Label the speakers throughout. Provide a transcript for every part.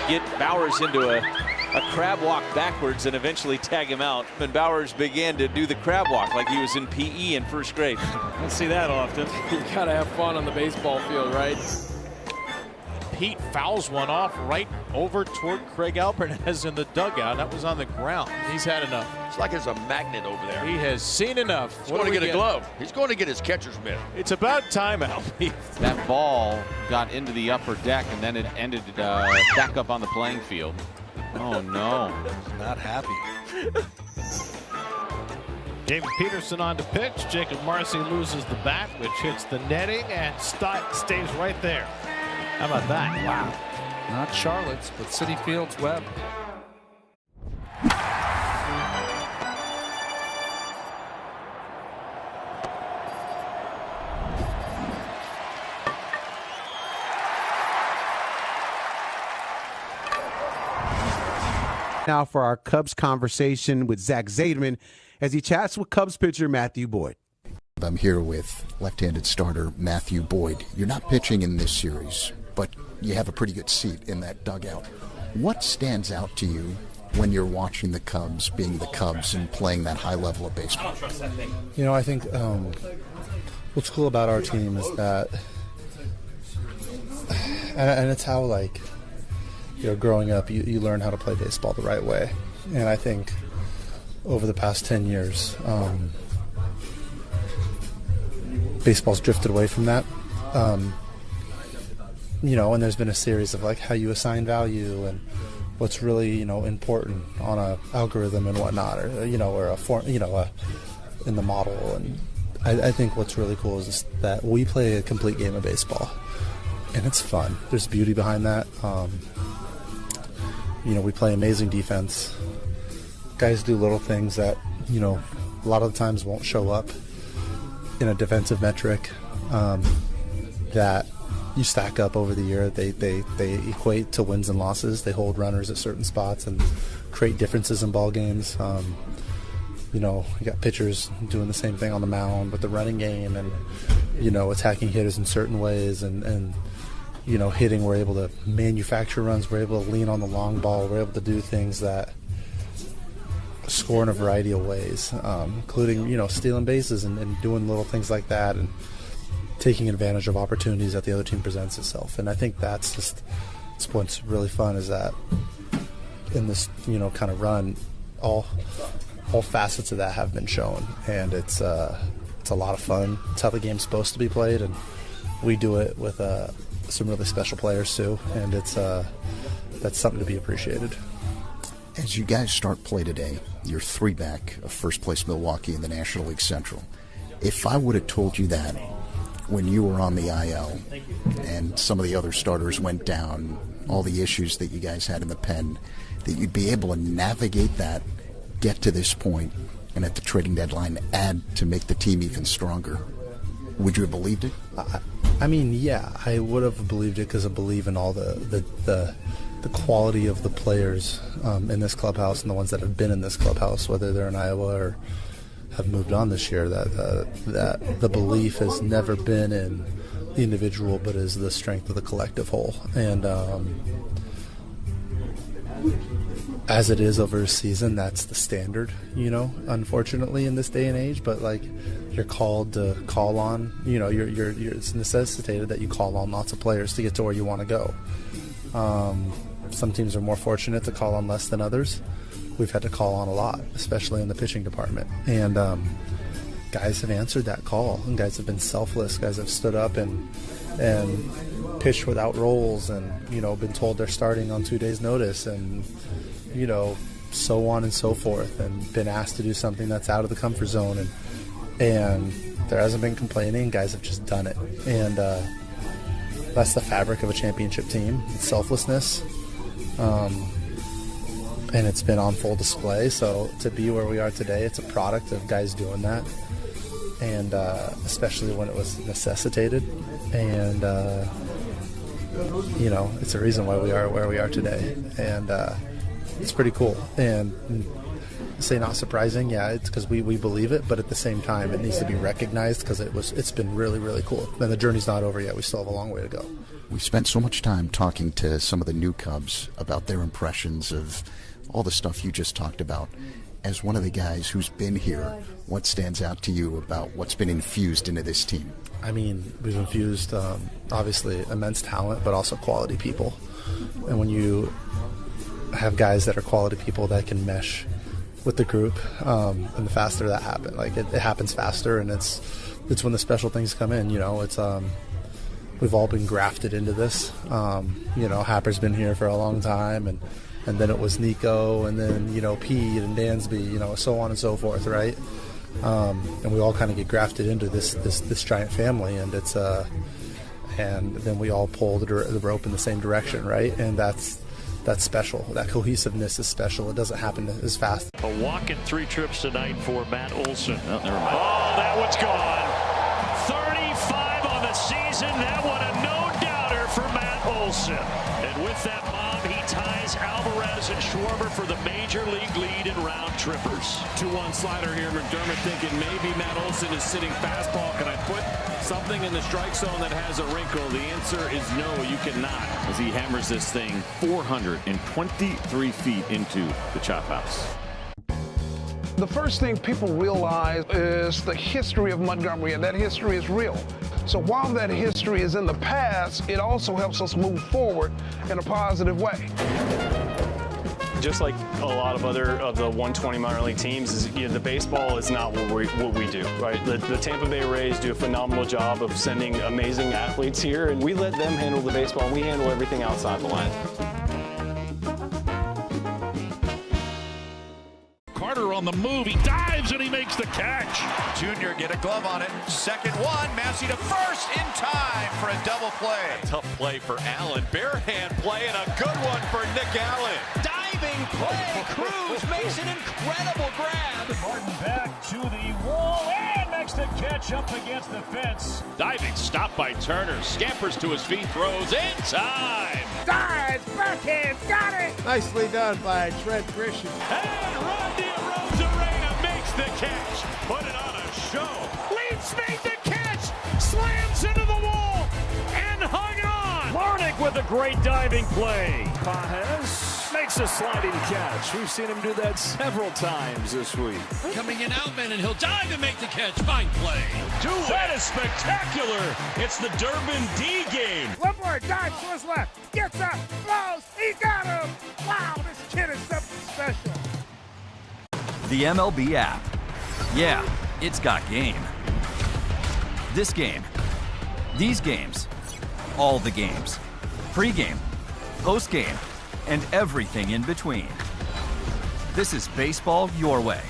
Speaker 1: get Bowers into a crab walk backwards and eventually tag him out. And Bowers began to do the crab walk like he was in PE in first grade.
Speaker 2: Don't see that often.
Speaker 3: You gotta have fun on the baseball field, right?
Speaker 2: Pete fouls one off right over toward Craig Alpernez in the dugout. That was on the ground. He's had enough.
Speaker 4: It's like there's a magnet over there.
Speaker 2: He has seen enough.
Speaker 4: He's going to get a glove. He's going to get his catcher's mitt.
Speaker 2: It's about time, Albie.
Speaker 5: That ball got into the upper deck, and then it ended back up on the playing field. Oh, no.
Speaker 6: Not happy.
Speaker 2: David Peterson on to pitch. Jacob Marcy loses the bat, which hits the netting and stays right there. How about that? Wow.
Speaker 3: Not Charlotte's, but Citi Fields Webb.
Speaker 7: Now for our Cubs conversation with Zach Zaidman as he chats with Cubs pitcher Matthew Boyd.
Speaker 8: I'm here with left-handed starter Matthew Boyd. You're not pitching in this series, but you have a pretty good seat in that dugout. What stands out to you when you're watching the Cubs, being the Cubs, and playing that high level of baseball?
Speaker 6: You know, I think what's cool about our team is that, and it's how, like, you know, growing up, you learn how to play baseball the right way. And I think over the past 10 years, baseball's drifted away from that. You know, and there's been a series of like how you assign value and what's really, you know, important on a algorithm and whatnot, or you know, or a form, you know, in the model. And I think what's really cool is just that we play a complete game of baseball, and it's fun. There's beauty behind that. You know, we play amazing defense. Guys do little things that, you know, a lot of the times won't show up in a defensive metric that you stack up over the year. They equate to wins and losses. They hold runners at certain spots and create differences in ball games. You know, you got pitchers doing the same thing on the mound with the running game, and you know, attacking hitters in certain ways, and you know, hitting. We're able to manufacture runs. We're able to lean on the long ball. We're able to do things that score in a variety of ways, including, you know, stealing bases and doing little things like that, and taking advantage of opportunities that the other team presents itself. And I think that's what's really fun, is that in this, you know, kind of run, all facets of that have been shown, and it's a lot of fun. It's how the game's supposed to be played, and we do it with some really special players too, and that's something to be appreciated.
Speaker 8: As you guys start play today, you're 3 back of first place Milwaukee in the National League Central. If I would have told you that when you were on the IL and some of the other starters went down, all the issues that you guys had in the pen, that you'd be able to navigate that, get to this point, and at the trading deadline add to make the team even stronger, would you have believed it?
Speaker 6: I mean, yeah, I would have believed it because I believe in all the quality of the players in this clubhouse and the ones that have been in this clubhouse, whether they're in Iowa or have moved on this year, that the belief has never been in the individual, but is the strength of the collective whole. And as it is over a season, that's the standard, you know, unfortunately in this day and age. But like, you're called to call on, you know, it's necessitated that you call on lots of players to get to where you want to go. Some teams are more fortunate to call on less than others. We've had to call on a lot, especially in the pitching department. And guys have answered that call, and guys have been selfless. Guys have stood up and pitched without roles, and, you know, been told they're starting on 2 days' notice, and, you know, so on and so forth, and been asked to do something that's out of the comfort zone. And there hasn't been complaining. Guys have just done it. And that's the fabric of a championship team. It's selflessness. And it's been on full display. So to be where we are today, it's a product of guys doing that, and especially when it was necessitated. And you know, it's a reason why we are where we are today, and it's pretty cool. And say not surprising. Yeah, it's because we believe it, but at the same time, it needs to be recognized because it's been really, really cool. And the journey's not over yet. We still have a long way to go.
Speaker 8: We spent so much time talking to some of the new Cubs about their impressions of all the stuff you just talked about. As one of the guys who's been here, what stands out to you about what's been infused into this team?
Speaker 6: I mean, we've infused, obviously, immense talent, but also quality people. And when you have guys that are quality people that can mesh with the group, and the faster that happens, like it happens faster, and it's when the special things come in. You know, it's we've all been grafted into this. You know, Happer's been here for a long time, and then it was Nico, and then, you know, Pete and Dansby, you know, so on and so forth, right? And we all kind of get grafted into this giant family, and it's and then we all pull the rope in the same direction, right? And that's special. That cohesiveness is special. It doesn't happen as fast.
Speaker 9: A walk in 3 trips tonight for Matt Olson. Oh, never mind. Oh, that one's gone. 35 on the season. That one a no-doubter for Matt Olson. And with that bomb, he ties Alvarez and Schwarber for the major league lead in round trippers.
Speaker 3: 2-1 slider here. McDermott thinking maybe Matt Olson is sitting fastball. Can I put something in the strike zone that has a wrinkle? The answer is no, you cannot. As he hammers this thing 423 feet into the chop house.
Speaker 10: The first thing people realize is the history of Montgomery, and that history is real. So while that history is in the past, it also helps us move forward in a positive way.
Speaker 11: Just like a lot of other of the 120 minor league teams, the baseball is not what we do, right? The Tampa Bay Rays do a phenomenal job of sending amazing athletes here, and we let them handle the baseball, and we handle everything outside the line.
Speaker 9: Carter on the move. He dives and he makes the catch.
Speaker 12: Junior get a glove on it. Second one. Massey to first in time for a double play.
Speaker 4: A tough play for Allen. Bare hand play and a good one for Nick Allen.
Speaker 12: Diving play. Cruz makes an incredible grab.
Speaker 9: Martin back to the wall and makes the catch up against the fence.
Speaker 4: Diving stop by Turner. Scampers to his feet. Throws in time.
Speaker 13: Dives. Backhand. Got it.
Speaker 14: Nicely done by Trent Grisham.
Speaker 9: And Randy Arozarena makes the catch. Put it on a show. Leafs made the catch. Slams into the wall and hung on. Larnick with a great diving play. Pajes makes a sliding catch. We've seen him do that several times this week.
Speaker 12: Coming in Outman, and he'll dive and make the catch. Fine play.
Speaker 9: That is spectacular. It's the Durbin D game.
Speaker 13: Woodward dives to his left. Gets up. Blows. He got him. Wow, this kid is something special.
Speaker 15: The MLB app. Yeah, it's got game. This game. These games. All the games. Pre-game. Post-game. And everything in between. This is baseball your way.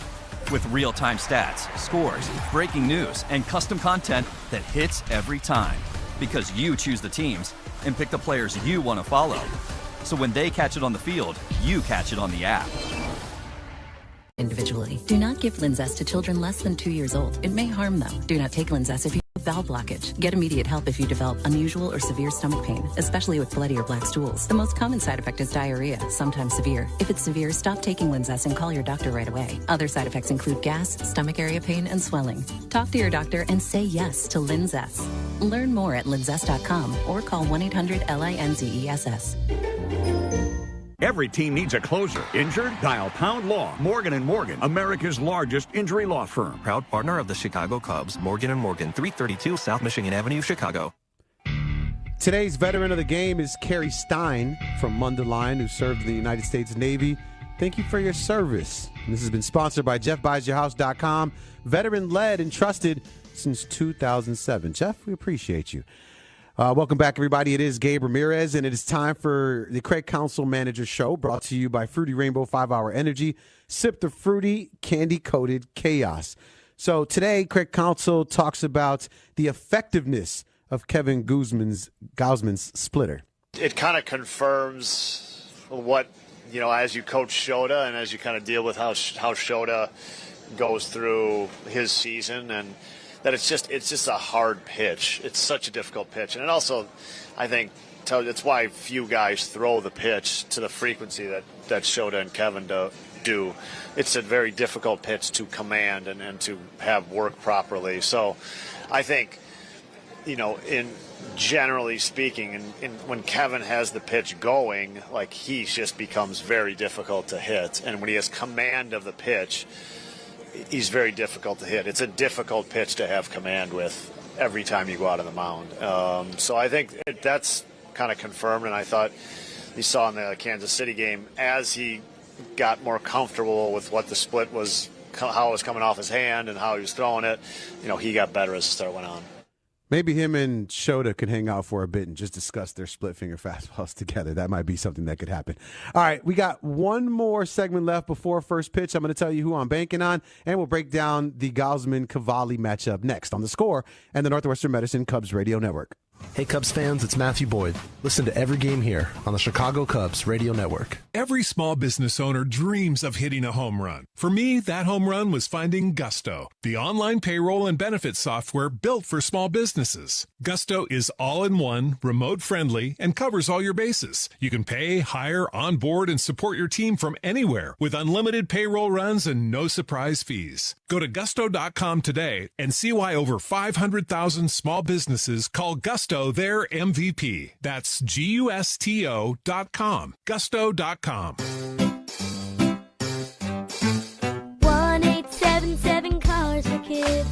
Speaker 15: With real-time stats, scores, breaking news, and custom content that hits every time. Because you choose the teams and pick the players you want to follow. So when they catch it on the field, you catch it on the app.
Speaker 16: Individually. Do not give Linzess to children less than 2 years old. It may harm them. Do not take Linzess if you have bowel blockage. Get immediate help if you develop unusual or severe stomach pain, especially with bloody or black stools. The most common side effect is diarrhea, sometimes severe. If it's severe, stop taking Linzess and call your doctor right away. Other side effects include gas, stomach area pain, and swelling. Talk to your doctor and say yes to Linzess. Learn more at linzess.com or call 1-800-LINZESS.
Speaker 17: Every team needs a closer. Injured? Dial Pound Law. Morgan & Morgan, America's largest injury law firm.
Speaker 18: Proud partner of the Chicago Cubs. Morgan & Morgan, 332 South Michigan Avenue, Chicago.
Speaker 7: Today's veteran of the game is Kerry Stein from Mundelein, who served in the United States Navy. Thank you for your service. And this has been sponsored by JeffBuysYourHouse.com. Veteran-led and trusted since 2007. Jeff, we appreciate you. Welcome back, everybody. It is Gabe Ramirez, and it is time for the Craig Counsell Manager Show, brought to you by Fruity Rainbow 5-Hour Energy. Sip the fruity, candy-coated chaos. So today, Craig Counsell talks about the effectiveness of Kevin Gausman's splitter.
Speaker 19: It kind of confirms what, as you coach Shota and as you kind of deal with how Shota goes through his season, and that it's just a hard pitch. It's such a difficult pitch. And it also, I think, it's why few guys throw the pitch to the frequency that Shota and Kevin do. It's a very difficult pitch to command and to have work properly. So I think, in generally speaking, when Kevin has the pitch going, like, he just becomes very difficult to hit. And when he has command of the pitch, he's very difficult to hit. It's a difficult pitch to have command with every time you go out on the mound. So I think that's kind of confirmed, and I thought you saw in the Kansas City game, as he got more comfortable with what the split was, how it was coming off his hand and how he was throwing it, he got better as the start went on.
Speaker 7: Maybe him and Shota could hang out for a bit and just discuss their split finger fastballs together. That might be something that could happen. All right, we got one more segment left before first pitch. I'm going to tell you who I'm banking on, and we'll break down the Gausman-Cavalli matchup next on The Score and the Northwestern Medicine Cubs Radio Network.
Speaker 20: Hey, Cubs fans, it's Matthew Boyd. Listen to every game here on the Chicago Cubs Radio Network.
Speaker 21: Every small business owner dreams of hitting a home run. For me, that home run was finding Gusto, the online payroll and benefits software built for small businesses. Gusto is all-in-one, remote-friendly, and covers all your bases. You can pay, hire, onboard, and support your team from anywhere with unlimited payroll runs and no surprise fees. Go to gusto.com today and see why over 500,000 small businesses call Gusto their MVP. That's GUSTO.com. Gusto.com.
Speaker 22: 1877 Cars for Kids.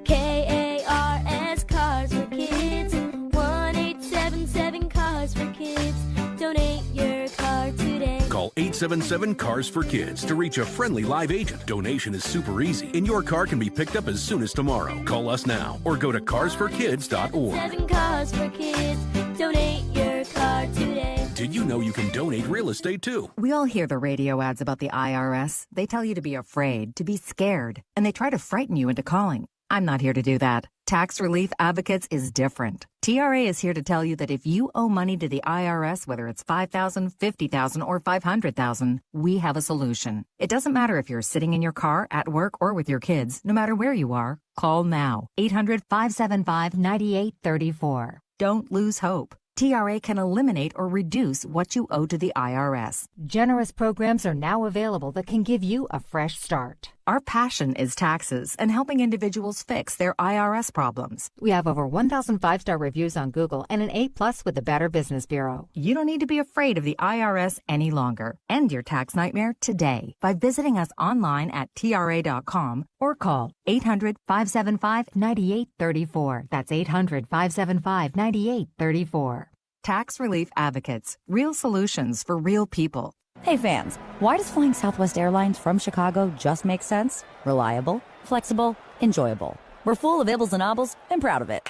Speaker 22: KARS Cars for Kids. 1877 Cars for Kids. Donate your car today.
Speaker 23: Call 877-CARS for Kids to reach a friendly live agent. Donation is super easy, and your car can be picked up as soon as tomorrow. Call us now or go to carsforkids.org.
Speaker 22: 7 Cars for Kids. Donate your car today.
Speaker 23: Did you know you can donate real estate too?
Speaker 24: We all hear the radio ads about the IRS. They tell you to be afraid, to be scared, and they try to frighten you into calling. I'm not here to do that. Tax Relief Advocates is different. TRA is here to tell you that if you owe money to the IRS, whether it's $5,000, $50,000, or $500,000, we have a solution. It doesn't matter if you're sitting in your car, at work, or with your kids. No matter where you are, call now. 800-575-9834. Don't lose hope. TRA can eliminate or reduce what you owe to the IRS.
Speaker 25: Generous programs are now available that can give you a fresh start.
Speaker 24: Our passion is taxes and helping individuals fix their IRS problems.
Speaker 25: We have over 1,000 5-star reviews on Google and an A+ with the Better Business Bureau.
Speaker 24: You don't need to be afraid of the IRS any longer. End your tax nightmare today by visiting us online at TRA.com or call 800-575-9834. That's 800-575-9834. Tax Relief Advocates. Real solutions for real people.
Speaker 26: Hey fans, why does flying Southwest Airlines from Chicago just make sense? Reliable, flexible, enjoyable. We're full of ibbles and obbles and proud of it.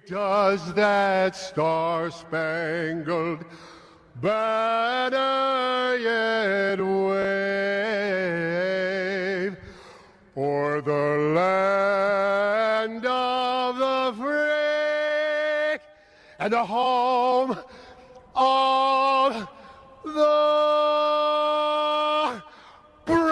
Speaker 27: Does that star-spangled banner yet wave o'er the land of the free and the home of the brave?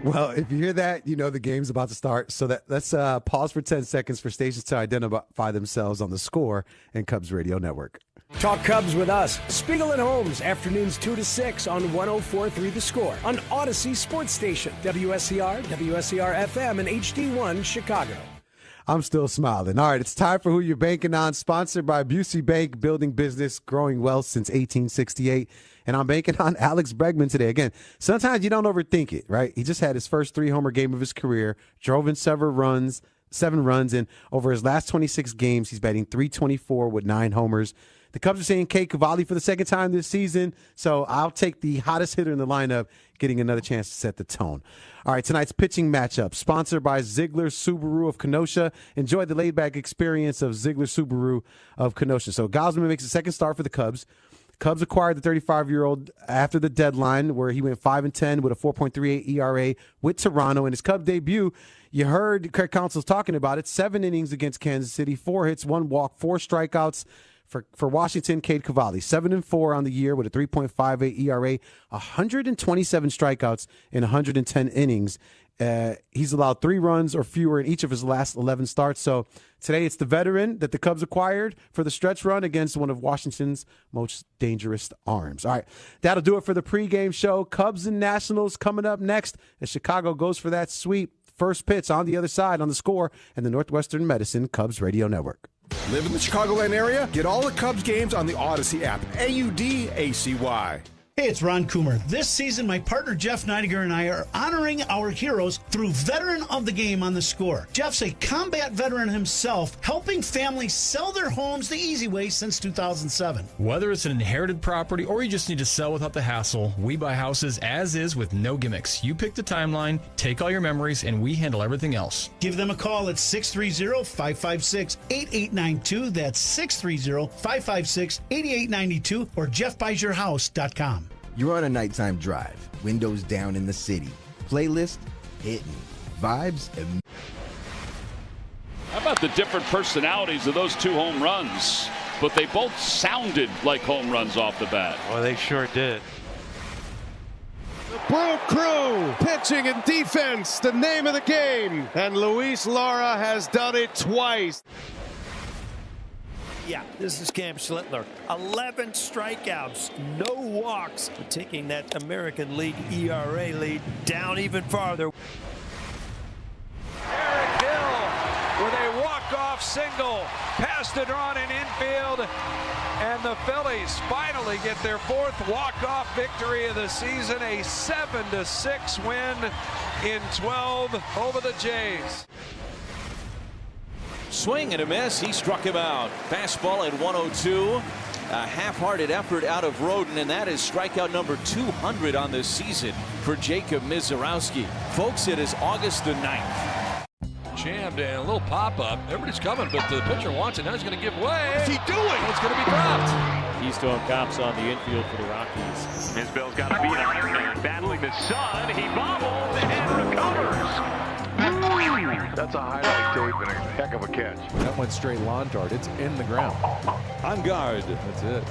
Speaker 7: Well, if you hear that, you know the game's about to start. So let's pause for 10 seconds for stations to identify themselves on The Score and Cubs Radio Network.
Speaker 28: Talk Cubs with us, Spiegel and Holmes, afternoons 2 to 6 on 104.3 The Score, on Odyssey Sports Station, WSCR, WSCR-FM, and HD1 Chicago.
Speaker 7: I'm still smiling. All right, it's time for Who You're Banking On, sponsored by Busey Bank, building business, growing wealth since 1868. And I'm banking on Alex Bregman today. Again, sometimes you don't overthink it, right? He just had his first 3-homer game of his career, drove in 7 runs, and over his last 26 games, he's batting .324 with 9 homers. The Cubs are saying Cade Cavalli for the second time this season, so I'll take the hottest hitter in the lineup, getting another chance to set the tone. All right, tonight's pitching matchup, sponsored by Ziegler Subaru of Kenosha. Enjoy the laid-back experience of Ziegler Subaru of Kenosha. So Gausman makes a second start for the Cubs. Cubs acquired the 35-year-old after the deadline, where he went 5-10 with a 4.38 ERA with Toronto. In his Cub debut, you heard Craig Counsell's talking about it, 7 innings against Kansas City, 4 hits, 1 walk, 4 strikeouts. For Washington, Cade Cavalli, 7-4 on the year with a 3.58 ERA, 127 strikeouts in 110 innings. He's allowed 3 runs or fewer in each of his last 11 starts. So today it's the veteran that the Cubs acquired for the stretch run against one of Washington's most dangerous arms. All right, that'll do it for the pregame show. Cubs and Nationals coming up next as Chicago goes for that sweep. First pitch on the other side on The Score and the Northwestern Medicine Cubs Radio Network.
Speaker 1: Live in the Chicagoland area? Get all the Cubs games on the Odyssey app. AUDACY.
Speaker 2: Hey, it's Ron Coomer. This season, my partner Jeff Neidiger and I are honoring our heroes through Veteran of the Game on The Score. Jeff's a combat veteran himself, helping families sell their homes the easy way since 2007.
Speaker 3: Whether it's an inherited property or you just need to sell without the hassle, we buy houses as is with no gimmicks. You pick the timeline, take all your memories, and we handle everything else.
Speaker 2: Give them a call at 630-556-8892. That's 630-556-8892 or jeffbuysyourhouse.com.
Speaker 5: You're on a nighttime drive, windows down in the city, playlist hitting, vibes.
Speaker 4: How about the different personalities of those 2 home runs? But they both sounded like home runs off the bat.
Speaker 6: Well, they sure did.
Speaker 27: The Brew Crew, pitching and defense, the name of the game. And Luis Lara has done it twice.
Speaker 8: Yeah, this is Cam Schlittler. 11 strikeouts, no walks, taking that American League ERA lead down even farther.
Speaker 9: Eric Hill with a walk-off single, passed it on in infield, and the Phillies finally get their 4th walk-off victory of the season, a 7-6 win in 12 over the Jays.
Speaker 10: Swing and a miss. He struck him out. Fastball at 102. A half-hearted effort out of Roden, and that is strikeout number 200 on this season for Jacob Mizorowski. Folks, it is August the 9th.
Speaker 9: Jammed and a little pop-up. Everybody's coming, but the pitcher wants it. Now he's going to give way.
Speaker 27: What's he doing?
Speaker 9: It's going to be dropped.
Speaker 11: Keystone Cops on the infield for the Rockies.
Speaker 9: Isbell's got a beat on Iron Man, battling the sun. He bobbles and recovers.
Speaker 27: That's a highlight tape and a heck of a catch.
Speaker 29: That went straight lawn dart. It's in the ground.
Speaker 10: On guard.
Speaker 29: That's it.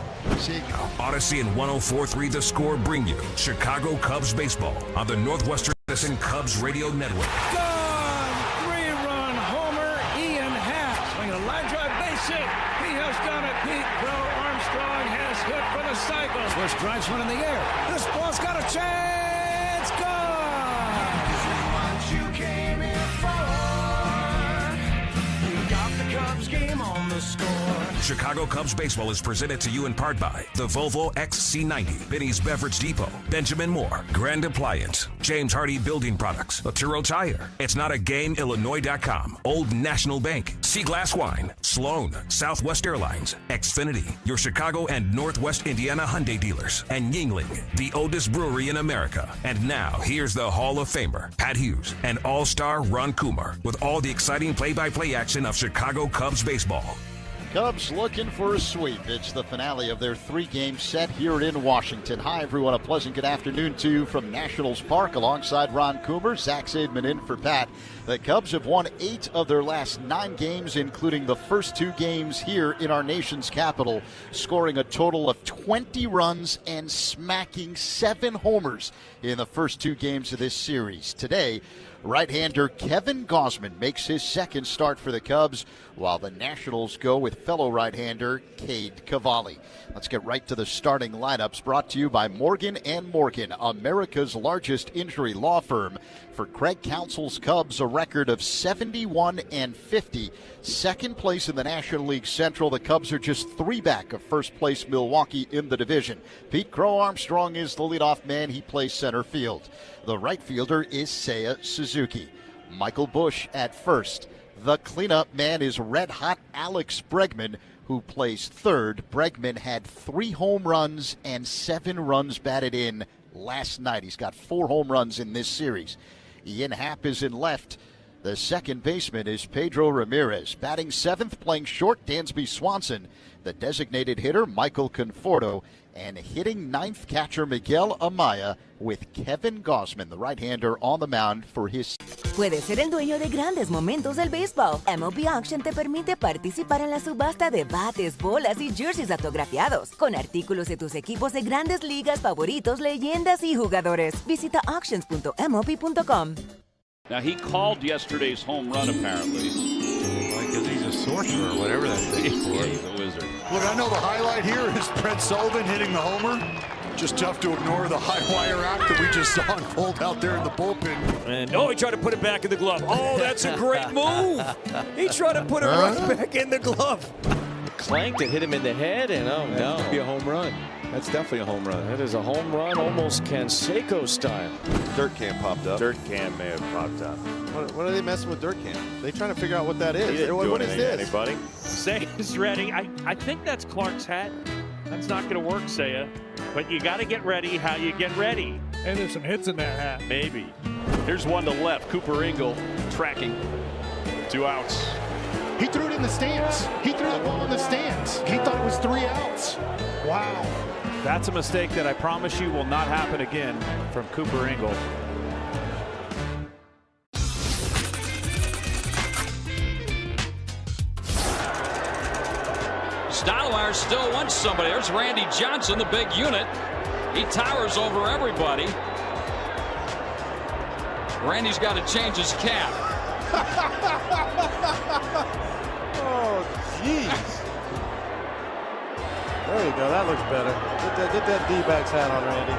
Speaker 23: Odyssey and 104.3 The Score bring you Chicago Cubs baseball on the Northwestern Medicine Cubs Radio Network.
Speaker 28: Gone! 3-run homer, Ian Happ. Swinging a line drive base hit. He has done it. Pete Crow Armstrong has hit for the cycle. First drive's one in the air. This ball's got a chance. Gone!
Speaker 23: Cubs game on The Score. Chicago Cubs baseball is presented to you in part by the Volvo XC90, Benny's Beverage Depot, Benjamin Moore, Grand Appliance, James Hardy Building Products, Laturo Tire, It's Not a Game, Illinois.com, Old National Bank, Sea Glass Wine, Sloan, Southwest Airlines, Xfinity, your Chicago and Northwest Indiana Hyundai dealers, and Yingling, the oldest brewery in America. And now, here's the Hall of Famer, Pat Hughes, and All-Star Ron Coomer, with all the exciting play-by-play action of Chicago Cubs baseball.
Speaker 30: Cubs looking for a sweep. It's the finale of their 3-game set here in Washington. Hi, everyone. A pleasant good afternoon to you from Nationals Park alongside Ron Coomer. Zach Zaidman in for Pat. The Cubs have won 8 of their last 9 games, including the first 2 games here in our nation's capital, scoring a total of 20 runs and smacking 7 homers in the first 2 games of this series. Today, right-hander Kevin Gausman makes his second start for the Cubs, while the Nationals go with fellow right-hander Cade Cavalli. Let's get right to the starting lineups, brought to you by Morgan & Morgan, America's largest injury law firm. For Craig Counsell's Cubs, a record of 71-50. Second place in the National League Central. The Cubs are just 3 back of first place Milwaukee in the division. Pete Crow Armstrong is the leadoff man. He plays center field. The right fielder is Seiya Suzuki. Michael Busch at first. The cleanup man is red-hot Alex Bregman, who plays third. Bregman had 3 home runs and 7 runs batted in last night. He's got 4 home runs in this series. Ian Happ is in left. The second baseman is Pedro Ramirez. Batting 7th, playing short, Dansby Swanson. The designated hitter, Michael Conforto. And hitting 9th, catcher Miguel Amaya, with Kevin Gausman, the right-hander, on the mound for his...
Speaker 31: Puedes ser el dueño de grandes momentos del béisbol. MLB Auction te permite participar en la subasta de bates, bolas y jerseys autografiados, con artículos de tus equipos de grandes ligas favoritos, leyendas y jugadores. Visita auctions.mlb.com.
Speaker 4: Now, he called yesterday's home run, apparently.
Speaker 6: Because he's a sorcerer or whatever that thing's for.
Speaker 4: Yeah, he's a wizard.
Speaker 12: Look, I know the highlight here is Brett Sullivan hitting the homer. Just tough to ignore the high wire act that we just saw unfold out there in the bullpen.
Speaker 8: And he tried to put it back in the glove. Oh, that's a great move. He tried to put it right back in the glove.
Speaker 10: Clanked it, hit him in the head, and no.
Speaker 29: That could be a home run. That's definitely a home run.
Speaker 11: That is a home run, almost Canseco style.
Speaker 29: Dirt can popped up.
Speaker 11: Dirt can may have popped up.
Speaker 29: What are they messing with dirt can? They trying to figure out what that is.
Speaker 11: He didn't do
Speaker 29: What is
Speaker 11: anything,
Speaker 29: this?
Speaker 11: anybody?
Speaker 9: Say's ready. I think that's Clark's hat. That's not going to work, Saya. But you got to get ready how you get ready.
Speaker 28: And there's some hits in that hat.
Speaker 9: Maybe. Here's one to left. Cooper Ingle tracking. 2 outs.
Speaker 12: He threw it in the stands. He threw the ball in the stands. He thought it was 3 outs. Wow.
Speaker 13: That's a mistake that I promise you will not happen again from Cooper Ingle.
Speaker 14: Stottlemyre still wants somebody. There's Randy Johnson, the big unit. He towers over everybody. Randy's got to change his cap.
Speaker 29: Oh, jeez. There you go. That looks better. Get that D-backs hat on, Randy.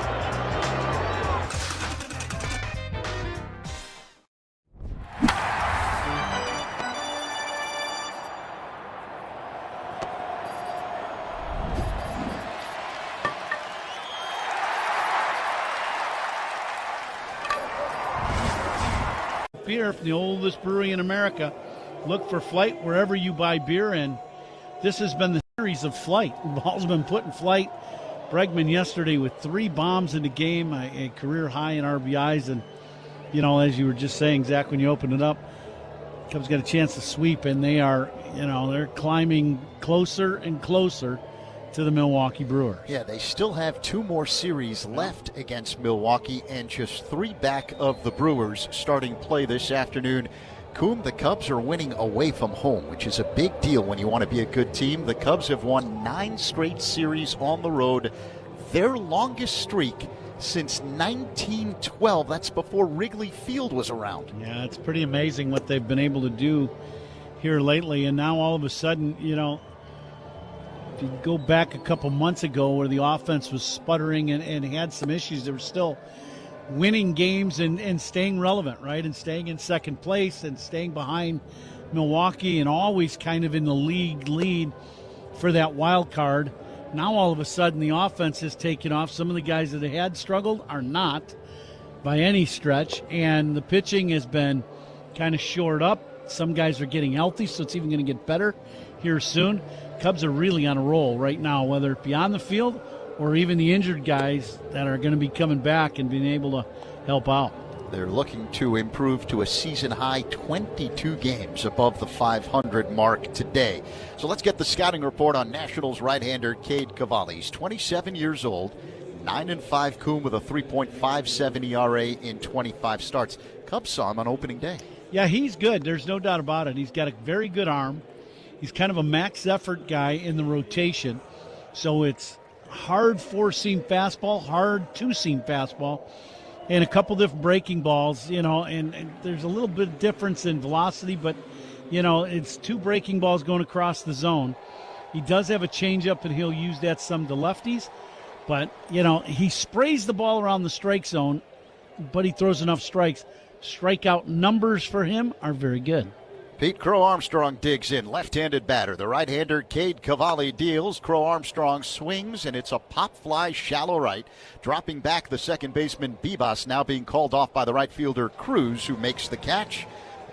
Speaker 2: Beer from the oldest brewery in America. Look for Flight wherever you buy beer, and this has been the series of Flight. The ball's been put in flight. Bregman yesterday with 3 bombs in the game, a career high in RBIs, and as you were just saying, Zach, when you opened it up, Cubs got a chance to sweep, and they are, they're climbing closer and closer to the Milwaukee Brewers.
Speaker 30: Yeah, they still have 2 more series left against Milwaukee and just 3 back of the Brewers starting play this afternoon. Coom, the Cubs are winning away from home, which is a big deal when you want to be a good team. The Cubs have won 9 straight series on the road, their longest streak since 1912. That's before Wrigley Field was around.
Speaker 2: Yeah, it's pretty amazing what they've been able to do here lately, and now all of a sudden, if you go back a couple months ago where the offense was sputtering and had some issues, they were still winning games and staying relevant, right? And staying in second place and staying behind Milwaukee and always kind of in the league lead for that wild card. Now all of a sudden the offense is taking off. Some of the guys that had struggled are not by any stretch, and the pitching has been kind of shored up. Some guys are getting healthy, so it's even going to get better here soon. Cubs are really on a roll right now, whether it be on the field or even the injured guys that are going to be coming back and being able to help out.
Speaker 30: They're looking to improve to a season-high 22 games above the 500 mark today. So let's get the scouting report on Nationals right-hander Cade Cavalli. He's 27 years old, 9-5 Coom with a 3.57 ERA in 25 starts. Cubs saw him on opening day.
Speaker 2: Yeah, he's good. There's no doubt about it. He's got a very good arm. He's kind of a max effort guy in the rotation. So it's hard 4-seam fastball, hard 2-seam fastball, and a couple different breaking balls, and there's a little bit of difference in velocity, but, it's 2 breaking balls going across the zone. He does have a changeup, and he'll use that some to lefties, but, he sprays the ball around the strike zone, but he throws enough strikes. Strikeout numbers for him are very good.
Speaker 30: Pete Crow Armstrong digs in, left-handed batter. The right-hander Cade Cavalli deals. Crow Armstrong swings, and it's a pop fly shallow right. Dropping back, the second baseman Bibas now being called off by the right fielder Cruz, who makes the catch.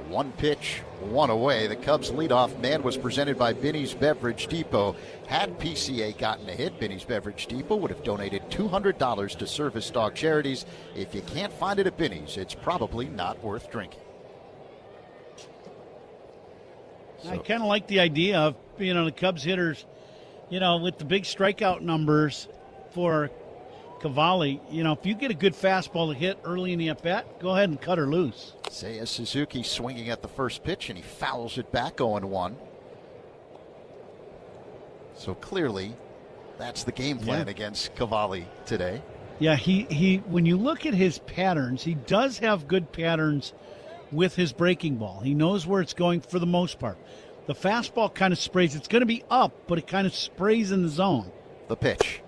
Speaker 30: 1 pitch, 1 away. The Cubs leadoff man was presented by Binny's Beverage Depot. Had PCA gotten a hit, Binny's Beverage Depot would have donated $200 to service dog charities. If you can't find it at Binny's, it's probably not worth drinking.
Speaker 2: I kind of like the idea of, the Cubs hitters, with the big strikeout numbers for Cavalli, if you get a good fastball to hit early in the at-bat, go ahead and cut her loose.
Speaker 30: Seiya Suzuki swinging at the first pitch, and he fouls it back 0-1. So clearly, that's the game plan against Cavalli today.
Speaker 2: Yeah, he when you look at his patterns, he does have good patterns with his breaking ball. He knows where it's going for the most part. The fastball kind of sprays. It's going to be up, but it kind of sprays in the zone.
Speaker 30: The pitch.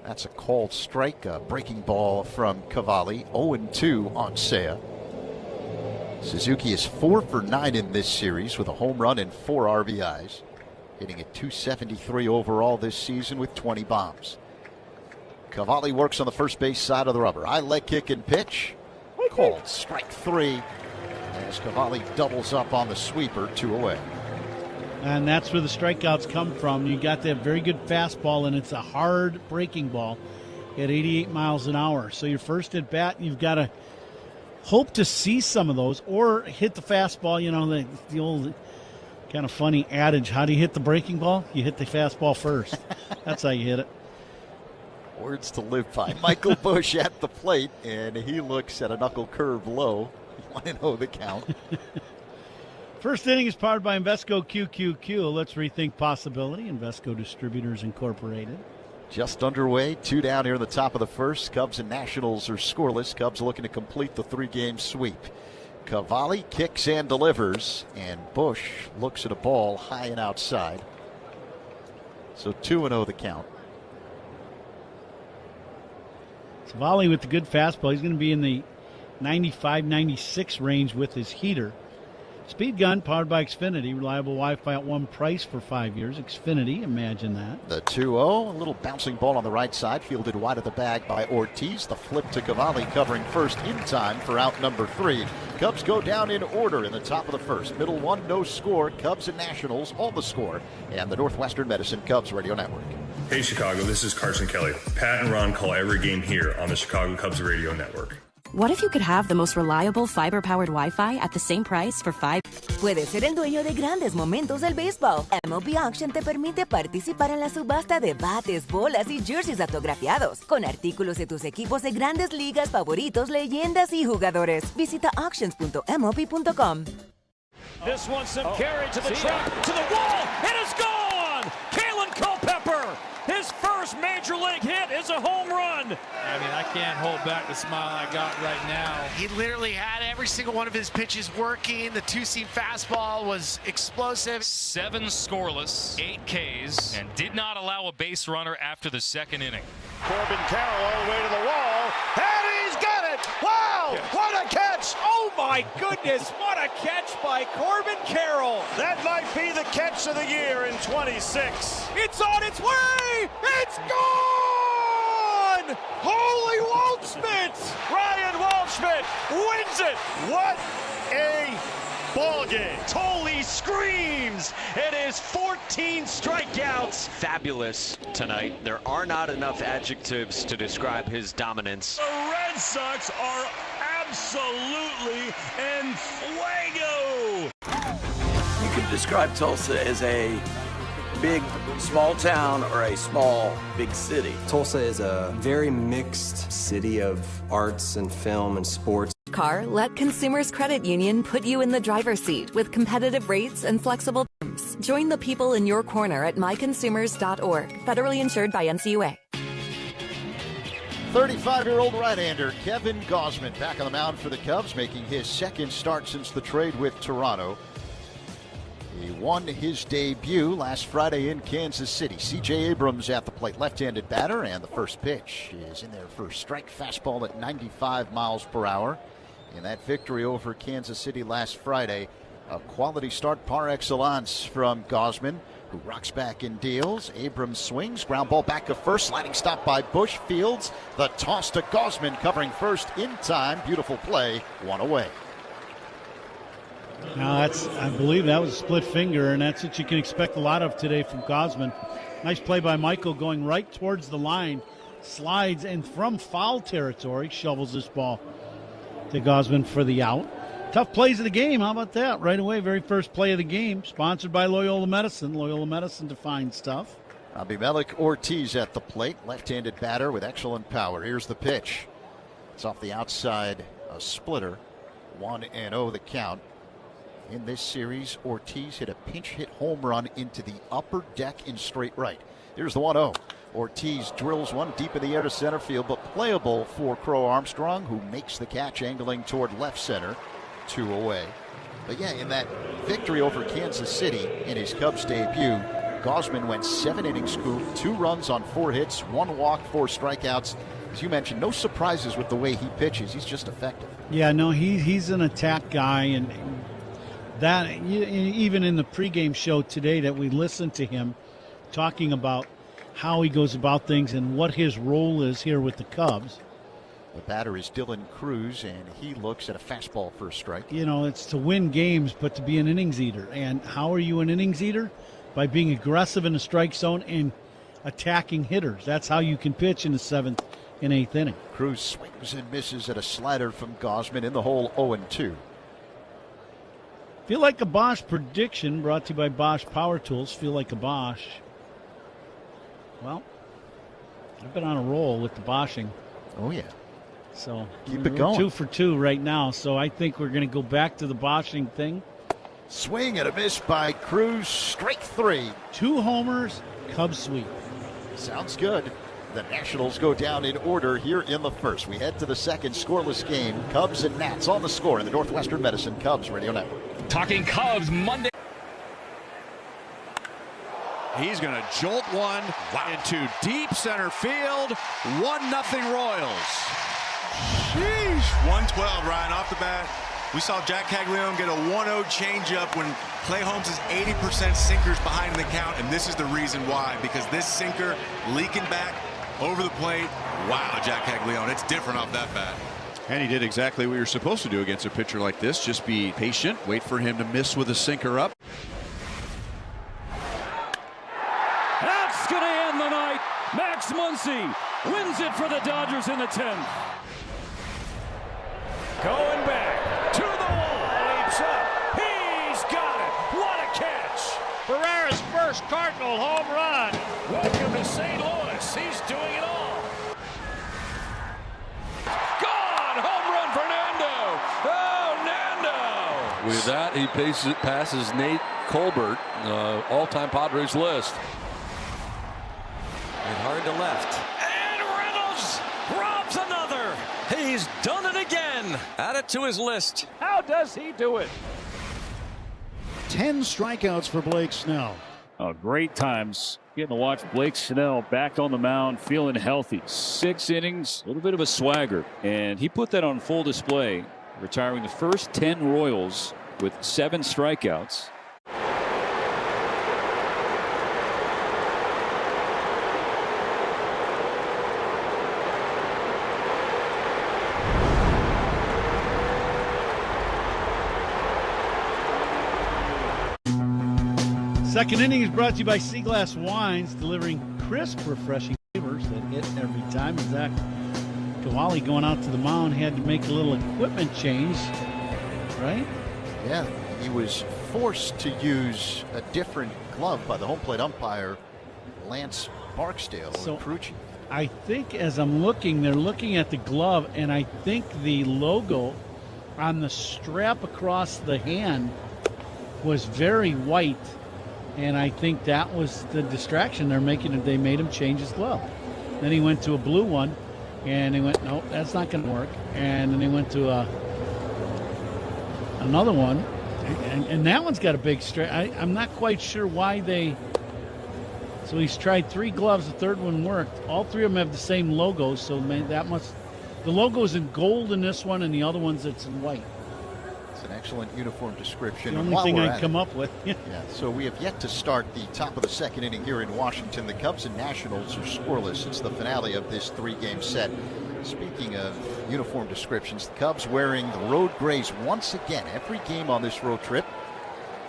Speaker 30: That's a called strike, a breaking ball from Cavalli. 0-2 on Seiya. Suzuki is 4 for 9 in this series with a home run and 4 RBIs. Hitting at .273 overall this season with 20 bombs. Cavalli works on the first base side of the rubber. High leg kick and pitch. Called strike 3. As Cavalli doubles up on the sweeper, 2 away.
Speaker 2: And that's where the strikeouts come from. You got that very good fastball, and it's a hard breaking ball at 88 miles an hour. So your first at bat, you've got to hope to see some of those or hit the fastball. You know, the old kind of funny adage, how do you hit the breaking ball? You hit the fastball first. That's how you hit it.
Speaker 30: Words to live by. Michael Busch at the plate, and he looks at a knuckle curve low. 1-0 the count.
Speaker 2: First inning is powered by Invesco QQQ. Let's rethink possibility. Invesco Distributors Incorporated.
Speaker 30: Just underway. 2 down here in the top of the first. Cubs and Nationals are scoreless. Cubs looking to complete the 3-game sweep. Cavalli kicks and delivers, and Busch looks at a ball high and outside. So 2-0 the count.
Speaker 2: Cavalli with the good fastball. He's going to be in the 95-96 range with his heater. Speed gun powered by Xfinity. Reliable Wi-Fi at one price for 5 years. Xfinity, imagine that.
Speaker 30: The 2-0. A little bouncing ball on the right side. Fielded wide of the bag by Ortiz. The flip to Cavalli covering first in time for out number 3. Cubs go down in order in the top of the first. Middle 1, no score. Cubs and Nationals, all the score. And the Northwestern Medicine Cubs Radio Network.
Speaker 15: Hey Chicago, this is Carson Kelly. Pat and Ron call every game here on the Chicago Cubs Radio Network.
Speaker 16: What if you could have the most reliable fiber-powered Wi-Fi at the same price for 5?
Speaker 31: Puedes ser el dueño de grandes momentos del béisbol. MLB Auction te permite participar en la subasta de bates, bolas y jerseys autografiados, con artículos de tus equipos de grandes ligas favoritos, leyendas y jugadores. Visita auctions.mlb.com.
Speaker 9: This one sent carry to the track, to the wall, and it's gone! Kalen Culpepper, his first major league hit is a home run.
Speaker 17: I mean, I can't hold back the smile I got right now.
Speaker 18: He literally had every single one of his pitches working. The two-seam fastball was explosive.
Speaker 19: 7 scoreless, 8 Ks, and did not allow a base runner after the second inning.
Speaker 9: Corbin Carroll all the way to the wall, and he's got it! Wow, what a catch! Oh my goodness, what a catch by Corbin Carroll! That might be the catch of the year in 26. It's on its way! It's gone! Holy Waldschmidt! Ryan Waldschmidt wins it! What a ball game. Holy screams! It is 14 strikeouts.
Speaker 20: Fabulous tonight. There are not enough adjectives to describe his dominance.
Speaker 9: The Red Sox are absolutely en fuego.
Speaker 21: You could describe Tulsa as a big, small town or a small, big city.
Speaker 22: Tulsa is a very mixed city of arts and film and sports.
Speaker 31: Car, let Consumers Credit Union put you in the driver's seat with competitive rates and flexible terms. Join the people in your corner at myconsumers.org. Federally insured by NCUA.
Speaker 30: 35-year-old right-hander Kevin Gausman back on the mound for the Cubs, making his second start since the trade with Toronto. He won his debut last Friday in Kansas City. C.J. Abrams at the plate, left-handed batter, and the first pitch is in there for a strike fastball at 95 miles per hour. In that victory over Kansas City last Friday, a quality start par excellence from Gausman, who rocks back and deals. Abrams swings, ground ball back to first, sliding stop by Busch. Fields the toss to Gausman, covering first in time. Beautiful play, 1 away.
Speaker 2: Now I believe that was a split finger, and that's what you can expect a lot of today from Gausman. Nice play by Michael, going right towards the line, slides, and from foul territory, shovels this ball to Gausman for the out. Tough plays of the game. How about that? Right away, very first play of the game. Sponsored by Loyola Medicine. Loyola Medicine defines stuff.
Speaker 30: Abimelec Ortiz at the plate. Left-handed batter with excellent power. Here's the pitch. It's off the outside, a splitter. 1-0 the count. In this series, Ortiz hit a pinch hit home run into the upper deck in straight right. Here's the 1-0. Ortiz drills one deep in the air to center field, but playable for Crow Armstrong, who makes the catch, angling toward left center. 2 away. But yeah, in that victory over Kansas City in his Cubs debut, Gausman went 7 innings, Coop, 2 runs on 4 hits, 1 walk, 4 strikeouts. As you mentioned, no surprises with the way he pitches. He's just effective.
Speaker 2: Yeah, no, he's an attack guy, and that even in the pregame show today that we listened to him talking about how he goes about things and what his role is here with the Cubs.
Speaker 30: The batter is Dylan Cruz, and he looks at a fastball for a strike.
Speaker 2: You know, it's to win games, but to be an innings eater. And how are you an innings eater? By being aggressive in the strike zone and attacking hitters. That's how you can pitch in the 7th and 8th inning.
Speaker 30: Cruz swings and misses at a slider from Gausman in the hole, 0-2.
Speaker 2: Feel like a Bosch prediction brought to you by Bosch Power Tools. Feel like a Bosch. Well, I've been on a roll with the Bosching.
Speaker 30: Oh, yeah.
Speaker 2: So
Speaker 30: keep it going.
Speaker 2: 2 for 2 right now. So I think we're going to go back to the Bosching thing.
Speaker 30: Swing and a miss by Cruz. Strike 3.
Speaker 2: 2 homers, Cubs sweep.
Speaker 30: Sounds good. The Nationals go down in order here in the first. We head to the second scoreless game. Cubs and Nats on the score in the Northwestern Medicine Cubs Radio Network.
Speaker 19: Talking Cubs Monday.
Speaker 1: He's going to jolt one into deep center field. 1-0 Royals.
Speaker 3: Sheesh. 112, Ryan, off the bat. We saw Jack Caglione get a 1-0 changeup when Clay Holmes is 80% sinkers behind the count, and this is the reason why, because this sinker leaking back over the plate. Wow, Jack Caglione, it's different off that bat.
Speaker 1: And he did exactly what you're supposed to do against a pitcher like this. Just be patient, wait for him to miss with a sinker up.
Speaker 28: That's going to end the night. Max Muncy wins it for the Dodgers in the 10th. Going back to the wall. Leaps up. He's got it. What a catch. Ferrera's first Cardinal home run. Welcome to St. Louis. He's doing it all. Gone. Home run for Nando. Oh, Nando.
Speaker 4: With that, he passes Nate Colbert, all-time Padres list.
Speaker 5: And hard to left.
Speaker 28: And Reynolds robs another.
Speaker 5: He's done it again. Add it to his list.
Speaker 28: How does he do it?
Speaker 6: 10 strikeouts for Blake Snell.
Speaker 13: Oh, great times getting to watch Blake Snell back on the mound, feeling healthy. 6 innings, a little bit of a swagger. And he put that on full display, retiring the first 10 Royals with 7 strikeouts.
Speaker 2: Second inning is brought to you by Seaglass Wines, delivering crisp, refreshing flavors that hit every time. Zach Cavalli going out to the mound had to make a little equipment change, right?
Speaker 30: Yeah, he was forced to use a different glove by the home plate umpire, Lance Barksdale,
Speaker 2: So,
Speaker 30: crew chief.
Speaker 2: I think as I'm looking, they're looking at the glove, and I think the logo on the strap across the hand was very white. And I think that was the distraction they're making. They made him change his glove. Then he went to a blue one, and he went, nope, that's not going to work. And then he went to another one, and that one's got a big strap. I'm not quite sure why they. So he's tried 3 gloves. The third one worked. All 3 of them have the same logo, so that must. The logo's in gold in this one, and the other one's it's in white.
Speaker 30: An excellent uniform description.
Speaker 2: The only thing I come up with.
Speaker 30: Yeah, so we have yet to start the top of the second inning here in Washington. The Cubs and Nationals are scoreless. It's the finale of this 3-game set. Speaking of uniform descriptions, the Cubs wearing the road grays once again. Every game on this road trip.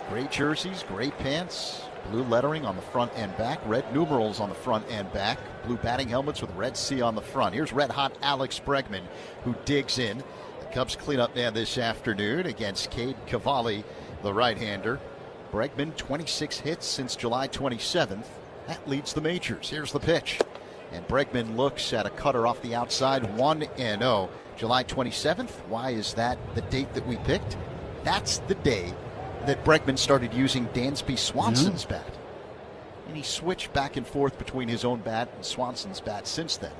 Speaker 30: Gray jerseys, gray pants, blue lettering on the front and back, red numerals on the front and back, blue batting helmets with red C on the front. Here's red-hot Alex Bregman, who digs in. Cubs cleanup man this afternoon against Cade Cavalli, the right-hander. Bregman, 26 hits since July 27th. That leads the majors. Here's the pitch. And Bregman looks at a cutter off the outside, 1-0. July 27th, why is that the date that we picked? That's the day that Bregman started using Dansby Swanson's bat. And he switched back and forth between his own bat and Swanson's bat since then.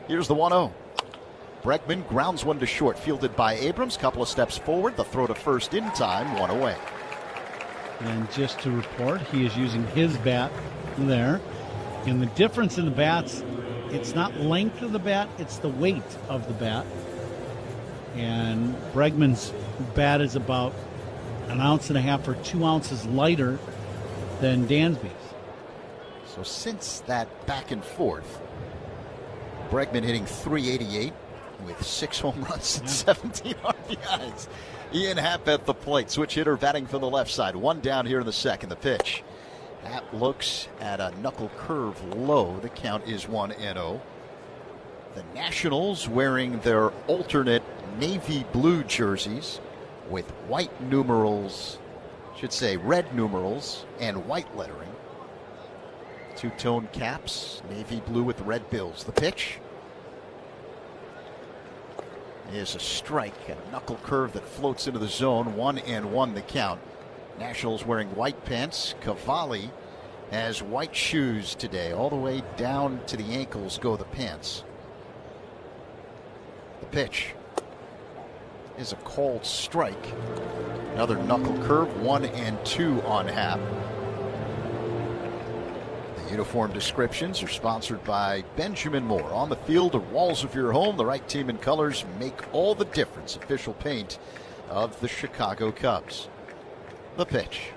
Speaker 30: Here's the 1-0. Bregman grounds one to short, fielded by Abrams. Couple of steps forward, the throw to first in time, one away.
Speaker 2: And just to report, he is using his bat there. And the difference in the bats, it's not length of the bat, it's the weight of the bat. And Bregman's bat is about 1.5 ounces or 2 ounces lighter than Dansby's.
Speaker 30: So since that back and forth, Bregman hitting .388 with 6 home runs and 17 RBIs. Ian Happ at the plate. Switch hitter batting from the left side. One down here in the second. The pitch. Happ looks at a knuckle curve low. The count is 1-0. The Nationals wearing their alternate navy blue jerseys with white numerals, should say red numerals and white lettering. Two-tone caps, navy blue with red bills. The pitch is a strike, a knuckle curve that floats into the zone. 1-1 the count. Nationals wearing white pants. Cavalli has white shoes today. All the way down to the ankles go the pants. The pitch is a called strike. Another knuckle curve. 1-2 on Happ. Uniform descriptions are sponsored by Benjamin Moore. On the field or walls of your home, the right team and colors make all the difference. Official paint of the Chicago Cubs. The pitch.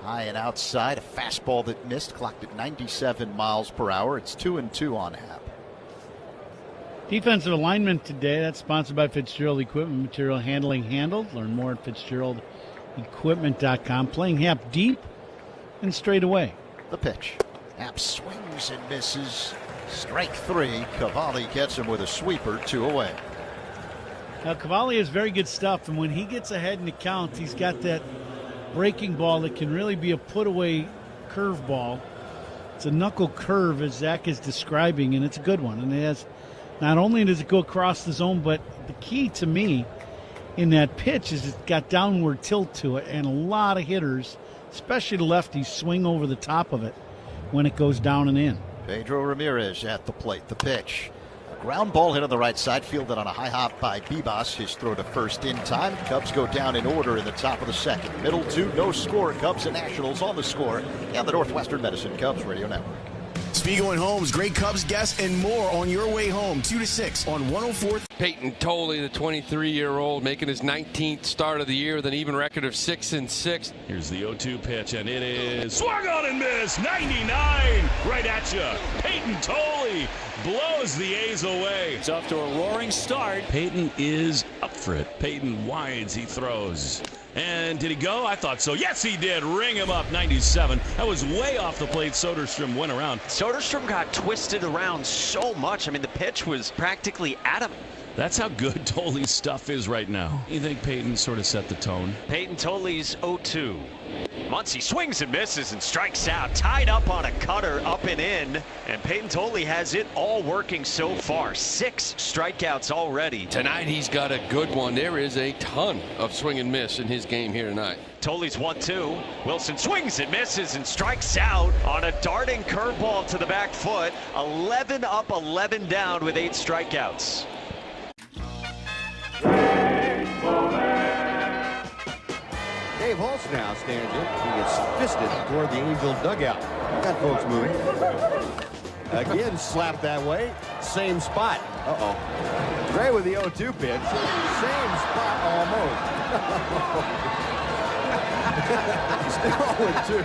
Speaker 30: High and outside, a fastball that missed, clocked at 97 miles per hour. It's 2-2 on Happ.
Speaker 2: Defensive alignment today, that's sponsored by Fitzgerald Equipment Material Handling handled. Learn more at FitzgeraldEquipment.com. Playing Happ deep and straight away.
Speaker 30: The pitch. Happ swings and misses. Strike 3. Cavalli gets him with a sweeper. 2 away.
Speaker 2: Now, Cavalli is very good stuff, and when he gets ahead in the count, he's got that breaking ball that can really be a put-away curveball. It's a knuckle curve, as Zach is describing, and it's a good one. And it has, not only does it go across the zone, but the key to me in that pitch is it's got downward tilt to it, and a lot of hitters, especially the lefties, swing over the top of it when it goes down and in.
Speaker 30: Pedro Ramirez at the plate. The pitch. A ground ball hit on the right side, fielded on a high hop by Bibas. His throw to first in time. Cubs go down in order in the top of the second. Middle 2, no score. Cubs and Nationals on the score. And the Northwestern Medicine Cubs Radio Network.
Speaker 7: Spiegel and Holmes, great Cubs guests and more on your way home. 2 to 6 on 104th.
Speaker 8: Peyton Tolle, the 23-year-old, making his 19th start of the year with an even record of 6-6.
Speaker 9: Here's the 0-2 pitch, and it is swung on and missed. 99 right at you. Peyton Tolle blows the A's away.
Speaker 13: It's off to a roaring start.
Speaker 9: Peyton is up for it. Peyton wides, he throws. And did he go? I thought so. Yes, he did. Ring him up, 97. That was way off the plate. Soderstrom went around.
Speaker 20: Soderstrom got twisted around so much. I mean, the pitch was practically at him.
Speaker 9: That's how good Tolle's stuff is right now. You think Peyton sort of set the tone?
Speaker 20: Peyton Tolle's 0-2. Muncy swings and misses and strikes out. Tied up on a cutter, up and in. And Peyton Tolle has it all working so far. 6 strikeouts already.
Speaker 8: Tonight he's got a good one. There is a ton of swing and miss in his game here tonight.
Speaker 20: Tolle's 1-2. Wilson swings and misses and strikes out on a darting curveball to the back foot. 11 up, 11 down with 8 strikeouts.
Speaker 10: Dave Holtz now stands in. He gets fisted toward the Angel dugout. Got folks moving. Again, slapped that way. Same spot. Uh-oh. Gray with the 0-2 pitch. Same spot almost. Still 0-2.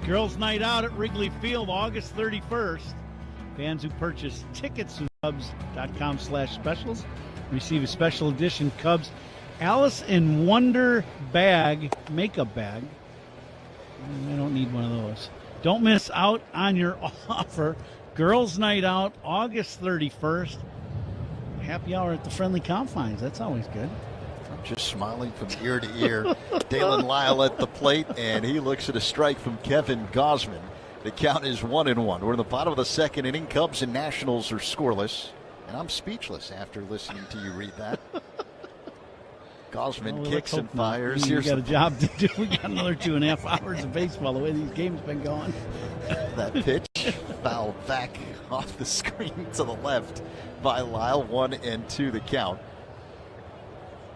Speaker 2: Girls' Night Out at Wrigley Field, August 31st. Fans who purchase tickets at CUBS.com/specials receive a special edition Cubs Alice in Wonder bag, makeup bag. I don't need one of those. Don't miss out on your offer. Girls' Night Out, August 31st. Happy hour at the Friendly Confines. That's always good.
Speaker 30: From just smiling from ear to ear. Dalen Lyle at the plate, and he looks at a strike from Kevin Gausman. The count is 1-1. We're in the bottom of the second inning. Cubs and Nationals are scoreless. And I'm speechless after listening to you read that. Gausman kicks and fires.
Speaker 2: You got a job to do. We got another 2.5 hours of baseball the way these games been going.
Speaker 30: That pitch fouled back off the screen to the left by Lyle. 1-2 the count.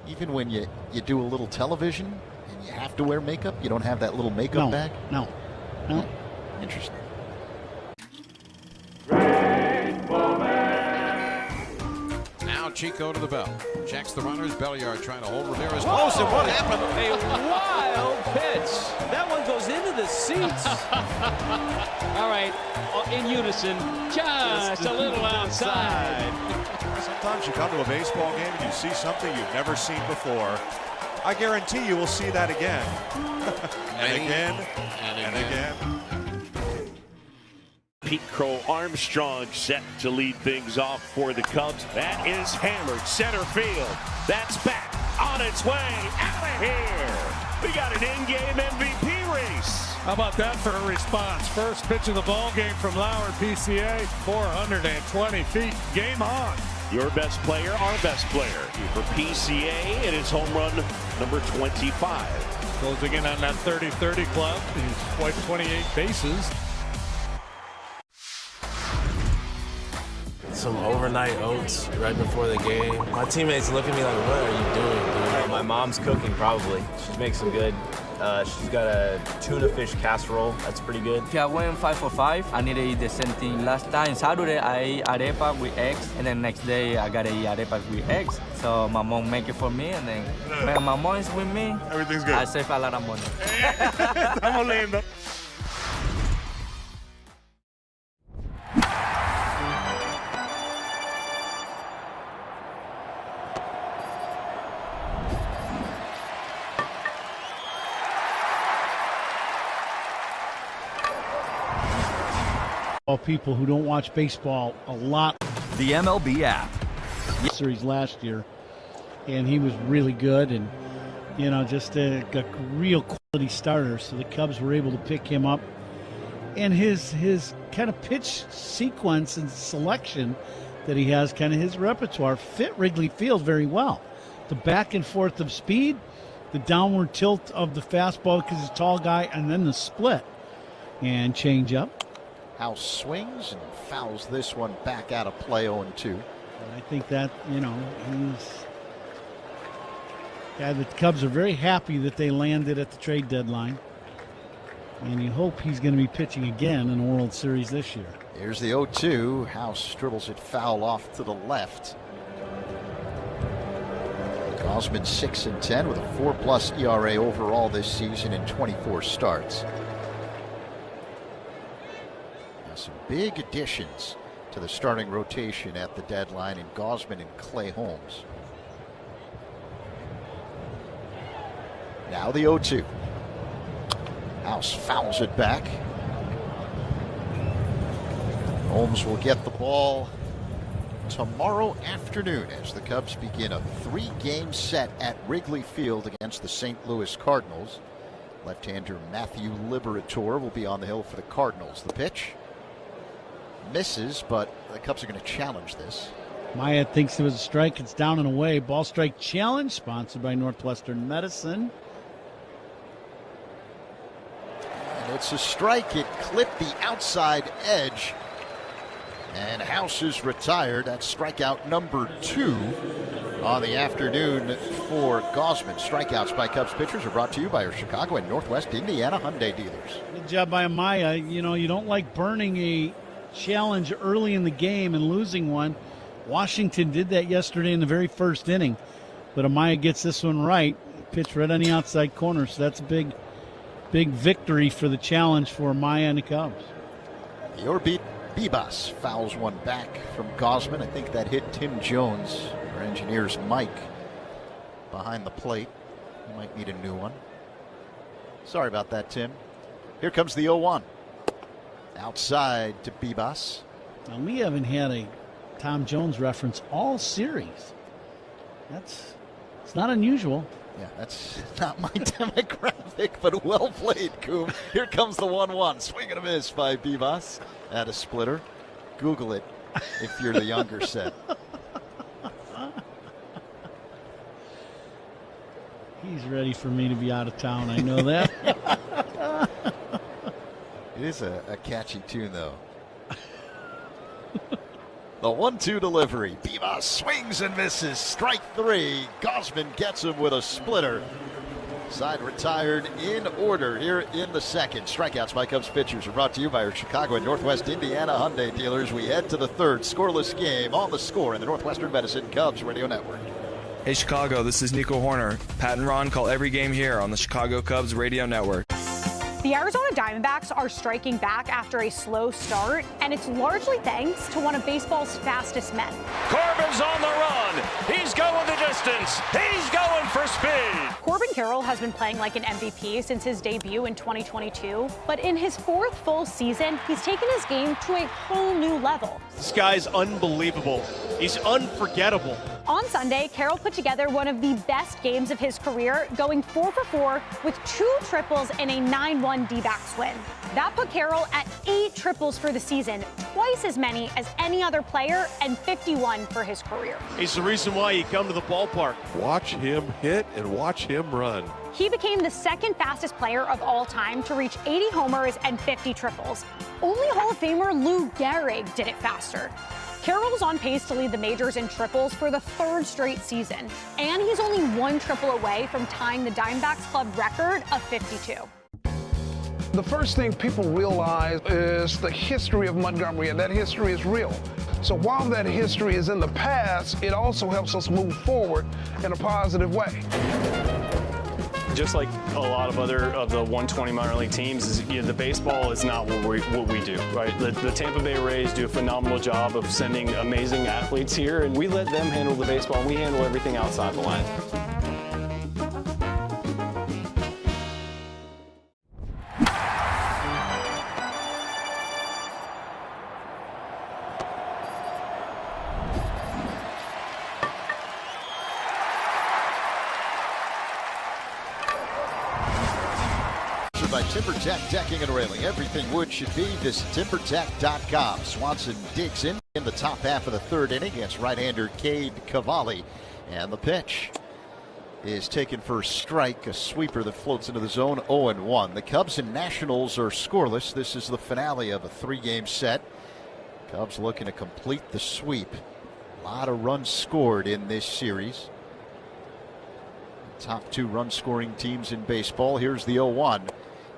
Speaker 30: Even when you do a little television and you have to wear makeup, you don't have that little makeup bag?
Speaker 2: No.
Speaker 30: Interesting.
Speaker 1: Now Chico to the belt. Checks the runners. Belliard trying to hold Rivera's close. And what happened?
Speaker 5: A wild pitch. That one goes into the seats. All right, in unison, just a little outside.
Speaker 3: Sometimes you come to a baseball game and you see something you've never seen before. I guarantee you will see that again. and again. And again.
Speaker 9: Pete Crow Armstrong set to lead things off for the Cubs. That is hammered center field. That's back on its way out of here. We got an in-game MVP race.
Speaker 17: How about that for a response? First pitch of the ball game from Lauer, PCA, 420 feet. Game on.
Speaker 9: Your best player, our best player. For PCA, it is home run number 25.
Speaker 17: Closing in on that 30-30 club. He's wiped 28 bases.
Speaker 11: Some overnight oats right before the game. My teammates look at me like, what are you doing, dude?
Speaker 12: My mom's cooking, probably. She makes some good. She's got a tuna fish casserole. That's pretty good.
Speaker 14: If I went 5 for 5, I need to eat the same thing. Last time, Saturday, I ate arepa with eggs, and then next day, I got to eat arepa with eggs. So my mom make it for me, and then when my mom is with me,
Speaker 3: everything's good.
Speaker 14: I save a lot of money.
Speaker 3: Estamos lindo.
Speaker 2: People who don't watch baseball a lot.
Speaker 15: The MLB app.
Speaker 2: Series last year, and he was really good, and just a real quality starter. So the Cubs were able to pick him up, and his kind of pitch sequence and selection that he has, kind of his repertoire, fit Wrigley Field very well. The back and forth of speed, the downward tilt of the fastball because he's a tall guy, and then the split and change up.
Speaker 30: House swings and fouls this one back out of play 0-2.
Speaker 2: And I think that, the Cubs are very happy that they landed at the trade deadline. And you hope he's going to be pitching again in the World Series this year.
Speaker 30: Here's the 0-2. House dribbles it foul off to the left. Gausman 6-10 with a 4+ ERA overall this season in 24 starts. Some big additions to the starting rotation at the deadline in Gausman and Clay Holmes. Now the 0-2. House fouls it back. Holmes will get the ball tomorrow afternoon as the Cubs begin a 3-game set at Wrigley Field against the St. Louis Cardinals. Left-hander Matthew Liberatore will be on the hill for the Cardinals. The pitch misses, but the Cubs are going to challenge this.
Speaker 2: Maya thinks it was a strike. It's down and away. Ball strike challenge, sponsored by Northwestern Medicine.
Speaker 30: And it's a strike. It clipped the outside edge. And House is retired. That's strikeout number 2 on the afternoon for Gausman. Strikeouts by Cubs pitchers are brought to you by our Chicago and Northwest Indiana Hyundai dealers.
Speaker 2: Good job by Amaya. You don't like burning a challenge early in the game and losing one. Washington did that yesterday in the very first inning, but Amaya gets this one right. Pitch right on the outside corner, so that's a big victory for the challenge for Amaya and the Cubs.
Speaker 30: Your beat Bibas fouls one back from Gausman. I think that hit Tim Jones, our engineer's mic, behind the plate. He might need a new one. Sorry about that, Tim. Here comes the 0-1. Outside to Bibas.
Speaker 2: Now, we haven't had a Tom Jones reference all series. That's It's not unusual.
Speaker 30: Yeah, that's not my demographic, but well played, Coom. Here comes the 1-1. Swing and a miss by Vivas at a splitter. Google it if you're the younger set.
Speaker 2: He's ready for me to be out of town. I know that.
Speaker 30: It is a catchy tune, though. The 1-2 delivery. Vivas swings and misses. Strike 3. Gosman gets him with a splitter. Side retired in order here in the second. Strikeouts by Cubs pitchers are brought to you by our Chicago and Northwest Indiana Hyundai dealers. We head to the third scoreless game on the Score in the Northwestern Medicine Cubs Radio Network.
Speaker 15: Hey Chicago, this is Nico Horner. Pat and Ron call every game here on the Chicago Cubs Radio Network.
Speaker 16: The Arizona Diamondbacks are striking back after a slow start, and it's largely thanks to one of baseball's fastest men.
Speaker 9: Corbin's on the run. He's going the distance. He's going for speed.
Speaker 16: Corbin Carroll has been playing like an MVP since his debut in 2022, but in his fourth full season, he's taken his game to a whole new level.
Speaker 18: This guy's unbelievable. He's unforgettable.
Speaker 16: On Sunday, Carroll put together one of the best games of his career, going 4 for 4 with 2 triples and a 9-1 D-backs win. That put Carroll at 8 triples for the season, twice as many as any other player, and 51 for his career.
Speaker 18: He's the reason why you come to the ballpark.
Speaker 21: Watch him hit and watch him run.
Speaker 16: He became the second fastest player of all time to reach 80 homers and 50 triples. Only Hall of Famer Lou Gehrig did it faster. Carroll's on pace to lead the majors in triples for the 3rd straight season, and he's only 1 triple away from tying the Diamondbacks club record of 52.
Speaker 22: The first thing people realize is the history of Montgomery, and that history is real. So while that history is in the past, it also helps us move forward in a positive way.
Speaker 12: Just like a lot of other of the 120 minor league teams, is, you know, the baseball is not what we do, right? The Tampa Bay Rays do a phenomenal job of sending amazing athletes here, and we let them handle the baseball, and we handle everything outside the line.
Speaker 30: By TimberTech Decking and Railing. Everything wood should be. Visit TimberTech.com. Swanson digs in the top half of the 3rd inning against right-hander Cade Cavalli. And the pitch is taken for a strike, a sweeper that floats into the zone, 0-1. The Cubs and Nationals are scoreless. This is the finale of a 3-game set. Cubs looking to complete the sweep. A lot of runs scored in this series. Top 2 run-scoring teams in baseball. Here's the 0-1.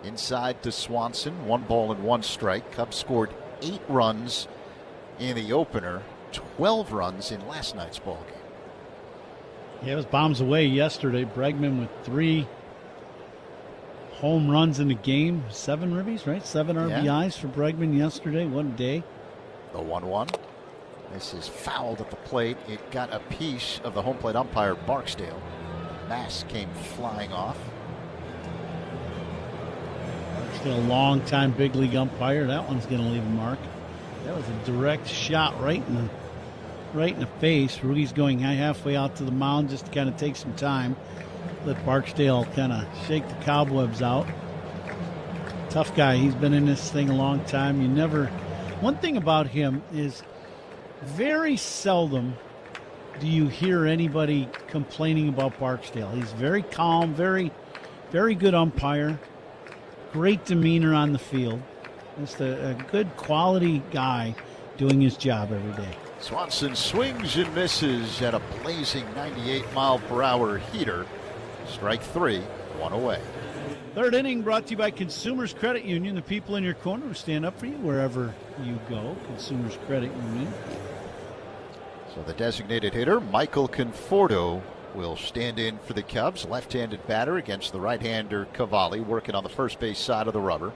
Speaker 30: Inside to Swanson, 1 ball and 1 strike. Cubs scored 8 runs in the opener, 12 runs in last night's ball game.
Speaker 2: Yeah, it was bombs away yesterday. Bregman with 3 home runs in the game. 7 ribbies, right? 7 RBIs for Bregman yesterday. What a day.
Speaker 30: The 1-1. This is fouled at the plate. It got a piece of the home plate umpire, Barksdale. Mask came flying off.
Speaker 2: Still a long-time big league umpire. That one's going to leave a mark. That was a direct shot right in the face. Rudy's going halfway out to the mound just to kind of take some time. Let Barksdale kind of shake the cobwebs out. Tough guy. He's been in this thing a long time. One thing about him is very seldom do you hear anybody complaining about Barksdale. He's very calm, very, very good umpire. Great demeanor on the field. Just a good quality guy doing his job every day.
Speaker 30: Swanson swings and misses at a blazing 98-mile-per-hour heater. Strike 3, 1 away.
Speaker 2: 3rd inning brought to you by Consumers Credit Union. The people in your corner will stand up for you wherever you go. Consumers Credit Union.
Speaker 30: So the designated hitter, Michael Conforto, will stand in for the Cubs. Left-handed batter against the right-hander Cavalli, working on the first base side of the rubber.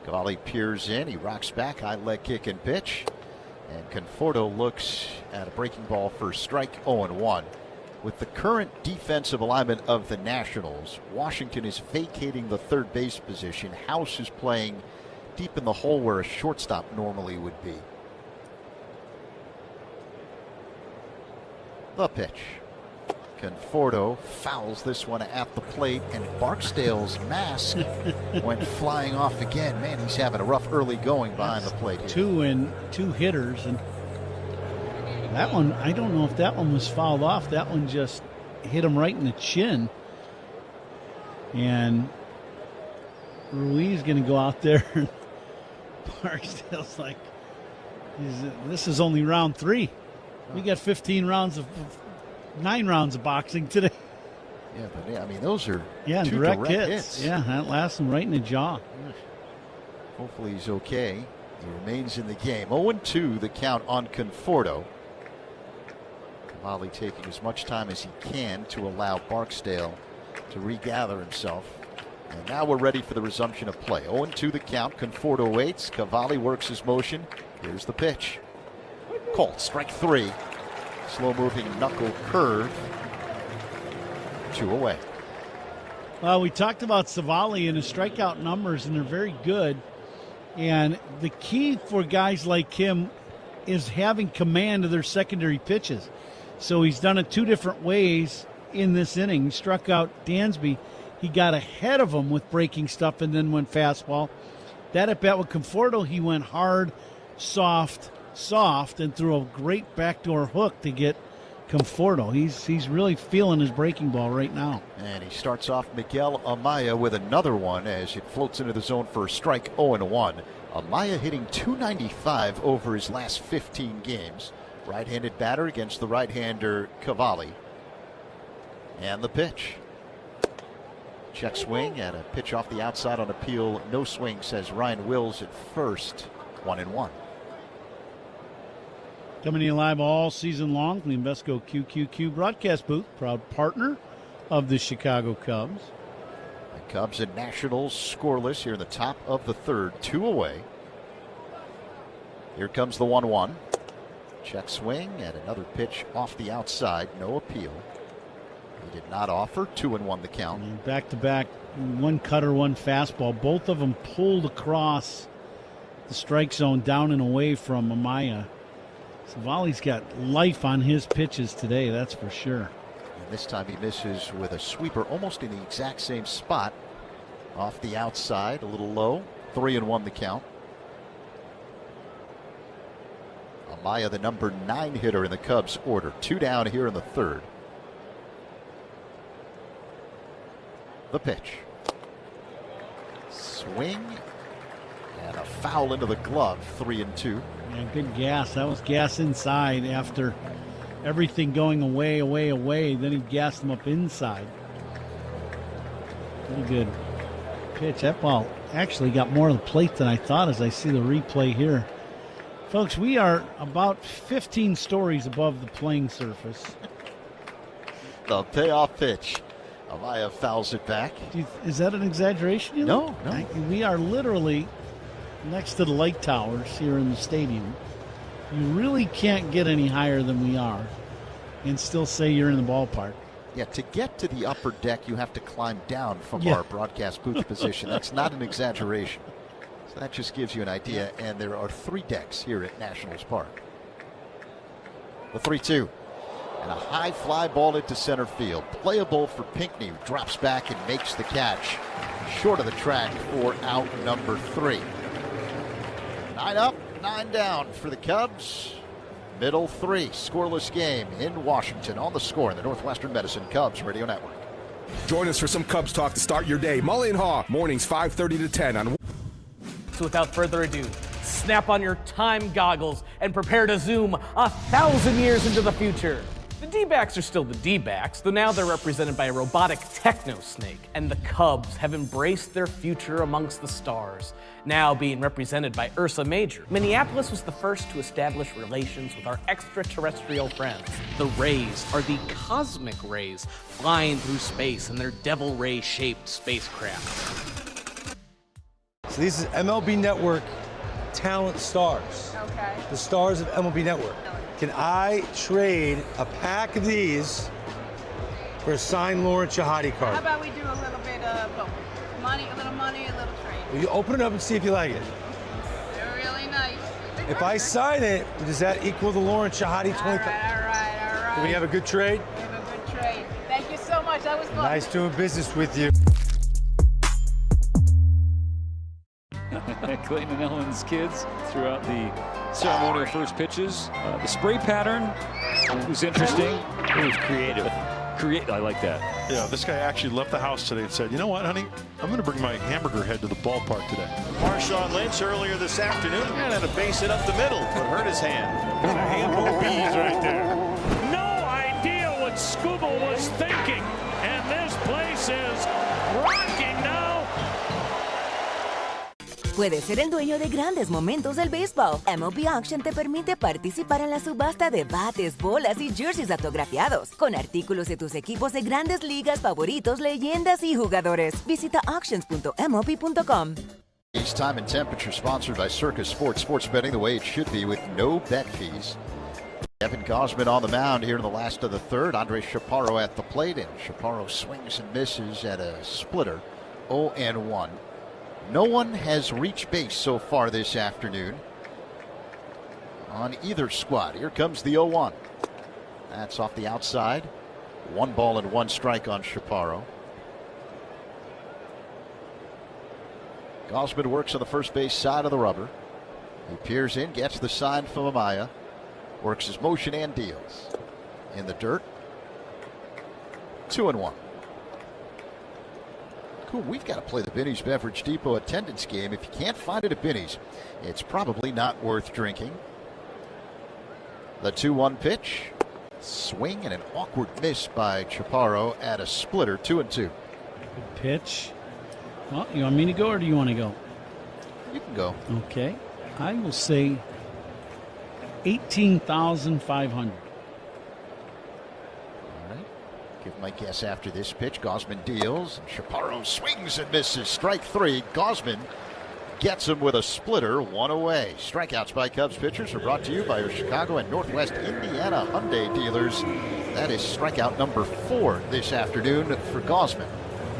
Speaker 30: Cavalli peers in. He rocks back, high leg kick and pitch. And Conforto looks at a breaking ball for strike, 0-1. With the current defensive alignment of the Nationals, Washington is vacating the 3rd base position. House is playing deep in the hole where a shortstop normally would be. The pitch. Conforto fouls this one at the plate, and Barksdale's mask went flying off again. Man, he's having a rough early going behind the plate here.
Speaker 2: Two hitters, and that one, I don't know if that one was fouled off. That one just hit him right in the chin. And Ruiz going to go out there, and Barksdale's like, this is only round 3. We got 15 rounds of 9 rounds of boxing today.
Speaker 30: Yeah, but I mean, those are two
Speaker 2: direct hits. Yeah, that last one right in the jaw.
Speaker 30: Hopefully he's okay. He remains in the game. 0-2 the count on Conforto. Cavalli taking as much time as he can to allow Barksdale to regather himself. And now we're ready for the resumption of play. 0-2 the count. Conforto waits. Cavalli works his motion. Here's the pitch. Called strike 3. Slow moving knuckle curve. 2 away.
Speaker 2: Well, we talked about Cavalli and his strikeout numbers, and they're very good. And the key for guys like him is having command of their secondary pitches. So he's done it 2 different ways in this inning. He struck out Dansby. He got ahead of him with breaking stuff and then went fastball. That at bat with Conforto, he went hard, soft, and threw a great backdoor hook to get Conforto. He's really feeling his breaking ball right now.
Speaker 30: And he starts off Miguel Amaya with another one as it floats into the zone for a strike. 0-1. Amaya hitting .295 over his last 15 games. Right-handed batter against the right-hander Cavalli. And the pitch. Check swing and a pitch off the outside on appeal. No swing, says Ryan Wills at first. 1-1.
Speaker 2: Coming to you live all season long from the Invesco QQQ broadcast booth, proud partner of the Chicago Cubs.
Speaker 30: The Cubs and Nationals scoreless here in the top of the 3rd, 2 away. Here comes the 1-1. Check swing and another pitch off the outside, no appeal. He did not offer. 2-1 the count.
Speaker 2: Back to back, one cutter, one fastball. Both of them pulled across the strike zone down and away from Amaya. Cavalli's got life on his pitches today, that's for sure.
Speaker 30: And this time he misses with a sweeper almost in the exact same spot. Off the outside, a little low. 3-1 the count. Amaya, the number 9 hitter in the Cubs order. 2 down here in the 3rd. The pitch. Swing. And a foul into the glove. 3-2.
Speaker 2: Yeah, good gas. That was gas inside after everything going away. Then he gassed them up inside. Pretty good pitch. That ball actually got more of the plate than I thought as I see the replay here. Folks, we are about 15 stories above the playing surface.
Speaker 30: The payoff pitch. Amaya fouls it back.
Speaker 2: Is that an exaggeration?
Speaker 30: No.
Speaker 2: We are literally next to the light towers here in the stadium. You really can't get any higher than we are and still say you're in the ballpark.
Speaker 30: Yeah, to get to the upper deck, you have to climb down from our broadcast booth position. That's not an exaggeration. So that just gives you an idea. And there are 3 decks here at Nationals Park. The 3-2. And a high fly ball into center field. Playable for Pinckney, who drops back and makes the catch. Short of the track for out number 3. 9 up, 9 down for the Cubs. Middle 3, scoreless game in Washington. On the score in the Northwestern Medicine Cubs Radio Network.
Speaker 4: Join us for some Cubs talk to start your day. Mully and Haw, mornings 5:30 to 10 on.
Speaker 6: So without further ado, snap on your time goggles and prepare to zoom 1,000 years into the future. The D-backs are still the D-backs, though now they're represented by a robotic techno-snake, and the Cubs have embraced their future amongst the stars, now being represented by Ursa Major. Minneapolis was the first to establish relations with our extraterrestrial friends. The Rays are the cosmic rays flying through space in their devil ray-shaped spacecraft.
Speaker 19: So these is MLB Network talent stars.
Speaker 23: Okay.
Speaker 19: The stars of MLB Network. Can I trade a pack of these for a signed Lawrence Shahadi card?
Speaker 23: How about we do a little bit of both? Money, a little trade.
Speaker 19: Will you open it up and see if you like it?
Speaker 23: They're really nice.
Speaker 19: If I sign it, does that equal the Lawrence Shahadi 20?
Speaker 23: All right.
Speaker 19: Do we have a good trade?
Speaker 23: We have a good trade. That was fun.
Speaker 19: Nice doing business with you.
Speaker 7: Clayton and Ellen's kids throughout the ceremonial first pitches. The spray pattern was interesting. It was creative. I like that.
Speaker 21: Yeah, this guy actually left the house today and said, you know what, honey? I'm going to bring my hamburger head to the ballpark today.
Speaker 18: Marshawn Lynch earlier this afternoon had a base hit up the middle, but hurt his hand.
Speaker 17: Got a handful of bees right there.
Speaker 9: No idea what Scooble was thinking. And this place is rocking now.
Speaker 8: Puedes ser el dueño de grandes momentos del béisbol. MLB Auction te permite participar en la subasta de bates, bolas y jerseys autografiados, con artículos de tus equipos de grandes ligas favoritos, leyendas y jugadores. Visita auctions.mlb.com.
Speaker 30: Each time and temperature sponsored by Circus Sports. Sports betting the way it should be with no bet fees. Kevin Gausman on the mound here in the last of the third. Andres Chaparro at the plate, and Chaparro swings and misses at a splitter. 0-1. No one has reached base so far this afternoon on either squad. Here comes the 0-1. That's off the outside. 1 ball and 1 strike on Chaparro. Gausman works on the first base side of the rubber. He peers in, gets the sign from Amaya. Works his motion and deals. In the dirt. 2-1. Cool. We've got to play the Binny's Beverage Depot attendance game. If you can't find it at Binny's, it's probably not worth drinking. The 2-1 pitch. Swing and an awkward miss by Chaparro at a splitter. 2-2.
Speaker 2: Good pitch. Well, you want me to go or do you want to go?
Speaker 30: You can go.
Speaker 2: Okay. I will say 18,500.
Speaker 30: Give my guess after this pitch. Gausman deals. Chaparro swings and misses. Strike 3. Gausman gets him with a splitter. 1 away. Strikeouts by Cubs pitchers are brought to you by your Chicago and Northwest Indiana Hyundai dealers. That is strikeout number 4 this afternoon for Gausman.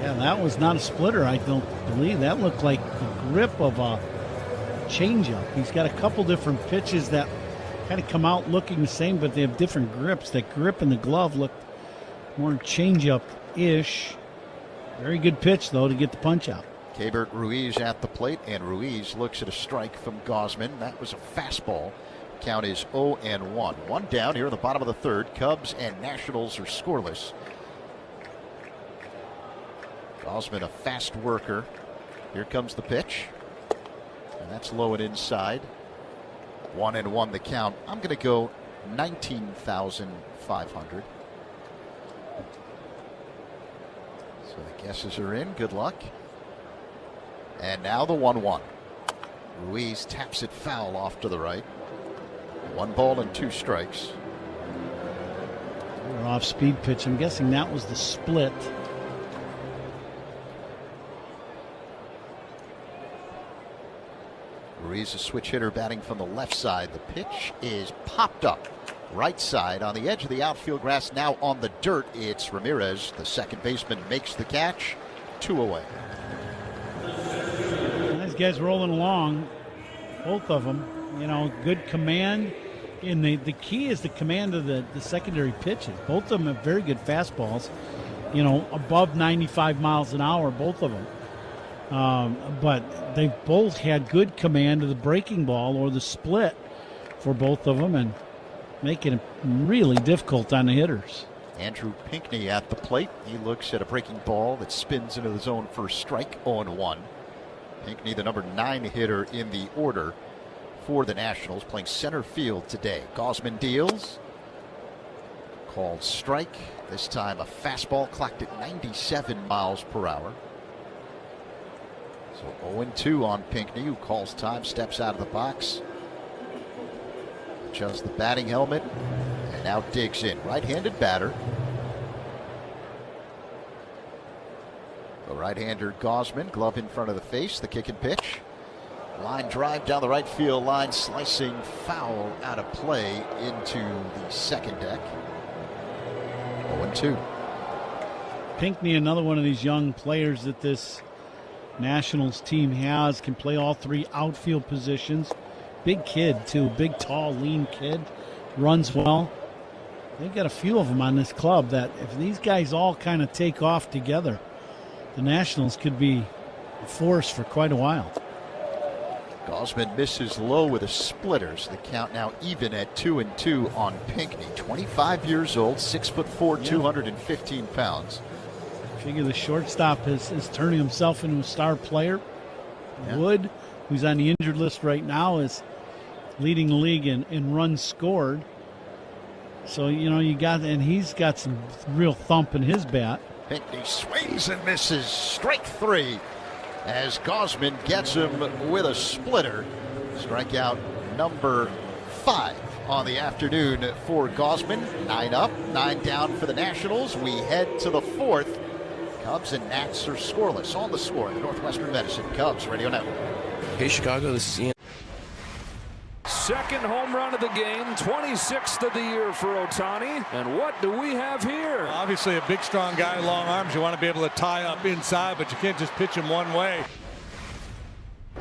Speaker 2: Yeah, that was not a splitter, I don't believe. That looked like the grip of a changeup. He's got a couple different pitches that kind of come out looking the same, but they have different grips. That grip in the glove looked more change-up-ish. Very good pitch, though, to get the punch out.
Speaker 30: Keibert Ruiz at the plate, and Ruiz looks at a strike from Gausman. That was a fastball. Count is 0-1. 1 down here in the bottom of the third. Cubs and Nationals are scoreless. Gausman, a fast worker. Here comes the pitch. And that's low and inside. 1-1 the count. I'm going to go 19,500. So the guesses are in. Good luck. And now the 1-1. Ruiz taps it foul off to the right. 1 ball and 2 strikes.
Speaker 2: Off-speed pitch. I'm guessing that was the split.
Speaker 30: Ruiz, a switch hitter, batting from the left side. The pitch is popped up. Right side on the edge of the outfield grass, now on the dirt. It's Ramirez. The second baseman makes the catch. 2 away.
Speaker 2: These guys rolling along, both of them. You know, good command. And the key is the command of the secondary pitches. Both of them have very good fastballs, you know, above 95 miles an hour, both of them. But they've both had good command of the breaking ball or the split for both of them, and making it really difficult on the hitters.
Speaker 30: Andrew Pinckney at the plate. He looks at a breaking ball that spins into the zone for a strike. 0-1. Pinckney, the number 9 hitter in the order for the Nationals, playing center field today. Gausman deals. Called strike. This time a fastball clocked at 97 miles per hour. So 0-2 on Pinckney, who calls time, steps out of the box. Adjusts the batting helmet and now digs in. Right-handed batter. The right-hander Gausman, glove in front of the face, the kick and pitch. Line drive down the right field line, slicing foul out of play into the second deck. 0-2.
Speaker 2: Pinckney, another one of these young players that this Nationals team has, can play all 3 outfield positions. Big kid, too. Big, tall, lean kid. Runs well. They've got a few of them on this club that if these guys all kind of take off together, the Nationals could be a force for quite a while.
Speaker 30: Gosman misses low with a splitters. The count now even at 2-2 on Pinckney. 25 years old, 6'4", 215 pounds.
Speaker 2: I figure the shortstop is turning himself into a star player.
Speaker 30: Yeah.
Speaker 2: Wood, who's on the injured list right now, is leading the league in runs scored. So, and he's got some real thump in his bat.
Speaker 30: Pinckney swings and misses. Strike 3 as Gosman gets him with a splitter. Strikeout number 5 on the afternoon for Gosman. 9 up, 9 down for the Nationals. We head to the 4th. Cubs and Nats are scoreless. On the score, the Northwestern Medicine Cubs Radio Network.
Speaker 11: Hey, Chicago, this is Ian.
Speaker 9: Second home run of the game, 26th of the year for Ohtani. And what do we have here?
Speaker 17: Obviously a big, strong guy, long arms. You want to be able to tie up inside, but you can't just pitch him one way.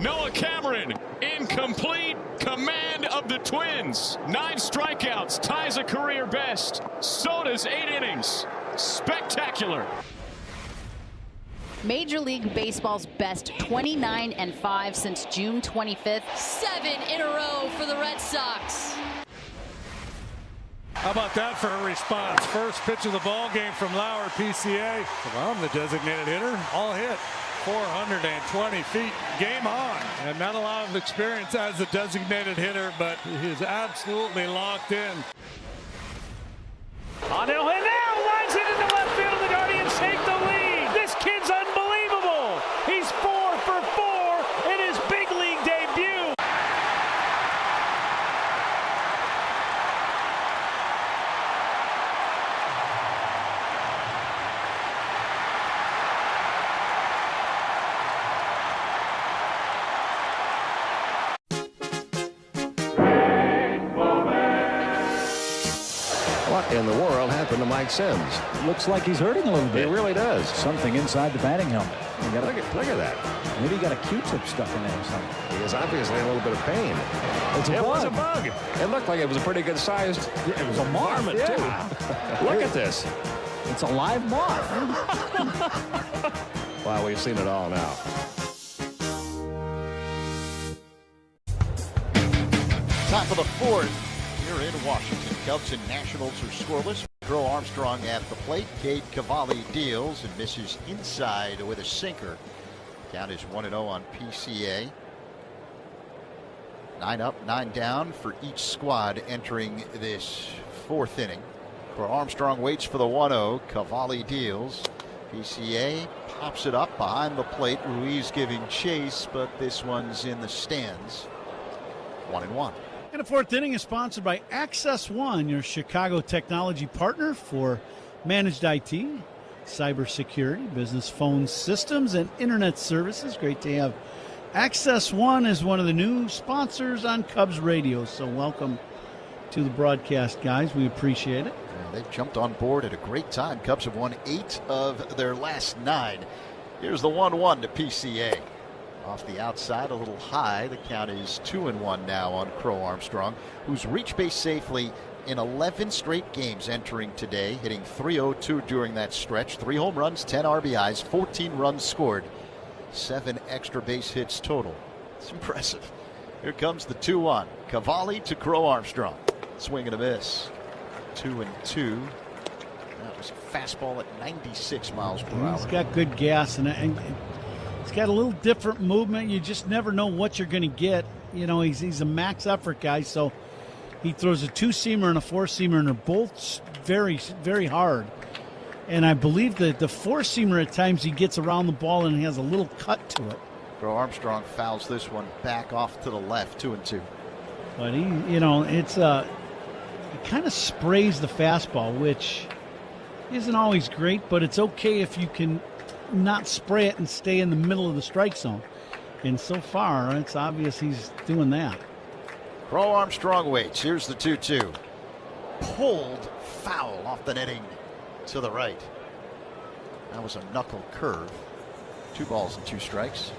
Speaker 9: Noah Cameron, incomplete, command of the Twins. 9 strikeouts, ties a career best. Soda's 8 innings. Spectacular.
Speaker 1: Major League Baseball's best 29-5 since June 25th. 7 in a row for the Red Sox.
Speaker 17: How about that for a response? First pitch of the ball game from Lauer, PCA. Well, I'm the designated hitter. All hit. 420 feet. Game on. And not a lot of experience as a designated hitter, but he's absolutely locked in.
Speaker 9: On Hill hit now, lines it into left field. The Guardians take the lead. This kid's unbelievable. He's 4 for 4 in his big league debut.
Speaker 10: What in the world happened to Mike Sims?
Speaker 13: Looks like he's hurting a little bit.
Speaker 10: He really does.
Speaker 13: Something inside the batting helmet.
Speaker 10: Look at that.
Speaker 13: Maybe he got a Q-tip stuck in there or something.
Speaker 10: He is obviously in a little bit of pain.
Speaker 13: It
Speaker 10: was a bug. It looked like it was a pretty good sized
Speaker 13: it was a moth,
Speaker 10: varmint, too. Look at this.
Speaker 13: It's a live moth.
Speaker 10: Wow, we've seen it all now.
Speaker 30: Top of the 4th here in Washington. Cubs and Nationals are scoreless. Crow Armstrong at the plate. Cade Cavalli deals and misses inside with a sinker. Count is 1-0 on PCA. 9 up, 9 down for each squad entering this 4th inning. Crow Armstrong waits for the 1-0. Cavalli deals. PCA pops it up behind the plate. Ruiz giving chase, but this one's in the stands. 1-1.
Speaker 2: And the 4th inning is sponsored by Access One, your Chicago technology partner for managed IT, cybersecurity, business phone systems, and internet services. Great to have Access One as one of the new sponsors on Cubs Radio. So welcome to the broadcast, guys. We appreciate it.
Speaker 30: And they've jumped on board at a great time. Cubs have won 8 of their last 9. Here's the 1-1 to PCA. Off the outside, a little high. The count is 2-1 now on Crow Armstrong, who's reached base safely in 11 straight games entering today, hitting .302 during that stretch. 3 home runs, 10 RBIs, 14 runs scored, 7 extra base hits total. It's impressive. Here comes the 2-1. Cavalli to Crow Armstrong. Swing and a miss. 2-2. That was a fastball at 96 miles per hour.
Speaker 2: He's got good gas and he's got a little different movement. You just never know what you're going to get. He's a max effort guy, so he throws a 2-seamer and a 4-seamer, and they're both very, very hard. And I believe that the 4-seamer at times he gets around the ball and he has a little cut to it.
Speaker 30: Crow Armstrong fouls this one back off to the left, 2-2.
Speaker 2: But he kind of sprays the fastball, which isn't always great, but it's okay if you can not spray it and stay in the middle of the strike zone. And so far, it's obvious he's doing that.
Speaker 30: Crow Armstrong waits. Here's the 2-2. Pulled foul off the netting to the right. That was a knuckle curve. 2 balls and 2 strikes.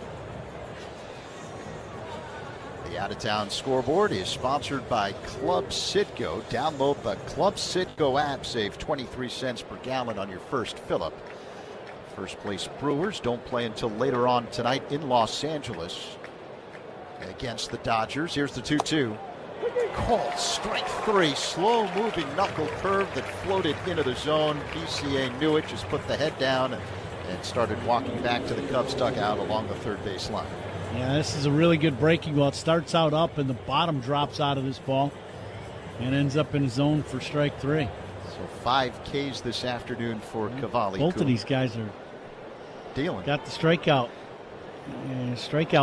Speaker 30: The out-of-town scoreboard is sponsored by Club Citgo. Download the Club Citgo app. Save 23 cents per gallon on your first fill-up. First place Brewers don't play until later on tonight in Los Angeles against the Dodgers. Here's the 2-2. Called strike 3. Slow-moving knuckle curve that floated into the zone. PCA knew it, just put the head down and started walking back to the Cubs dugout along the third base line.
Speaker 2: Yeah, this is a really good breaking ball. It starts out up and the bottom drops out of this ball and ends up in the zone for strike 3.
Speaker 30: So 5 Ks this afternoon for Cavalli.
Speaker 2: Both of these guys are
Speaker 30: dealing.
Speaker 2: Got the strikeout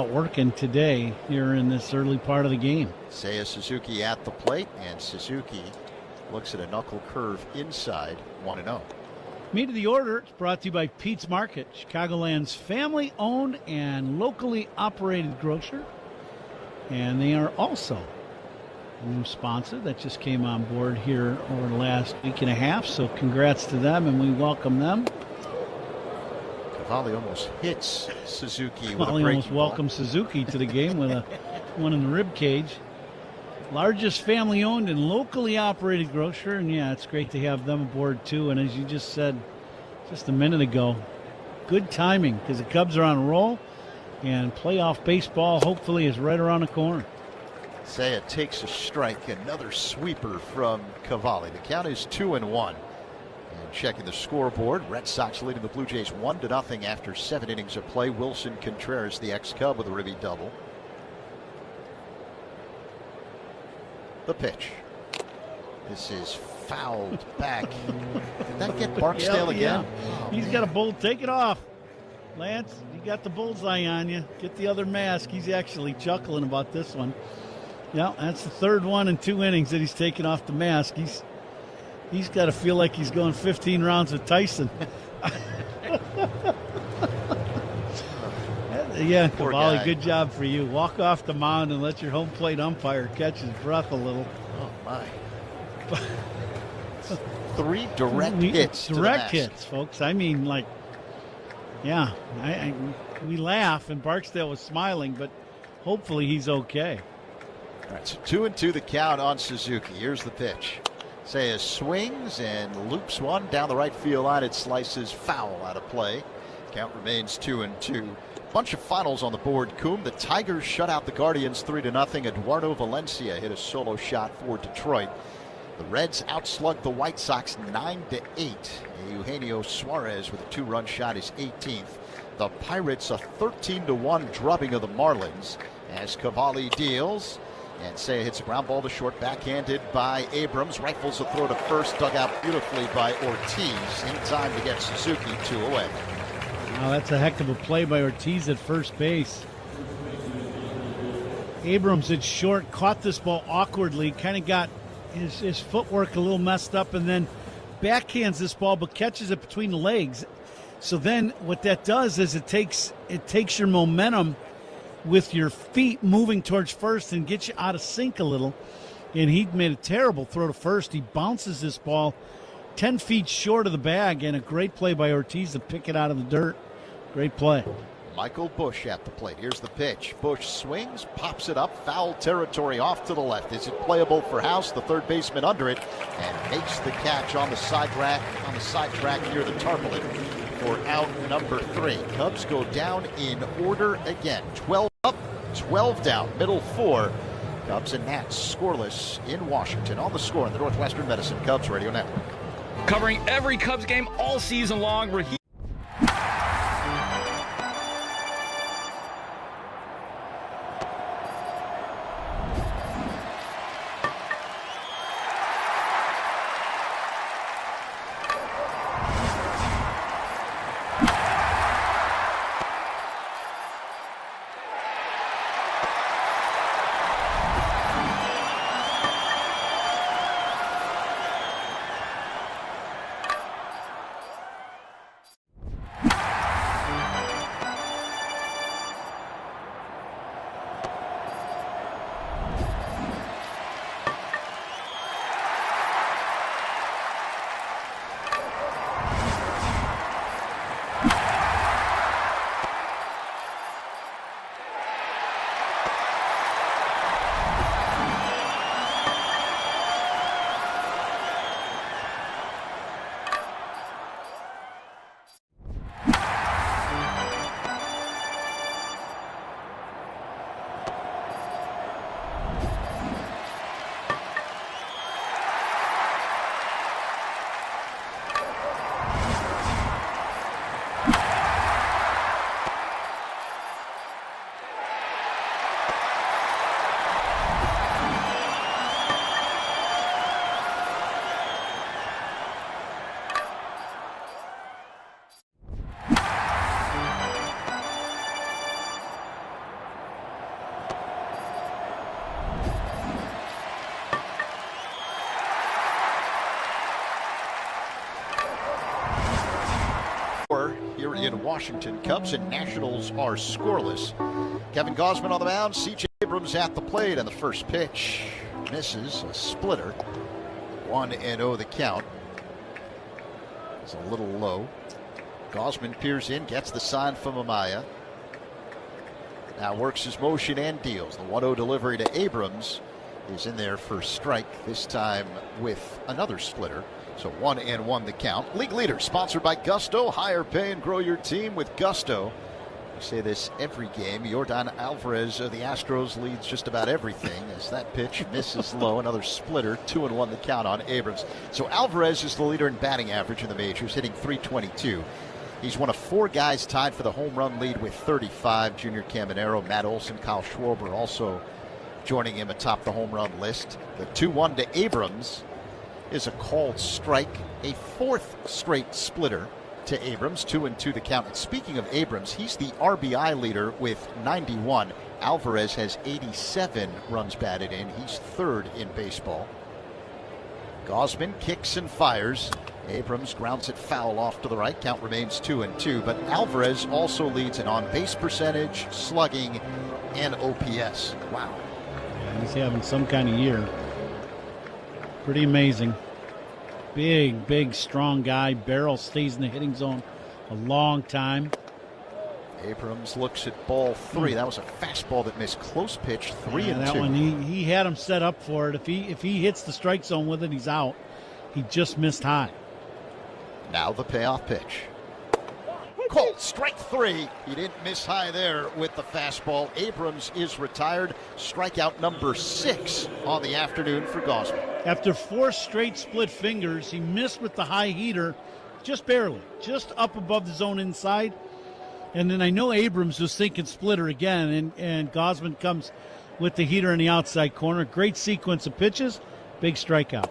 Speaker 2: working today here in this early part of the game.
Speaker 30: Seiya Suzuki at the plate, and Suzuki looks at a knuckle curve inside, 1-0.
Speaker 2: Meat of the Order is brought to you by Pete's Market, Chicagoland's family-owned and locally operated grocer. And they are also a new sponsor that just came on board here over the last week and a half. So congrats to them, and we welcome them.
Speaker 30: Cavalli almost hits Suzuki with a
Speaker 2: Cavalli
Speaker 30: breaking
Speaker 2: almost welcomes Suzuki to the game with a one in the rib cage. Largest family-owned and locally operated grocer, and yeah, it's great to have them aboard too. And as you just said just a minute ago, good timing because the Cubs are on a roll, and playoff baseball hopefully is right around the corner.
Speaker 30: Seiya takes a strike, another sweeper from Cavalli. The count is 2-1. And checking the scoreboard, Red Sox leading the Blue Jays 1-0 after 7 innings of play. Wilson Contreras, the ex-Cub, with a ribby double. The pitch. This is fouled back. Did that get Barksdale again?
Speaker 2: Yeah. He's got a bull. Take it off. Lance, you got the bullseye on you. Get the other mask. He's actually chuckling about this one. Yeah, that's the third one in 2 innings that he's taken off the mask. He's got to feel like he's going 15 rounds with Tyson. Yeah, Cavalli, good job for you. Walk off the mound and let your home plate umpire catch his breath a little.
Speaker 30: Oh, my. 3 direct hits.
Speaker 2: Direct hits, folks. I mean, like, yeah, we laugh, and Barksdale was smiling, but hopefully he's okay.
Speaker 30: All right, so 2-2 the count on Suzuki. Here's the pitch. Seiya swings and loops one down the right field line. It slices foul out of play. Count remains 2-2. Bunch of finals on the board. Coombe, the Tigers shut out the Guardians 3-0. Eduardo Valencia hit a solo shot for Detroit. The Reds outslugged the White Sox 9-8. Eugenio Suarez with a 2-run shot is 18th. The Pirates a 13-1 drubbing of the Marlins as Cavalli deals. And Seiya hits a ground ball to short, backhanded by Abrams. Rifles a throw to first, dug out beautifully by Ortiz in time to get Suzuki 2 away.
Speaker 2: Wow, that's a heck of a play by Ortiz at first base. Abrams at short caught this ball awkwardly, kind of got his footwork a little messed up, and then backhands this ball but catches it between the legs. So then what that does is it takes your momentum with your feet moving towards first and gets you out of sync a little. And he made a terrible throw to first. He bounces this ball 10 feet short of the bag, and a great play by Ortiz to pick it out of the dirt. Great play.
Speaker 30: Michael Busch at the plate. Here's the pitch. Busch swings, pops it up, foul territory off to the left. Is it playable for House? The third baseman under it, and makes the catch on the side track near the tarpaulin for out number 3. Cubs go down in order again. 12 up, 12 down, middle 4. Cubs and Nats scoreless in Washington. On the score in the Northwestern Medicine Cubs Radio Network.
Speaker 3: Covering every Cubs game all season long, we're here.
Speaker 30: Washington Cubs, and Nationals are scoreless. Kevin Gausman on the mound, C.J. Abrams at the plate, and the first pitch misses, a splitter. 1-0 the count. It's a little low. Gausman peers in, gets the sign from Amaya. Now works his motion and deals. The 1-0 delivery to Abrams is in there for strike, this time with another splitter. So 1-1 the count. League leader sponsored by Gusto. Higher pay and grow your team with Gusto. We say this every game. Yordan Alvarez of the Astros leads just about everything as that pitch misses low. Another splitter. 2-1 the count on Abrams. So Alvarez is the leader in batting average in the majors, hitting .322. He's one of 4 guys tied for the home run lead with 35. Junior Caminero, Matt Olson, Kyle Schwarber also joining him atop the home run list. The 2-1 to Abrams is a called strike, a 4th straight splitter to Abrams. 2-2 the count. And speaking of Abrams, he's the RBI leader with 91. Alvarez has 87 runs batted in. He's 3rd in baseball. Gausman kicks and fires. Abrams grounds it foul off to the right. Count remains 2-2. But Alvarez also leads in on-base percentage, slugging, and OPS. Wow.
Speaker 2: Yeah, he's having some kind of year. Pretty amazing. Big, strong guy. Barrel stays in the hitting zone a long time.
Speaker 30: Abrams looks at ball 3. That was a fastball that missed. Close pitch, 3-2.
Speaker 2: That one, he had him set up for it. If he hits the strike zone with it, he's out. He just missed high.
Speaker 30: Now the payoff pitch. Called strike 3. He didn't miss high there with the fastball. Abrams is retired. Strikeout number 6 on the afternoon for Gausman.
Speaker 2: After 4 straight split fingers, he missed with the high heater, just barely, just up above the zone inside. And then I know Abrams was thinking splitter again, and Gausman comes with the heater in the outside corner. Great sequence of pitches, big strikeout.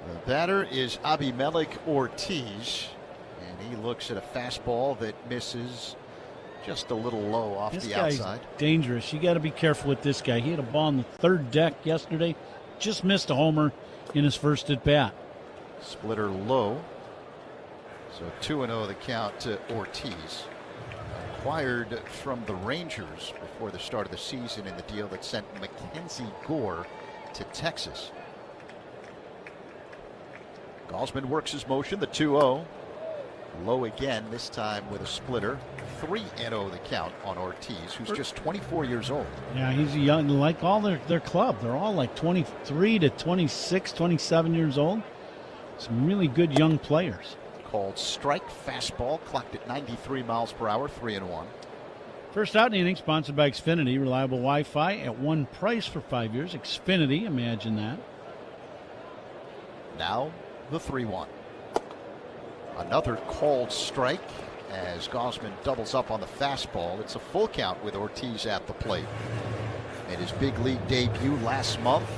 Speaker 30: The batter is Abimelech Ortiz, and he looks at a fastball that misses just a little low off the outside.
Speaker 2: Dangerous. You got to be careful with this guy. He had a ball on the 3rd deck yesterday, just missed a homer in his first at bat.
Speaker 30: Splitter low. So 2-0 the count to Ortiz. Acquired from the Rangers before the start of the season in the deal that sent Mackenzie Gore to Texas. Gausman works his motion, the 2-0. Low again, this time with a splitter. 3-0 the count on Ortiz, who's just 24 years old.
Speaker 2: Yeah, he's young, like all their club. They're all like 23 to 26, 27 years old. Some really good young players.
Speaker 30: Called strike, fastball, clocked at 93 miles per hour, 3-1.
Speaker 2: First out in the inning, sponsored by Xfinity. Reliable Wi-Fi at one price for 5 years. Xfinity, imagine that.
Speaker 30: Now the 3-1. Another called strike as Gausman doubles up on the fastball. It's a full count with Ortiz at the plate. Made his big league debut last month.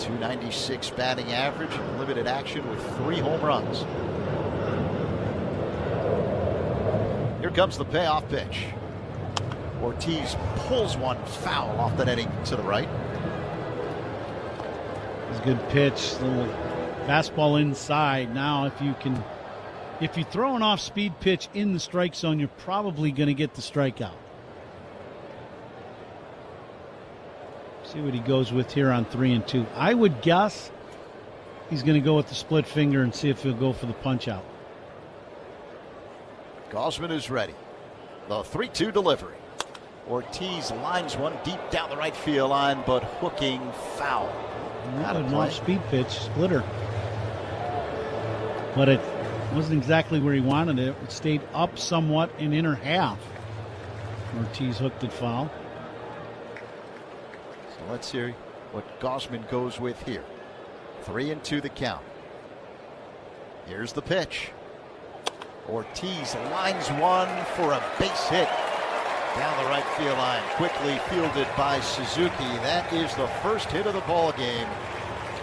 Speaker 30: 296 batting average, limited action with 3 home runs. Here comes the payoff pitch. Ortiz pulls one foul off the netting to the right.
Speaker 2: It's a good pitch, little fastball inside. Now, if you throw an off-speed pitch in the strike zone, you're probably going to get the strikeout. See what he goes with here on 3-2. I would guess he's going to go with the split finger and see if he'll go for the punch out.
Speaker 30: Gausman is ready. The 3-2 delivery. Ortiz lines one deep down the right field line, but hooking foul.
Speaker 2: Not an off-speed pitch, splitter. But it wasn't exactly where he wanted it. It stayed up somewhat in inner half. Ortiz hooked it foul.
Speaker 30: So let's hear what Gausman goes with here. 3-2 the count. Here's the pitch. Ortiz lines one for a base hit down the right field line. Quickly fielded by Suzuki. That is the first hit of the ball game.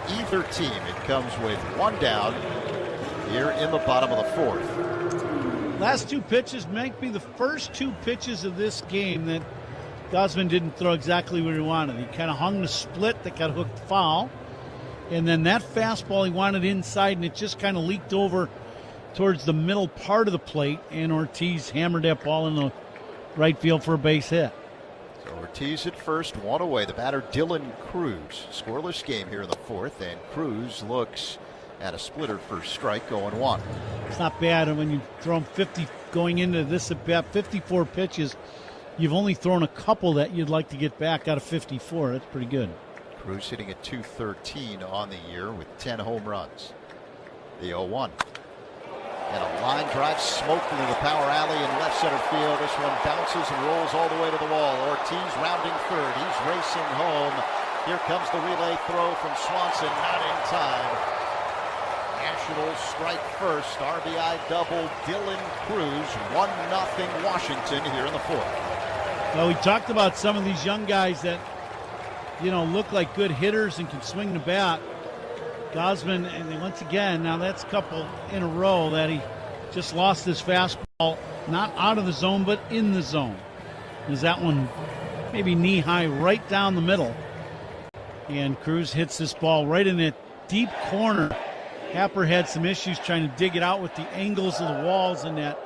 Speaker 30: Either team, it comes with one down here in the bottom of the 4th.
Speaker 2: Last 2 pitches might be the first 2 pitches of this game that Gausman didn't throw exactly where he wanted. He kind of hung the split that got hooked foul. And then that fastball he wanted inside, and it just kind of leaked over towards the middle part of the plate, and Ortiz hammered that ball in the right field for a base hit.
Speaker 30: So Ortiz at first, one away. The batter, Dylan Cruz. Scoreless game here in the fourth, and Cruz looks at a splitter for strike, 0-1.
Speaker 2: It's not bad, and when you throw him 50 going into this at bat, 54 pitches, you've only thrown a couple that you'd like to get back out of 54. That's pretty good.
Speaker 30: Cruz hitting at .213 on the year with 10 home runs. The 0-1. And a line drive smoked into the power alley in left center field. This one bounces and rolls all the way to the wall. Ortiz rounding third. He's racing home. Here comes the relay throw from Swanson. Not in time. Nationals strike first. RBI double. Dylan Cruz. 1-0 Washington here in the fourth.
Speaker 2: Well, we talked about some of these young guys that, look like good hitters and can swing the bat. Gausman, and once again, now that's a couple in a row that he just lost his fastball, not out of the zone, but in the zone. Is that one maybe knee high right down the middle? And Cruz hits this ball right in that deep corner. Happer had some issues trying to dig it out with the angles of the walls in that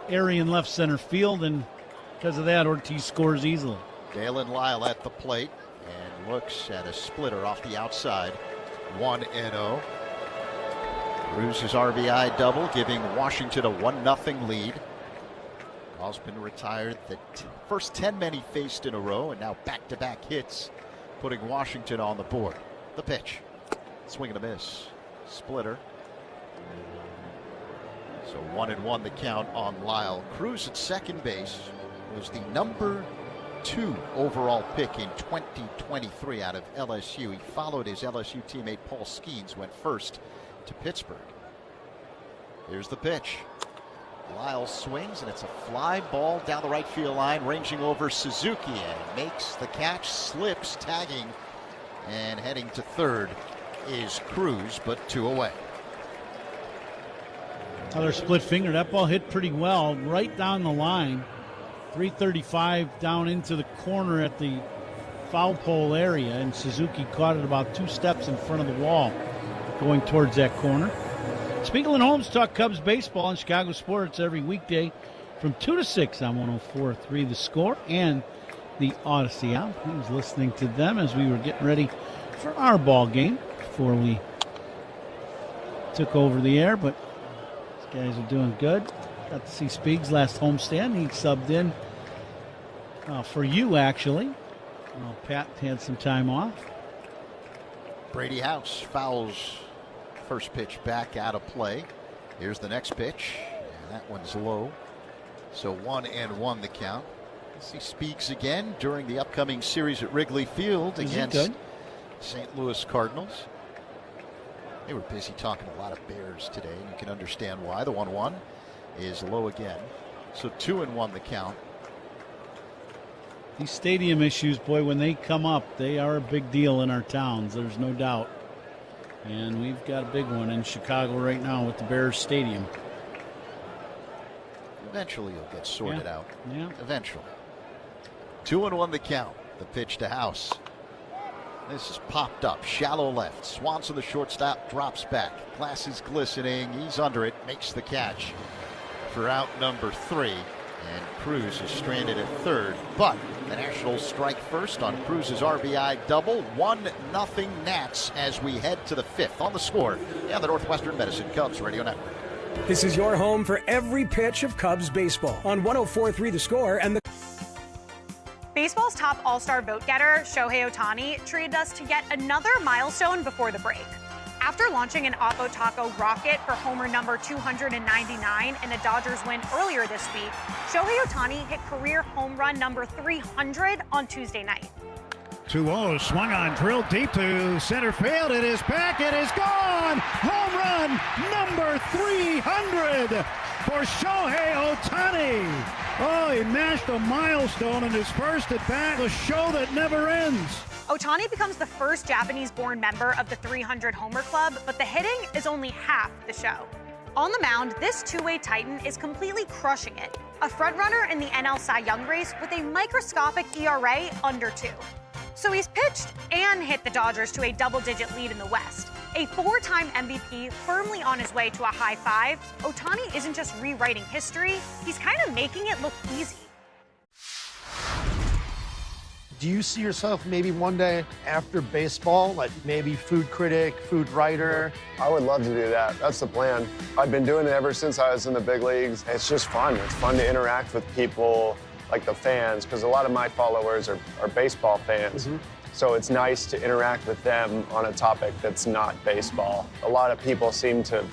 Speaker 2: area in left center field, and because of that, Ortiz scores easily.
Speaker 30: Dalen Lyle at the plate and looks at a splitter off the outside. 1-0. Cruz's RBI double, giving Washington a 1-0 lead. Gausman retired the first 10 men he faced in a row, and now back-to-back hits, putting Washington on the board. The pitch. Swing and a miss. Splitter. So 1-1 the count on Lyle. Cruz at second base was the number 2 overall pick in 2023 out of LSU. He followed his LSU teammate Paul Skeens, went first to Pittsburgh. Here's the pitch. Lyle swings, and it's a fly ball down the right field line, ranging over Suzuki, and makes the catch, slips, tagging, and heading to third is Cruz, but 2 away.
Speaker 2: Another split finger. That ball hit pretty well right down the line. 335 down into the corner at the foul pole area, and Suzuki caught it about 2 steps in front of the wall going towards that corner. Spiegel and Holmes talk Cubs baseball on Chicago Sports every weekday from 2 to 6 on 104.3 The Score and the Odyssey app. He was listening to them as we were getting ready for our ball game before we took over the air, but these guys are doing good. Got to see Speaks last homestand. He subbed in for you, actually. Pat had some time off.
Speaker 30: Brady House fouls first pitch back out of play. Here's the next pitch, and that one's low. So 1-1 the count. Let's see Speaks again during the upcoming series at Wrigley Field against St. Louis Cardinals. They were busy talking a lot of Bears today, and you can understand why. The 1-1 is low again. So 2-1 the count.
Speaker 2: These stadium issues, boy, when they come up, they are a big deal in our towns. There's no doubt. And we've got a big one in Chicago right now with the Bears Stadium.
Speaker 30: Eventually it'll get sorted out.
Speaker 2: Yeah.
Speaker 30: Eventually. 2-1 the count. The pitch to House. This is popped up. Shallow left. Swanson, the shortstop, drops back. Glasses glistening. He's under it. Makes the catch for out number 3. And Cruz is stranded at third. But the Nationals strike first on Cruz's RBI double. 1-0 Nats as we head to the 5th on The Score and the Northwestern Medicine Cubs Radio Network.
Speaker 5: This is your home for every pitch of Cubs baseball on 104.3 The Score and the
Speaker 16: Baseball's top all-star vote-getter, Shohei Ohtani, treated us to yet another milestone before the break. After launching an Oppo Taco rocket for homer number 299 in a Dodgers win earlier this week, Shohei Ohtani hit career home run number 300 on Tuesday night.
Speaker 14: 2-0, swung on, drilled deep to center field. It is back, it is gone! Home run number 300 for Shohei Ohtani. Oh, he matched a milestone in his first at-bat, a show that never ends.
Speaker 16: Ohtani becomes the first Japanese-born member of the 300 Homer Club, but the hitting is only half the show. On the mound, this two-way titan is completely crushing it, a frontrunner in the NL Cy Young race with a microscopic ERA under 2. So he's pitched and hit the Dodgers to a double-digit lead in the West. A 4-time MVP firmly on his way to a high 5, Ohtani isn't just rewriting history, he's kind of making it look easy.
Speaker 12: Do you see yourself maybe one day after baseball, like maybe food critic, food writer?
Speaker 15: I would love to do that. That's the plan. I've been doing it ever since I was in the big leagues. It's just fun. It's fun to interact with people like the fans, because a lot of my followers are baseball fans. So it's nice to interact with them on a topic that's not baseball. A lot of people seem to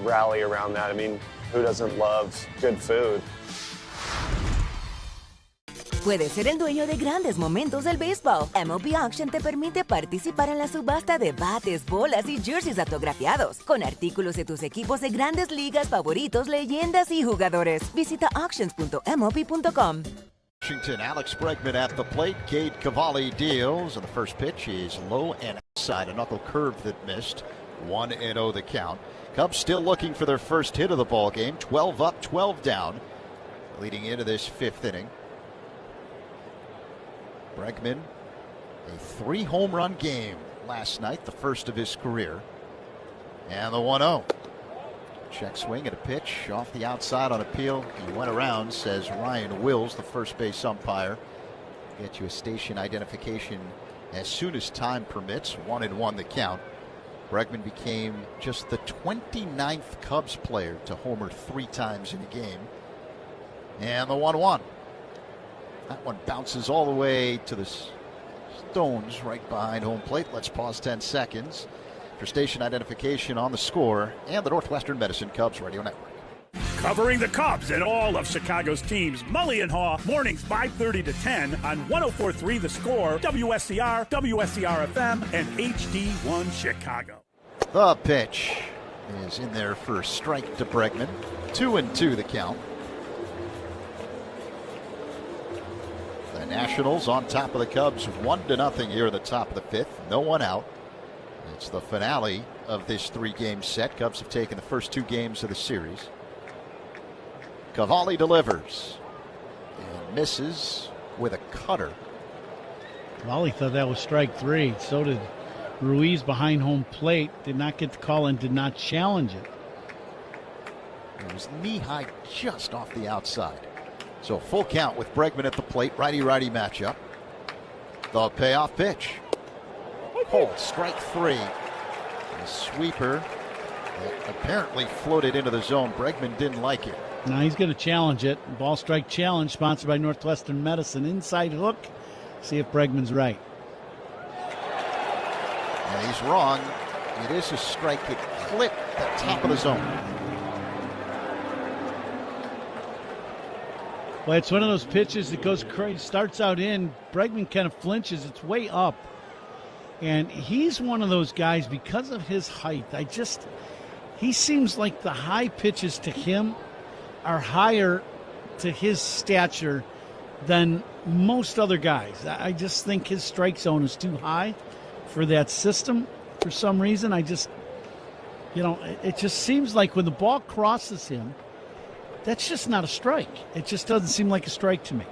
Speaker 15: rally around that. I mean, who doesn't love good food?
Speaker 8: Puedes ser el dueño de grandes momentos del béisbol. MLB Auction te permite participar en la subasta de bates, bolas y jerseys autografiados, con artículos de tus equipos de grandes ligas favoritos, leyendas y jugadores. Visita auctions.mlb.com.
Speaker 30: Washington, Alex Bregman at the plate. Cade Cavalli deals, and the first pitch is low and outside, a knuckle curve that missed. 1-0 the count. Cubs still looking for their first hit of the ball game. 12 up, 12 down, leading into this 5th inning. Bregman, a 3-home run game last night, the first of his career. And the 1-0. Check swing at a pitch off the outside on appeal. He went around, says Ryan Wills, the first base umpire. Get you a station identification as soon as time permits. 1-1 the count. Bregman became just the 29th Cubs player to homer 3 times in a game. And the 1-1. That one bounces all the way to the stones right behind home plate. Let's pause 10 seconds for station identification on the score and the Northwestern Medicine Cubs Radio Network.
Speaker 14: Covering the Cubs and all of Chicago's teams, Mully and Haw, mornings 5:30 to 10 on 104.3 The Score, WSCR, WSCR-FM, and HD1 Chicago.
Speaker 30: The pitch is in there for a strike to Bregman. 2-2 the count. The Nationals on top of the Cubs 1-0 here at the top of the 5th. No one out. It's the finale of this 3-game set. Cubs have taken the first 2 games of the series. Cavalli delivers and misses with a cutter.
Speaker 2: Cavalli thought that was strike 3. So did Ruiz behind home plate. Did not get the call and did not challenge it.
Speaker 30: It was knee-high just off the outside. So full count with Bregman at the plate. Righty-righty matchup. The payoff pitch. Hold, strike 3. A sweeper that apparently floated into the zone. Bregman didn't like it.
Speaker 2: Now he's going to challenge it. Ball strike challenge sponsored by Northwestern Medicine. Inside hook. See if Bregman's right.
Speaker 30: And he's wrong. It is a strike. It clipped the top of the zone.
Speaker 2: Well, it's one of those pitches that goes crazy. Starts out in. Bregman kind of flinches. It's way up. And he's one of those guys, because of his height, he seems like the high pitches to him are higher to his stature than most other guys. I just think his strike zone is too high for that system for some reason. It just seems like when the ball crosses him, that's just not a strike. It just doesn't seem like a strike to me.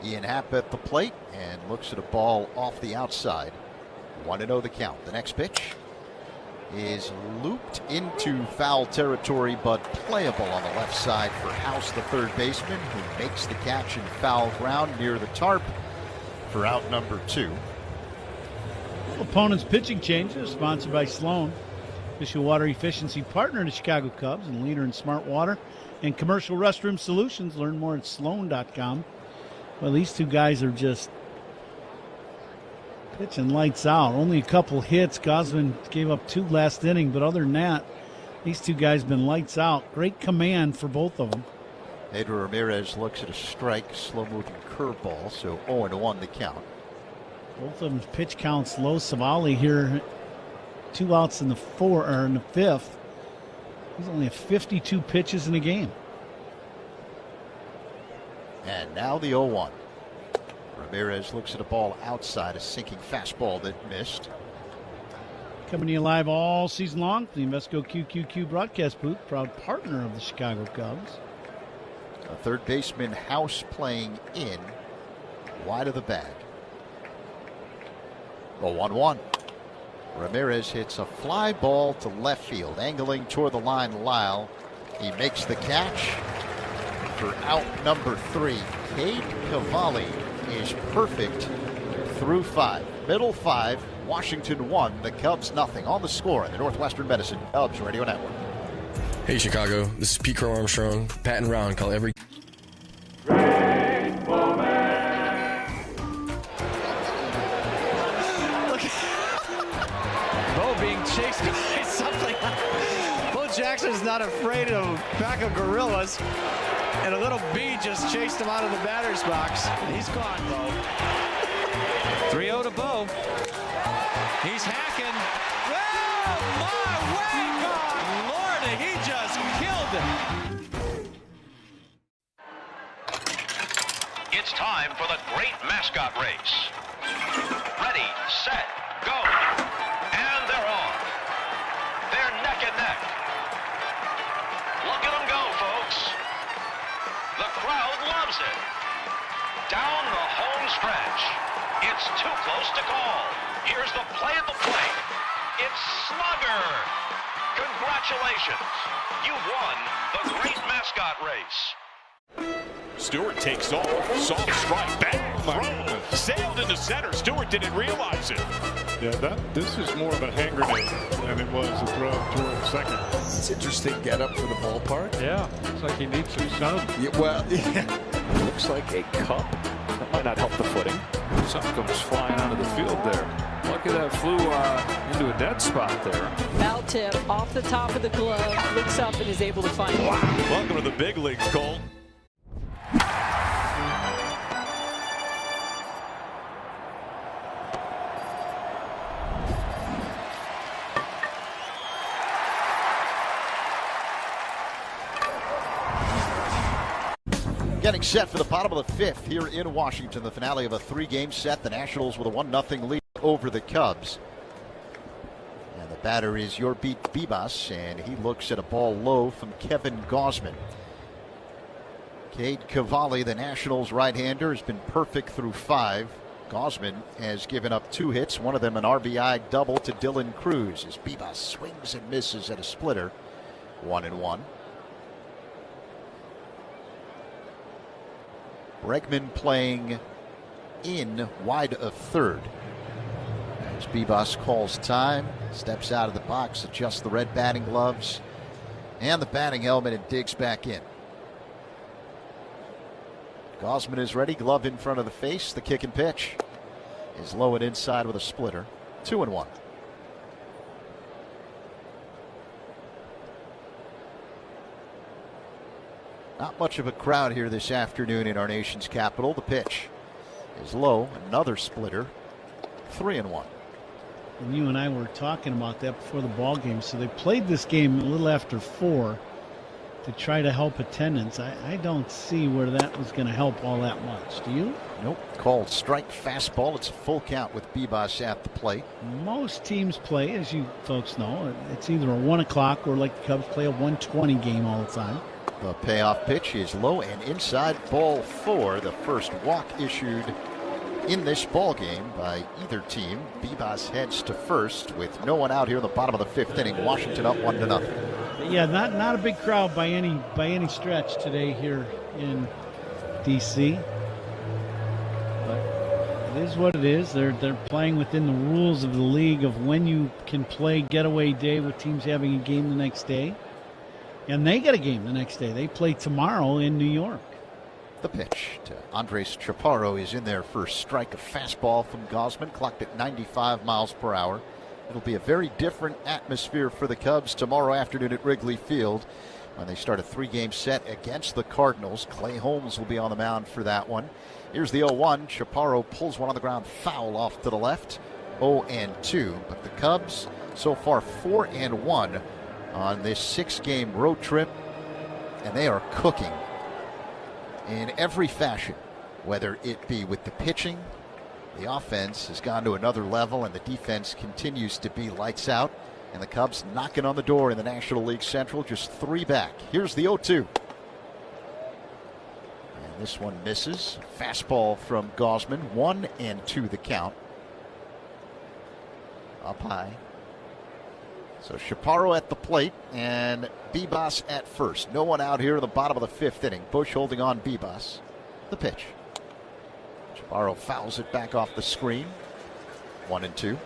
Speaker 30: Ian Happ at the plate and looks at a ball off the outside. 1-0 the count. The next pitch is looped into foul territory, but playable on the left side for House, the third baseman, who makes the catch in foul ground near the tarp for out number 2.
Speaker 2: Opponent's pitching changes, sponsored by Sloan, official water efficiency partner of the Chicago Cubs and leader in smart water and commercial restroom solutions. Learn more at sloan.com. Well, these two guys are just pitching lights out. Only a couple hits. Gosman gave up 2 last inning, but other than that, these two guys have been lights out. Great command for both of them.
Speaker 30: Pedro Ramirez looks at a strike, slow-moving curveball, so 0-1 the count.
Speaker 2: Both of them pitch counts low. Savali here, 2 outs in the 5th. He's only at 52 pitches in a game.
Speaker 30: And now the 0-1. Ramirez looks at a ball outside, a sinking fastball that missed.
Speaker 2: Coming to you live all season long from the Invesco QQQ broadcast booth, proud partner of the Chicago Cubs.
Speaker 30: A third baseman, House, playing in, wide of the bag. The 1-1. Ramirez hits a fly ball to left field, angling toward the line. Lyle, he makes the catch for out number 3. Cade Cavalli is perfect through 5. Middle 5, Washington 1, the Cubs nothing. On the score in the Northwestern Medicine Cubs Radio Network.
Speaker 4: Hey Chicago, this is Pete Crow Armstrong. Pat and Ron call every
Speaker 6: Bo being chased by something. Bo Jackson's not afraid of a pack of gorillas, and a little bee just chased him out of the batter's box. He's gone, Bo. 3-0 to Bo. He's hacking. Oh, my way gone. Lordy, he just killed him.
Speaker 20: It's time for the great mascot race. Ready, set, go. And they're on. They're neck and neck. Look at them go, folks. The crowd loves it. Down the home stretch. It's too close to call. Here's the play at the plate. It's Slugger. Congratulations. You won the great mascot race.
Speaker 18: Stewart takes off. Soft strike. Bang. Throw. Sailed into center. Stewart didn't realize it.
Speaker 17: Yeah, this is more of a hand grenade than it was a throw toward second.
Speaker 22: It's interesting get up for the ballpark.
Speaker 17: Yeah, looks like he needs some sun.
Speaker 22: Yeah, well, yeah.
Speaker 7: Looks like a cup. That might not help the footing.
Speaker 3: Something comes flying onto the field there. Lucky that flew into a dead spot there.
Speaker 24: Foul tip off the top of the glove, looks up and is able to find it.
Speaker 18: Welcome to the big leagues, Cole.
Speaker 30: Getting set for the bottom of the 5th here in Washington, the finale of a 3-game set. The Nationals with a 1-0 lead over the Cubs. And the batter is your beat Bibas, and he looks at a ball low from Kevin Gausman. Cade Cavalli, the Nationals right-hander, has been perfect through 5. Gausman has given up 2 hits, one of them an RBI double to Dylan Cruz as Bibas swings and misses at a splitter. 1-1. Bregman playing in wide of third. As Bibas calls time, steps out of the box, adjusts the red batting gloves and the batting helmet and digs back in. Gausman is ready, glove in front of the face. The kick and pitch is low and inside with a splitter. 2-1. Not much of a crowd here this afternoon in our nation's capital. The pitch is low, another splitter. 3-1.
Speaker 2: And you and I were talking about that before the ball game. So they played this game a little after 4 to try to help attendance. I don't see where that was going to help all that much. Do you?
Speaker 30: Nope. Called strike fastball. It's a full count with Bibas at the plate.
Speaker 2: Most teams play, as you folks know, it's either a 1 o'clock or like the Cubs play a 1:20 game all the time.
Speaker 30: The payoff pitch is low and inside, ball 4. The first walk issued in this ball game by either team. Bibas heads to first with no one out here in the bottom of the 5th inning. Washington up 1-0.
Speaker 2: Yeah, not a big crowd by any stretch today here in DC. But it is what it is. They're playing within the rules of the league of when you can play getaway day with teams having a game the next day. And they get a game the next day. They play tomorrow in New York.
Speaker 30: The pitch to Andres Chaparro is in there for a strike. A fastball from Gausman, clocked at 95 miles per hour. It'll be a very different atmosphere for the Cubs tomorrow afternoon at Wrigley Field when they start a 3-game set against the Cardinals. Clay Holmes will be on the mound for that one. Here's the 0-1. Chaparro pulls one on the ground, foul off to the left. 0-2. But the Cubs so far 4-1 on this 6-game road trip, and they are cooking in every fashion, whether it be with the pitching. The offense has gone to another level, and the defense continues to be lights out. And the Cubs knocking on the door in the National League Central, just 3 back. Here's the 0-2. And this one misses. Fastball from Gausman, 1-2 the count. Up high, So Chaparro at the plate and Bibas at first. No one out here in the bottom of the 5th inning. Bush holding on Bibas. The pitch. Chaparro fouls it back off the screen. 1-2.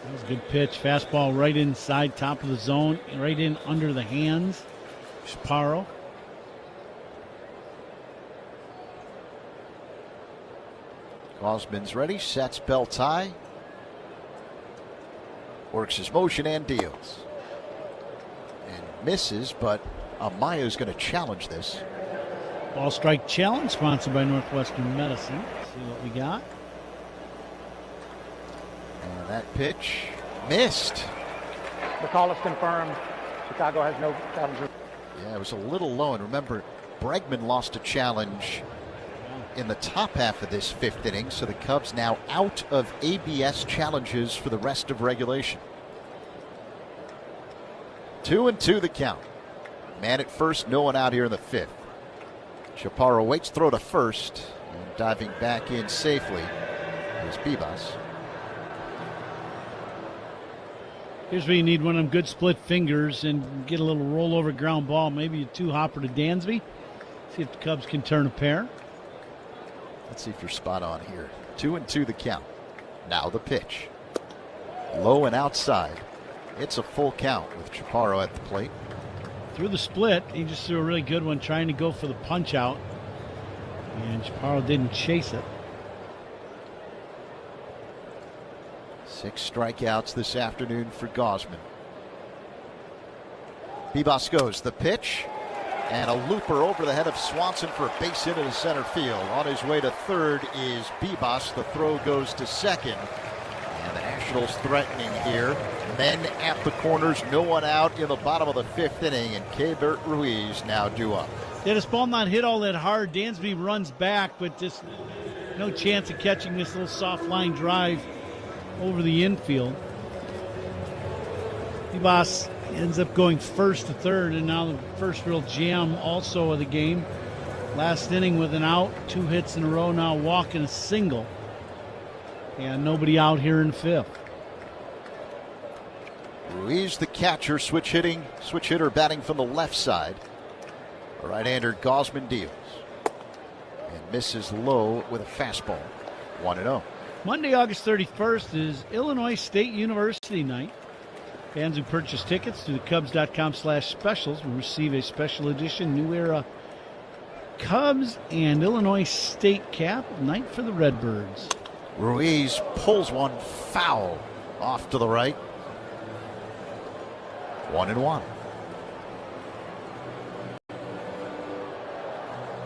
Speaker 2: That was a good pitch. Fastball right inside, top of the zone, right in under the hands. Chaparro.
Speaker 30: Gosman's ready, sets belt high. Works his motion and deals. And misses, but Amaya's going to challenge this.
Speaker 2: Ball strike challenge sponsored by Northwestern Medicine. Let's see what we got.
Speaker 30: And that pitch missed.
Speaker 1: The call is confirmed. Chicago has no challenger.
Speaker 30: Yeah, it was a little low. And remember, Bregman lost a challenge in the top half of this 5th inning. So the Cubs now out of ABS challenges for the rest of regulation. 2-2 the count. Man at first, no one out here in the 5th. Chaparro waits, throw to first. And diving back in safely is Bibas.
Speaker 2: Here's where you need one of them good split fingers and get a little rollover ground ball. Maybe a 2-hopper to Dansby. See if the Cubs can turn a pair.
Speaker 30: Let's see if you're spot on here. 2-2 the count. Now the pitch. Low and outside. It's a full count with Chaparro at the plate.
Speaker 2: Through the split, he just threw a really good one trying to go for the punch out. And Chaparro didn't chase it.
Speaker 30: 6 strikeouts this afternoon for Gosman. Bibas goes the pitch. And a looper over the head of Swanson for a base hit into center field. On his way to third is Bibas. The throw goes to second. And the Nationals threatening here. Men at the corners, no one out in the bottom of the 5th inning. And Keibert Ruiz now due up.
Speaker 2: Yeah, this ball not hit all that hard. Dansby runs back, but just no chance of catching this little soft line drive over the infield. Bibas ends up going first to third, and now the first real jam also of the game. Last inning with an out, 2 hits in a row, now walk and a single. And nobody out here in the 5th.
Speaker 30: Ruiz the catcher, switch hitter batting from the left side. The right-hander Gosman deals. And misses low with a fastball. 1-0.
Speaker 2: Monday, August 31st is Illinois State University night. Fans who purchase tickets through the Cubs.com/specials will receive a special edition New Era Cubs and Illinois State cap. Night for the Redbirds.
Speaker 30: Ruiz pulls one foul off to the right. 1-1.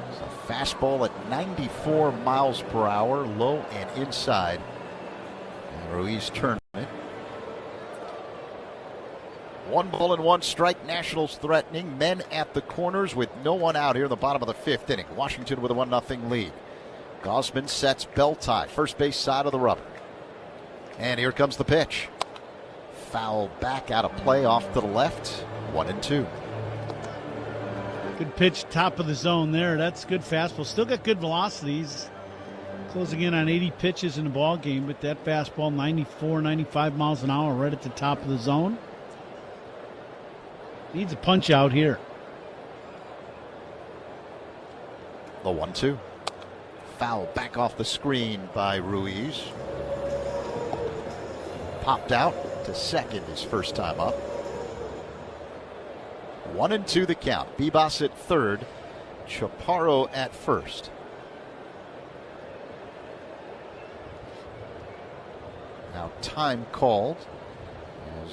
Speaker 30: It's a fastball at 94 miles per hour, low and inside. And Ruiz turned it. 1-1 strike. Nationals threatening. Men at the corners with no one out here in the bottom of the 5th inning. Washington with a 1-0 lead. Gosman sets belt high. First base side of the rubber. And here comes the pitch. Foul back out of play off to the left. 1-2.
Speaker 2: Good pitch, top of the zone there. That's good fastball. Still got good velocities. Closing in on 80 pitches in the ball game, but that fastball 94, 95 miles an hour right at the top of the zone. Needs a punch out here.
Speaker 30: The 1-2. Foul back off the screen by Ruiz. Popped out to second his first time up. 1-2 the count. Bibas at third. Chaparro at first. Now time called as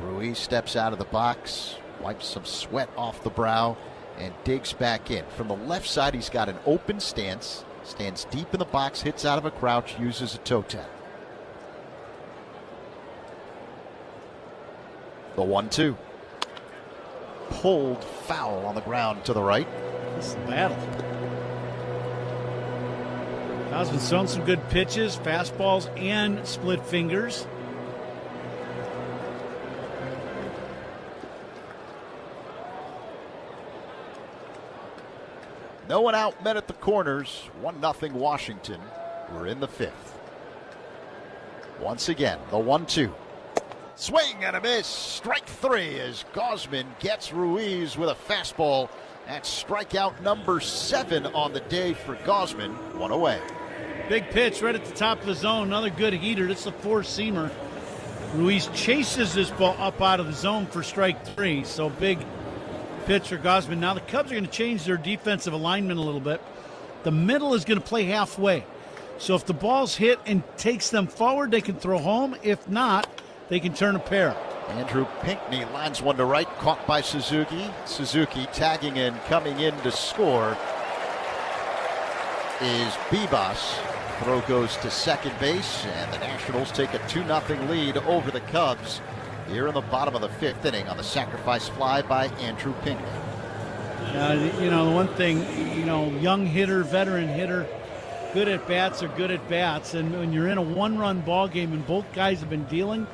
Speaker 30: Ruiz steps out of the box, wipes some sweat off the brow, and digs back in. From the left side, he's got an open stance, stands deep in the box, hits out of a crouch, uses a toe tap. The 1-2. Pulled foul on the ground to the right.
Speaker 2: This is a battle. Gosman's thrown some good pitches, fastballs and split fingers.
Speaker 30: No one out, men at the corners. 1-0 Washington. We're in the 5th. Once again, the 1-2. Swing and a miss. Strike 3 as Gausman gets Ruiz with a fastball. That's strikeout number 7 on the day for Gausman. 1 away.
Speaker 2: Big pitch right at the top of the zone. Another good heater. This is a four-seamer. Ruiz chases this ball up out of the zone for strike 3. So big pitch for Gausman. Now the Cubs are going to change their defensive alignment a little bit. The middle is going to play halfway. So if the ball's hit and takes them forward, they can throw home. If not, they can turn a pair.
Speaker 30: Andrew Pinckney lines one to right, caught by Suzuki. Suzuki tagging in, coming in to score is Bibas. Throw goes to second base, and the Nationals take a 2-0 lead over the Cubs here in the bottom of the 5th inning on the sacrifice fly by Andrew Pinckney.
Speaker 2: The one thing, young hitter, veteran hitter, good at bats are good at bats. And when you're in a one-run ball game and both guys have been dealing,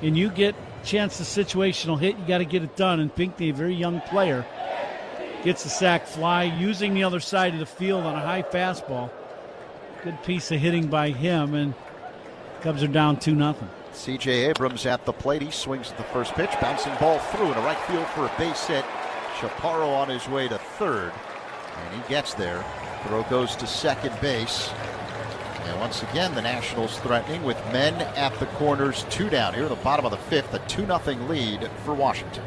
Speaker 2: and you get a chance to situational hit, you got to get it done. And Pinckney, a very young player, gets a sac fly using the other side of the field on a high fastball. Good piece of hitting by him, and Cubs are down 2-0.
Speaker 30: C.J. Abrams at the plate. He swings at the first pitch, bouncing ball through into right field for a base hit. Chaparro on his way to third, and he gets there. Throw goes to second base. And once again, the Nationals threatening with men at the corners. 2 down here in the bottom of the 5th. A 2-0 lead for Washington.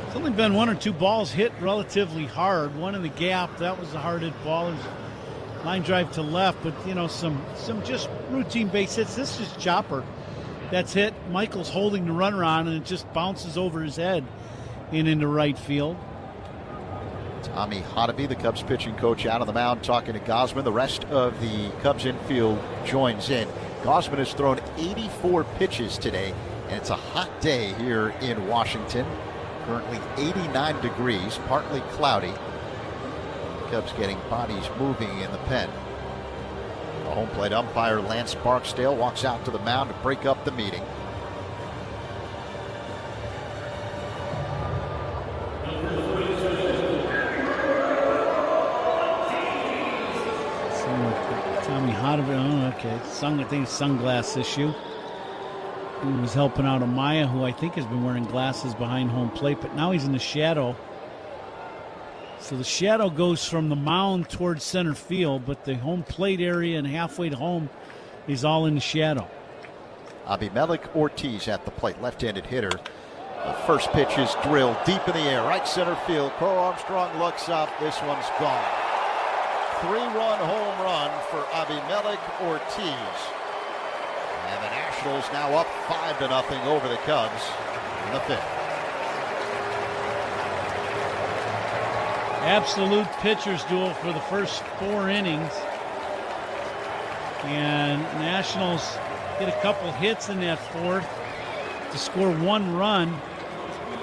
Speaker 2: There's only been 1 or 2 balls hit relatively hard. One in the gap. That was a hard hit ball. It was line drive to left, but some just routine base hits. This is chopper that's hit. Michael's holding the runner on, and it just bounces over his head and into right field.
Speaker 30: Tommy Hotovy, the Cubs pitching coach, out on the mound talking to Gausman. The rest of the Cubs infield joins in. Gausman has thrown 84 pitches today, and it's a hot day here in Washington. Currently 89 degrees, partly cloudy. Cubs getting bodies moving in the pen. The home plate umpire Lance Barksdale walks out to the mound to break up the meeting.
Speaker 2: Tommy Hotovy, okay. I think it's sunglass issue. He was helping out Amaya, who I think has been wearing glasses behind home plate, but now he's in the shadow. So the shadow goes from the mound towards center field, but the home plate area and halfway to home is all in the shadow.
Speaker 30: Abimelec Ortiz at the plate, left-handed hitter. The first pitch is drilled deep in the air, right center field. Crow Armstrong looks up. This one's gone. 3-run home run for Abimelec Ortiz. And the Nationals now up 5-0 over the Cubs in the 5th.
Speaker 2: Absolute pitcher's duel for the first 4 innings. And Nationals get a couple hits in that 4th to score 1 run.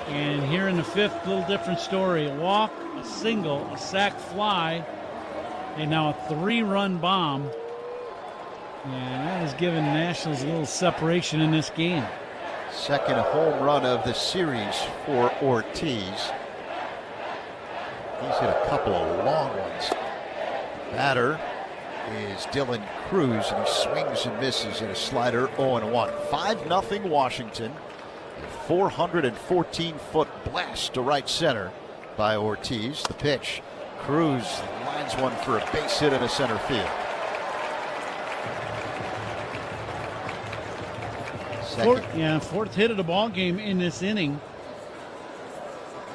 Speaker 2: And here in the 5th, a little different story. A walk, a single, a sac fly, and now a 3-run bomb. And that has given the Nationals a little separation in this game.
Speaker 30: Second home run of the series for Ortiz. He's hit a couple of long ones. Batter is Dylan Cruz, and he swings and misses in a slider 0-1. 5-0 Washington. A 414-foot blast to right center by Ortiz. The pitch. Cruz lines one for a base hit into center field.
Speaker 2: Fourth hit of the ball game in this inning.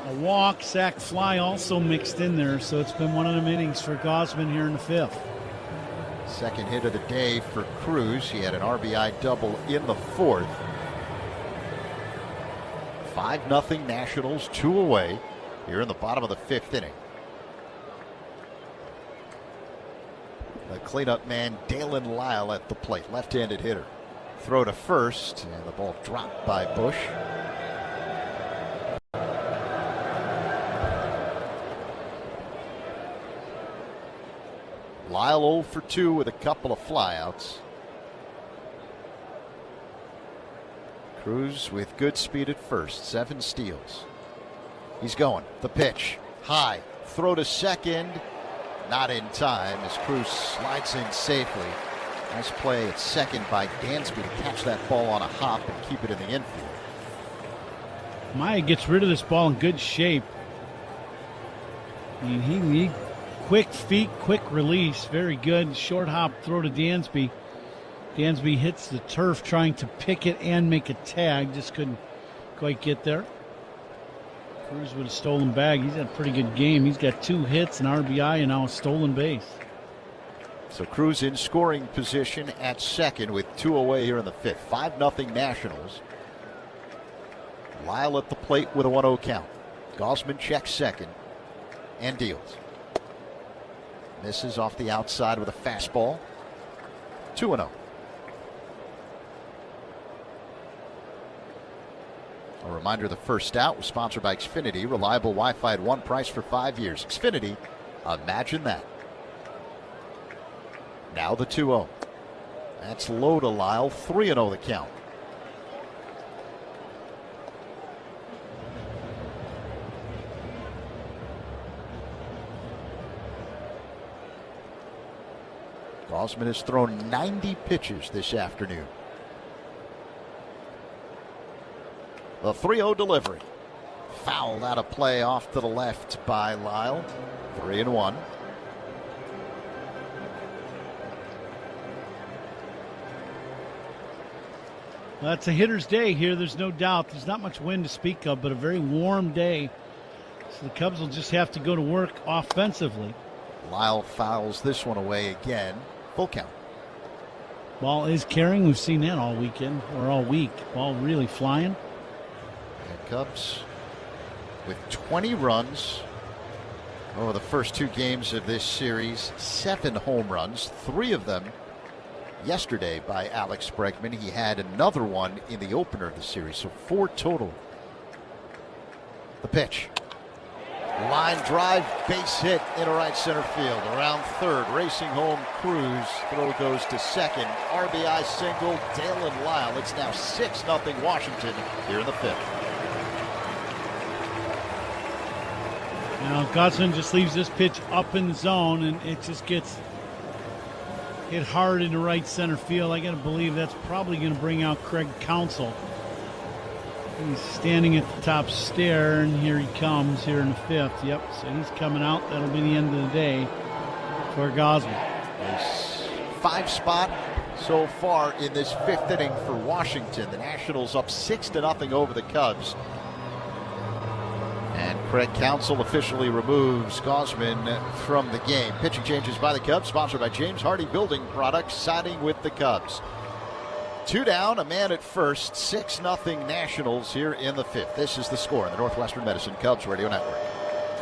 Speaker 2: A walk, sac fly also mixed in there, so it's been one of them innings for Gausman here in the 5th.
Speaker 30: Second hit of the day for Cruz. He had an RBI double in the 4th. 5-0 Nationals, 2 away here in the bottom of the 5th inning. The cleanup man, Dalen Lyle at the plate, left-handed hitter. Throw to first, and the ball dropped by Bush. Lyle 0 for 2 with a couple of flyouts. Cruz with good speed at first, 7 steals. He's going. The pitch. High. Throw to second. Not in time as Cruz slides in safely. Nice play at second by Dansby to catch that ball on a hop and keep it in the infield.
Speaker 2: Maya gets rid of this ball in good shape. I mean, he needs quick feet, quick release. Very good. Short hop throw to Dansby. Dansby hits the turf trying to pick it and make a tag. Just couldn't quite get there. Cruz with a stolen bag. He's had a pretty good game. He's got 2 hits, an RBI, and now a stolen base.
Speaker 30: So Cruz in scoring position at second with 2 away here in the 5th. 5-0 Nationals. Lyle at the plate with a 1-0 count. Gosman checks second and deals. Misses off the outside with a fastball. 2-0. A reminder, the first out was sponsored by Xfinity. Reliable Wi-Fi at one price for 5 years. Xfinity, imagine that. Now the 2-0. That's low to Lyle. 3-0 the count. Gosman has thrown 90 pitches this afternoon. The 3-0 delivery. Fouled out of play off to the left by Lyle. 3-1. Well,
Speaker 2: that's a hitter's day here. There's no doubt. There's not much wind to speak of, but a very warm day. So the Cubs will just have to go to work offensively.
Speaker 30: Lyle fouls this one away again. Full count.
Speaker 2: Ball is carrying. We've seen that all weekend or all week. Ball really flying.
Speaker 30: The Cubs with 20 runs over the first 2 games of this series. 7 home runs, 3 of them yesterday by Alex Bregman. He had another one in the opener of the series, so 4 total. The pitch. Line drive, base hit into right center field. Around third, racing home Cruz. Throw goes to second. RBI single, Dalen Lyle. It's now 6-0 Washington here in the 5th.
Speaker 2: Now Gosman just leaves this pitch up in the zone, and it just gets hit hard into right center field. I got to believe that's probably going to bring out Craig Counsell. He's standing at the top stair, and here he comes here in the 5th. Yep, so he's coming out. That'll be the end of the day for Gosman.
Speaker 30: His 5 spot so far in this 5th inning for Washington. The Nationals up 6-0 over the Cubs. And Craig Counsell officially removes Gosman from the game. Pitching changes by the Cubs, sponsored by James Hardy Building Products, siding with the Cubs. 2 down, a man at first, 6-0 Nationals here in the 5th. This is the score in the Northwestern Medicine Cubs Radio Network.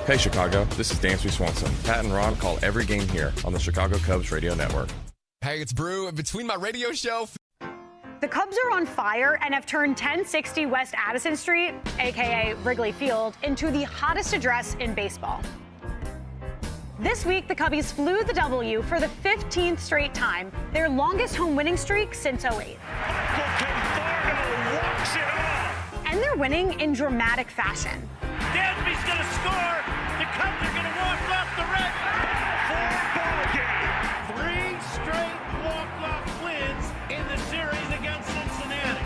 Speaker 4: Hey Chicago, this is Dansby Swanson. Pat and Ron call every game here on the Chicago Cubs Radio Network.
Speaker 9: Hey, it's Brew. Between my radio show...
Speaker 16: The Cubs are on fire and have turned 1060 West Addison Street, a.k.a. Wrigley Field, into the hottest address in baseball. This week, the Cubbies flew the W for the 15th straight time, their longest home winning streak since 08. And they're winning in dramatic fashion.
Speaker 14: Dansby's going to score. The Cubs are going to walk off the red. 3 straight walk-off wins in the series against Cincinnati.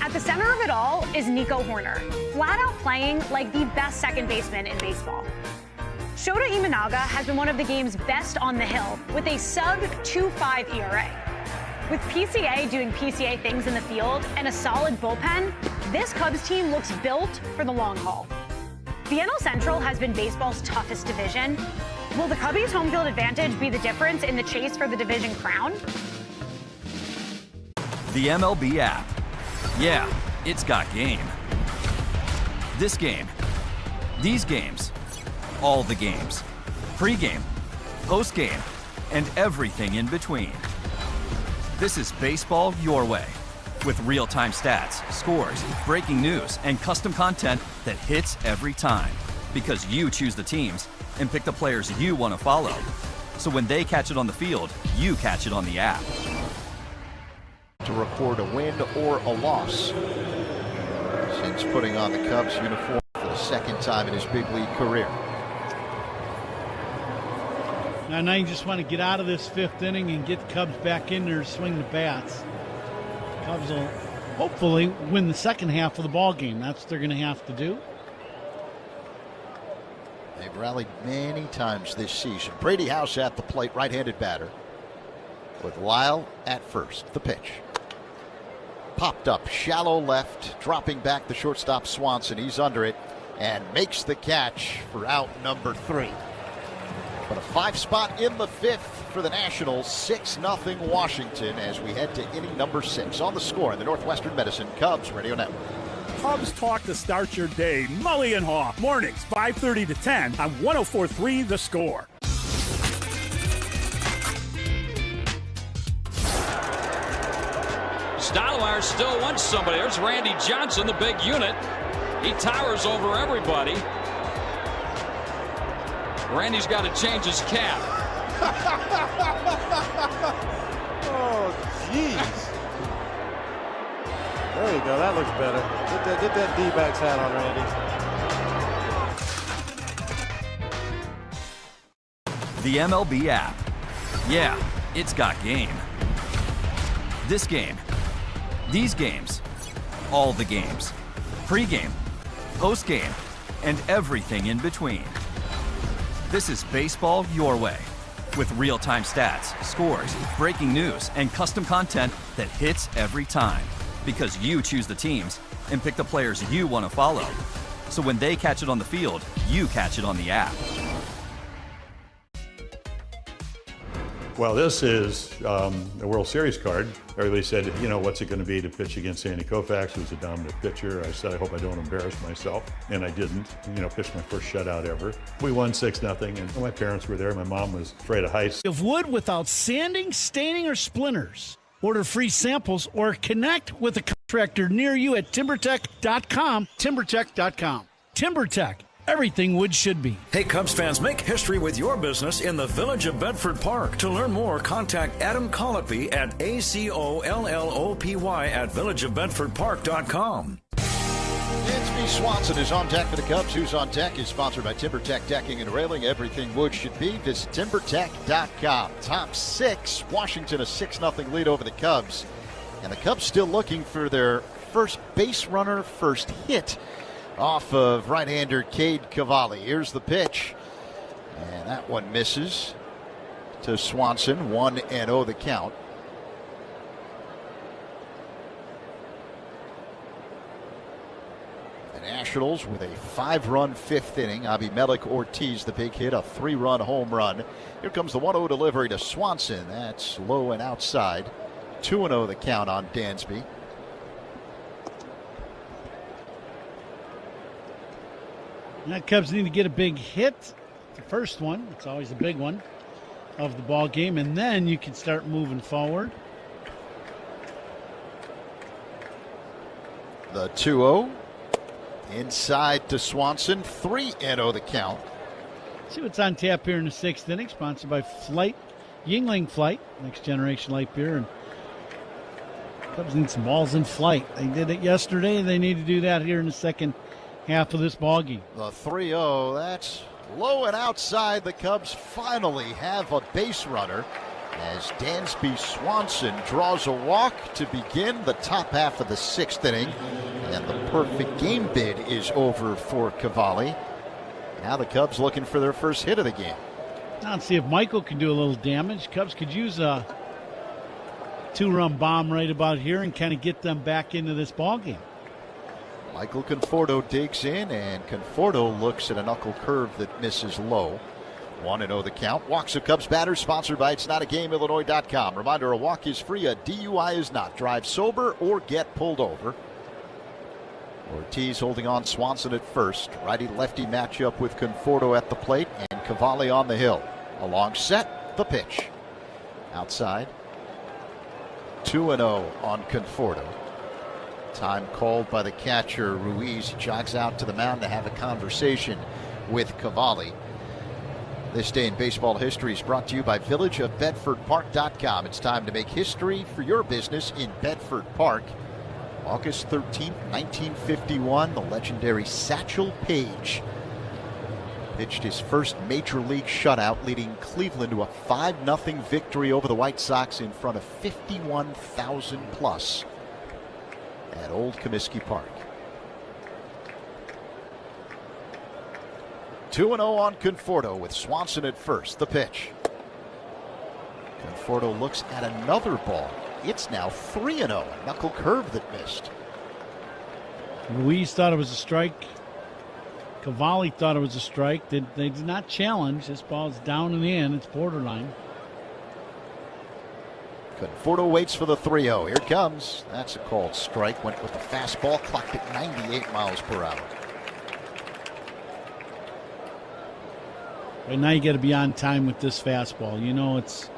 Speaker 16: At the center of it all is Nico Horner, flat out playing like the best second baseman in baseball. Shota Imanaga has been one of the game's best on the hill with a sub-2.5 ERA. With PCA doing PCA things in the field and a solid bullpen, this Cubs team looks built for the long haul. The NL Central has been baseball's toughest division. Will the Cubbies' home field advantage be the difference in the chase for the division crown?
Speaker 11: The MLB app. Yeah, it's got game. This game. These games. All the games. Pre-game, post-game, and everything in between. This is baseball your way. With real-time stats, scores, breaking news, and custom content that hits every time. Because you choose the teams and pick the players you want to follow. So when they catch it on the field, you catch it on the app.
Speaker 30: To record a win or a loss since putting on the Cubs uniform for the 2nd time in his big league career.
Speaker 2: Now you just want to get out of this fifth inning and get the Cubs back in there to swing the bats. Cubs will hopefully win the second half of the ball game. That's what they're going to have to do.
Speaker 30: They've rallied many times this season. Brady House at the plate, right-handed batter, with Lyle at first. The pitch. Popped up, shallow left, dropping back the shortstop Swanson. He's under it and makes the catch for out number 3. But a 5 spot in the 5th for the Nationals. 6-0 Washington as we head to inning number 6. On the score in the Northwestern Medicine Cubs Radio Network.
Speaker 14: Cubs talk to start your day. Mully and Haw, mornings 5:30 to 10 on 104.3 The Score.
Speaker 7: Stottlemyre still wants somebody. There's Randy Johnson, the big unit. He towers over everybody. Randy's got to change his cap.
Speaker 22: Oh, jeez. There you go. That looks better. Get that D-backs hat on, Randy.
Speaker 11: The MLB app. Yeah, it's got game. This game. These games. All the games. Pre-game. Post-game. And everything in between. This is baseball your way. With real-time stats, scores, breaking news, and custom content that hits every time. Because you choose the teams and pick the players you want to follow. So when they catch it on the field, you catch it on the app.
Speaker 10: Well, this is a World Series card. Everybody said, you know, what's it going to be to pitch against Sandy Koufax, who's a dominant pitcher? I said, I hope I don't embarrass myself. And I didn't. You know, pitched my first shutout ever. We won 6-0, and my parents were there. My mom was afraid of heights.
Speaker 2: Of wood without sanding, staining, or splinters. Order free samples or connect with a contractor near you at TimberTech.com. TimberTech.com. TimberTech. Everything wood should be.
Speaker 13: Hey, Cubs fans, make history with your business in the Village of Bedford Park. To learn more, contact Adam Colopy at ACOLLOPY@villageofbedfordpark.com.
Speaker 30: Dansby Swanson is on deck for the Cubs. Who's on Deck is sponsored by TimberTech Decking and Railing. Everything wood should be. Visit TimberTech.com. Top 6. Washington a 6-0 lead over the Cubs. And the Cubs still looking for their first base runner, first hit off of right-hander Cade Cavalli. Here's the pitch. And that one misses to Swanson. 1-0 the count. The Nationals with a 5-run 5th inning. Abimelec Ortiz, the big hit, a 3-run home run. Here comes the 1-0 delivery to Swanson. That's low and outside. 2-0 the count on Dansby.
Speaker 2: Now Cubs need to get a big hit. The first one, it's always a big one of the ball game, and then you can start moving forward.
Speaker 30: The 2-0 inside to Swanson. 3-0 the count.
Speaker 2: See what's on tap here in the 6th inning, sponsored by Yingling Flight, next generation light beer. And Cubs need some balls in flight. They did it yesterday. They need to do that here in the second half of this ball game.
Speaker 30: The 3-0, that's low and outside. The Cubs finally have a base runner as Dansby Swanson draws a walk to begin the top half of the 6th inning. And the perfect game bid is over for Cavalli. Now the Cubs looking for their first hit of the game.
Speaker 2: Now let's see if Michael can do a little damage. Cubs could use a 2-run bomb right about here and kind of get them back into this ball game.
Speaker 30: Michael Conforto digs in, and Conforto looks at a knuckle curve that misses low. 1-0 the count. Walks of Cubs batters, sponsored by It'sNotAGameIllinois.com. Reminder, a walk is free, a DUI is not. Drive sober or get pulled over. Ortiz holding on Swanson at first. Righty-lefty matchup with Conforto at the plate, and Cavalli on the hill. A long set, the pitch. Outside. 2-0 on Conforto. Time called by the catcher, Ruiz. He jogs out to the mound to have a conversation with Cavalli. This day in baseball history is brought to you by villageofbedfordpark.com. It's time to make history for your business in Bedford Park. August 13th, 1951, the legendary Satchel Paige pitched his first major league shutout, leading Cleveland to a 5-0 victory over the White Sox in front of 51,000 plus at Old Comiskey Park. 2-0 on Conforto with Swanson at first. The pitch. Conforto looks at another ball. It's now 3-0. A knuckle curve that missed.
Speaker 2: Ruiz thought it was a strike. Cavalli thought it was a strike. They did not challenge. This ball is down and in. It's borderline.
Speaker 30: Conforto waits for the 3-0. Here it comes. That's a called strike. Went with the fastball. Clocked at 98 miles per hour.
Speaker 2: Right now you got to be on time with this fastball. You know it's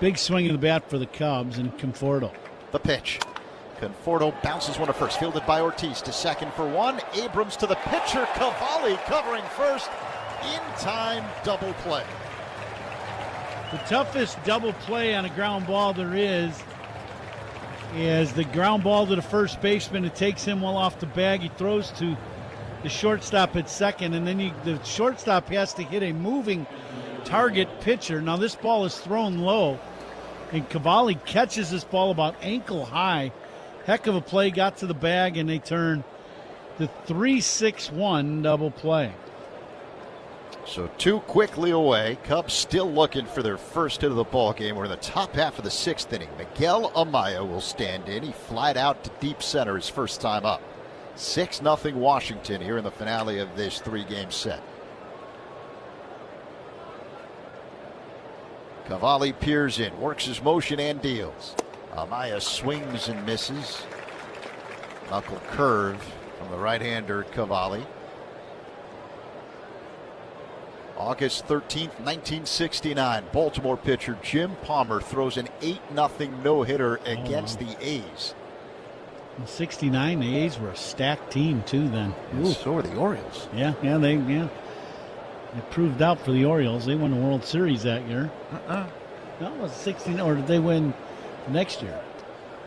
Speaker 2: big swing of the bat for the Cubs and Conforto.
Speaker 30: The pitch. Conforto bounces one to first. Fielded by Ortiz to second for one. Abrams to the pitcher. Cavalli covering first. In time double play.
Speaker 2: The toughest double play on a ground ball there is the ground ball to the first baseman. It takes him well off the bag. He throws to the shortstop at second, and then the shortstop has to hit a moving target pitcher. Now this ball is thrown low, and Cavalli catches this ball about ankle high. Heck of a play, got to the bag, and they turn the 3-6-1 double play.
Speaker 30: So two quickly away. Cubs still looking for their first hit of the ball game. We're in the top half of the 6th inning. Miguel Amaya will stand in. He flied out to deep center his first time up. 6-0 Washington here in the finale of this 3-game set. Cavalli peers in, works his motion and deals. Amaya swings and misses. Knuckle curve from the right-hander Cavalli. August 13th, 1969, Baltimore pitcher Jim Palmer throws an 8-0 no-hitter against the A's.
Speaker 2: In 69, the A's were a stacked team too then.
Speaker 30: Ooh, so were the Orioles.
Speaker 2: Yeah, they proved out for the Orioles. They won the World Series that year. No, it was 16, or did they win next year?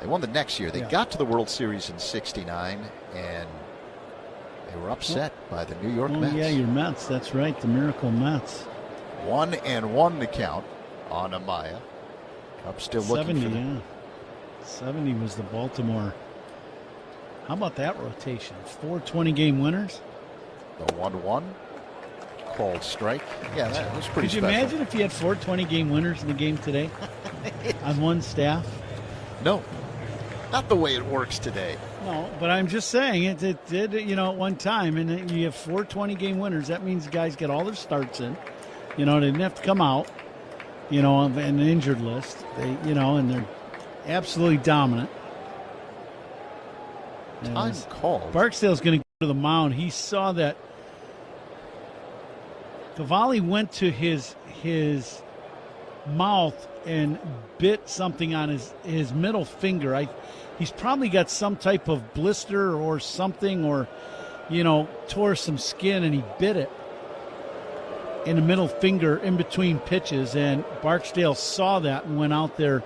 Speaker 30: They won the next year. They got to the World Series in 69, and they were upset by the New York Mets.
Speaker 2: Yeah, your Mets. That's right, the Miracle Mets.
Speaker 30: 1-1 to count on Amaya. Cubs still looking for them.
Speaker 2: 70 was the Baltimore. How about that rotation? 4 20-game winners?
Speaker 30: The 1-1 called strike. Yeah, that was pretty
Speaker 2: special. Could you imagine if you had 4 20-game winners in the game today on one staff?
Speaker 30: No, not the way it works today.
Speaker 2: No, but I'm just saying it did, at one time, and you have 4 20-game winners. That means guys get all their starts in. They didn't have to come out, on an injured list. They, and they're absolutely dominant.
Speaker 30: Time called.
Speaker 2: Barksdale's going to go to the mound. He saw that Cavalli went to his mouth and bit something on his middle finger. He's probably got some type of blister or something, or tore some skin, and he bit it in the middle finger in between pitches. And Barksdale saw that and went out there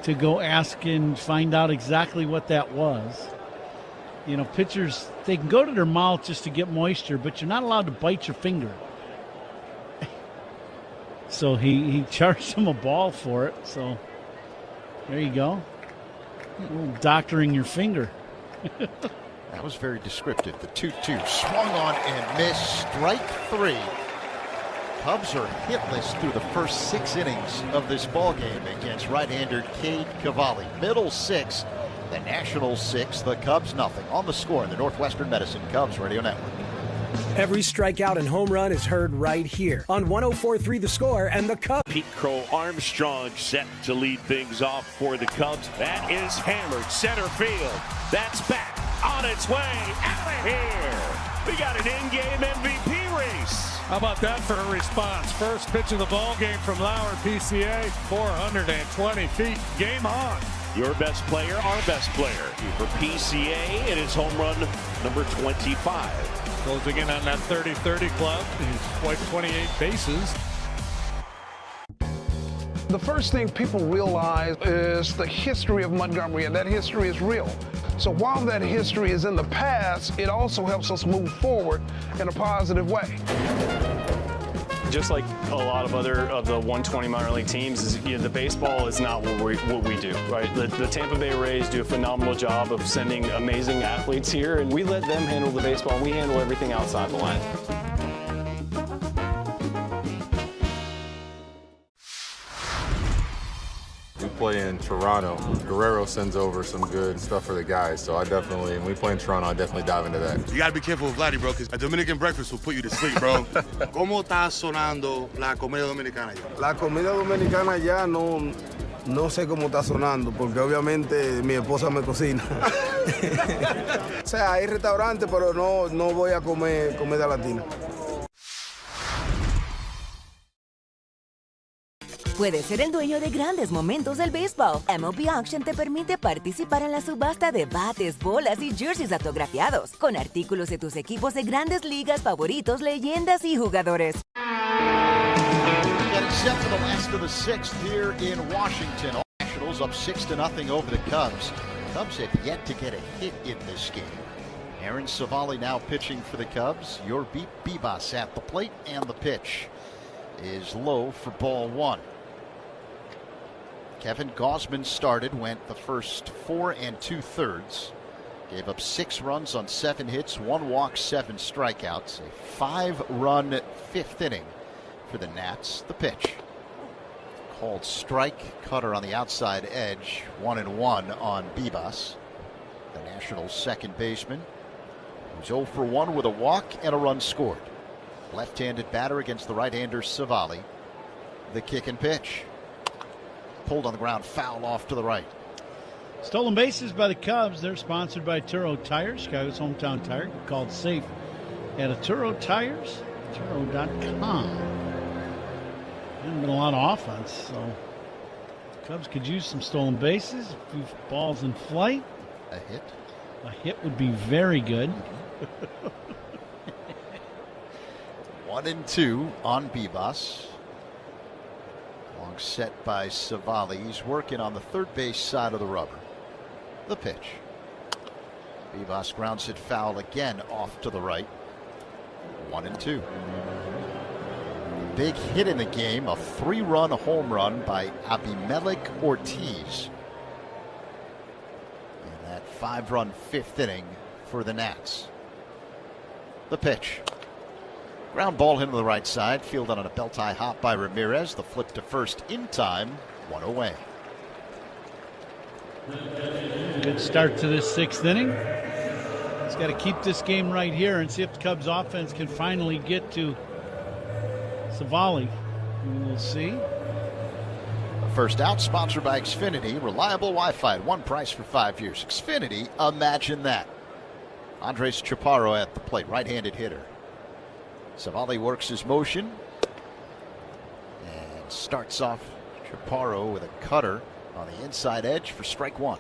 Speaker 2: to go ask and find out exactly what that was. Pitchers, they can go to their mouth just to get moisture, but you're not allowed to bite your finger. So he charged him a ball for it. So there you go. Doctoring your finger.
Speaker 30: That was very descriptive. The 2-2 swung on and missed. Strike 3. Cubs are hitless through the first 6 innings of this ball game against right-hander Cade Cavalli. Middle 6, the Nationals 6, the Cubs nothing. On the score in the Northwestern Medicine Cubs Radio Network.
Speaker 5: Every strikeout and home run is heard right here on 104.3 The Score and the Cubs.
Speaker 18: Pete Crow Armstrong set to lead things off for the Cubs. That is hammered center field. That's back on its way out of here. We got an in-game MVP race.
Speaker 17: How about that for a response? First pitch of the ball game from Lauer, PCA, 420 feet. Game on.
Speaker 18: Your best player, our best player. For PCA, it is home run number 25.
Speaker 17: Closing in on that 30-30 club. He's wiped 28 bases.
Speaker 12: The first thing people realize is the history of Montgomery, and that history is real. So while that history is in the past, it also helps us move forward in a positive way.
Speaker 15: Just like a lot of other of the 120 minor league teams, is, the baseball is not what we do, right? The Tampa Bay Rays do a phenomenal job of sending amazing athletes here, and we let them handle the baseball, and we handle everything outside the line.
Speaker 19: We play in Toronto. Guerrero sends over some good stuff for the guys, so when we play in Toronto, I definitely dive into that.
Speaker 21: You gotta be careful with Vladdy, bro, because a Dominican breakfast will put you to sleep, bro. ¿Cómo está sonando la comida dominicana ya?
Speaker 23: La comida dominicana ya no sé cómo está sonando, porque obviamente mi esposa me cocina. O sea, hay restaurantes, pero no voy a comer comida latina.
Speaker 8: Puedes ser el dueño de grandes momentos del béisbol. MLB Auction te permite participar en la subasta de bates, bolas y jerseys autografiados, con artículos de tus equipos de grandes ligas favoritos, leyendas y jugadores.
Speaker 30: Getting set for the last of the sixth here in Washington. All Nationals up 6-0 over the Cubs. Cubs have yet to get a hit in this game. Aaron Savali now pitching for the Cubs. Yorbi Bibas at the plate, and the pitch is low for ball one. Kevin Gausman started, went the first 4 2/3. Gave up 6 runs on 7 hits, 1 walk, 7 strikeouts. A 5-run 5th inning for the Nats. The pitch. Called strike, cutter on the outside edge, 1-1 on Bibas, the Nationals' second baseman, who's 0 for 1 with a walk and a run scored. Left-handed batter against the right-hander Savali. The kick and pitch. Pulled on the ground, foul off to the right.
Speaker 2: Stolen bases by the Cubs. They're sponsored by Turo Tires, Chicago's hometown tire, called safe at Turo Tires, Turo.com. Hasn't been a lot of offense, so the Cubs could use some stolen bases, a few balls in flight.
Speaker 30: A hit?
Speaker 2: A hit would be very good.
Speaker 30: 1-2 on Bibas. Long set by Savali. He's working on the third base side of the rubber. The pitch. Bibas grounds it foul again off to the right. 1-2. Big hit in the game, a 3-run home run by Abimelec Ortiz. And that 5-run 5th inning for the Nats. The pitch. Ground ball into the right side, fielded on a belt-high hop by Ramirez. The flip to first in time, 1 away.
Speaker 2: Good start to this 6th inning. He's got to keep this game right here and see if the Cubs offense can finally get to Savali. We'll see.
Speaker 30: First out, sponsored by Xfinity. Reliable Wi-Fi at one price for 5 years. Xfinity, imagine that. Andres Chaparro at the plate, right-handed hitter. Savali works his motion and starts off Chaparro with a cutter on the inside edge for strike 1.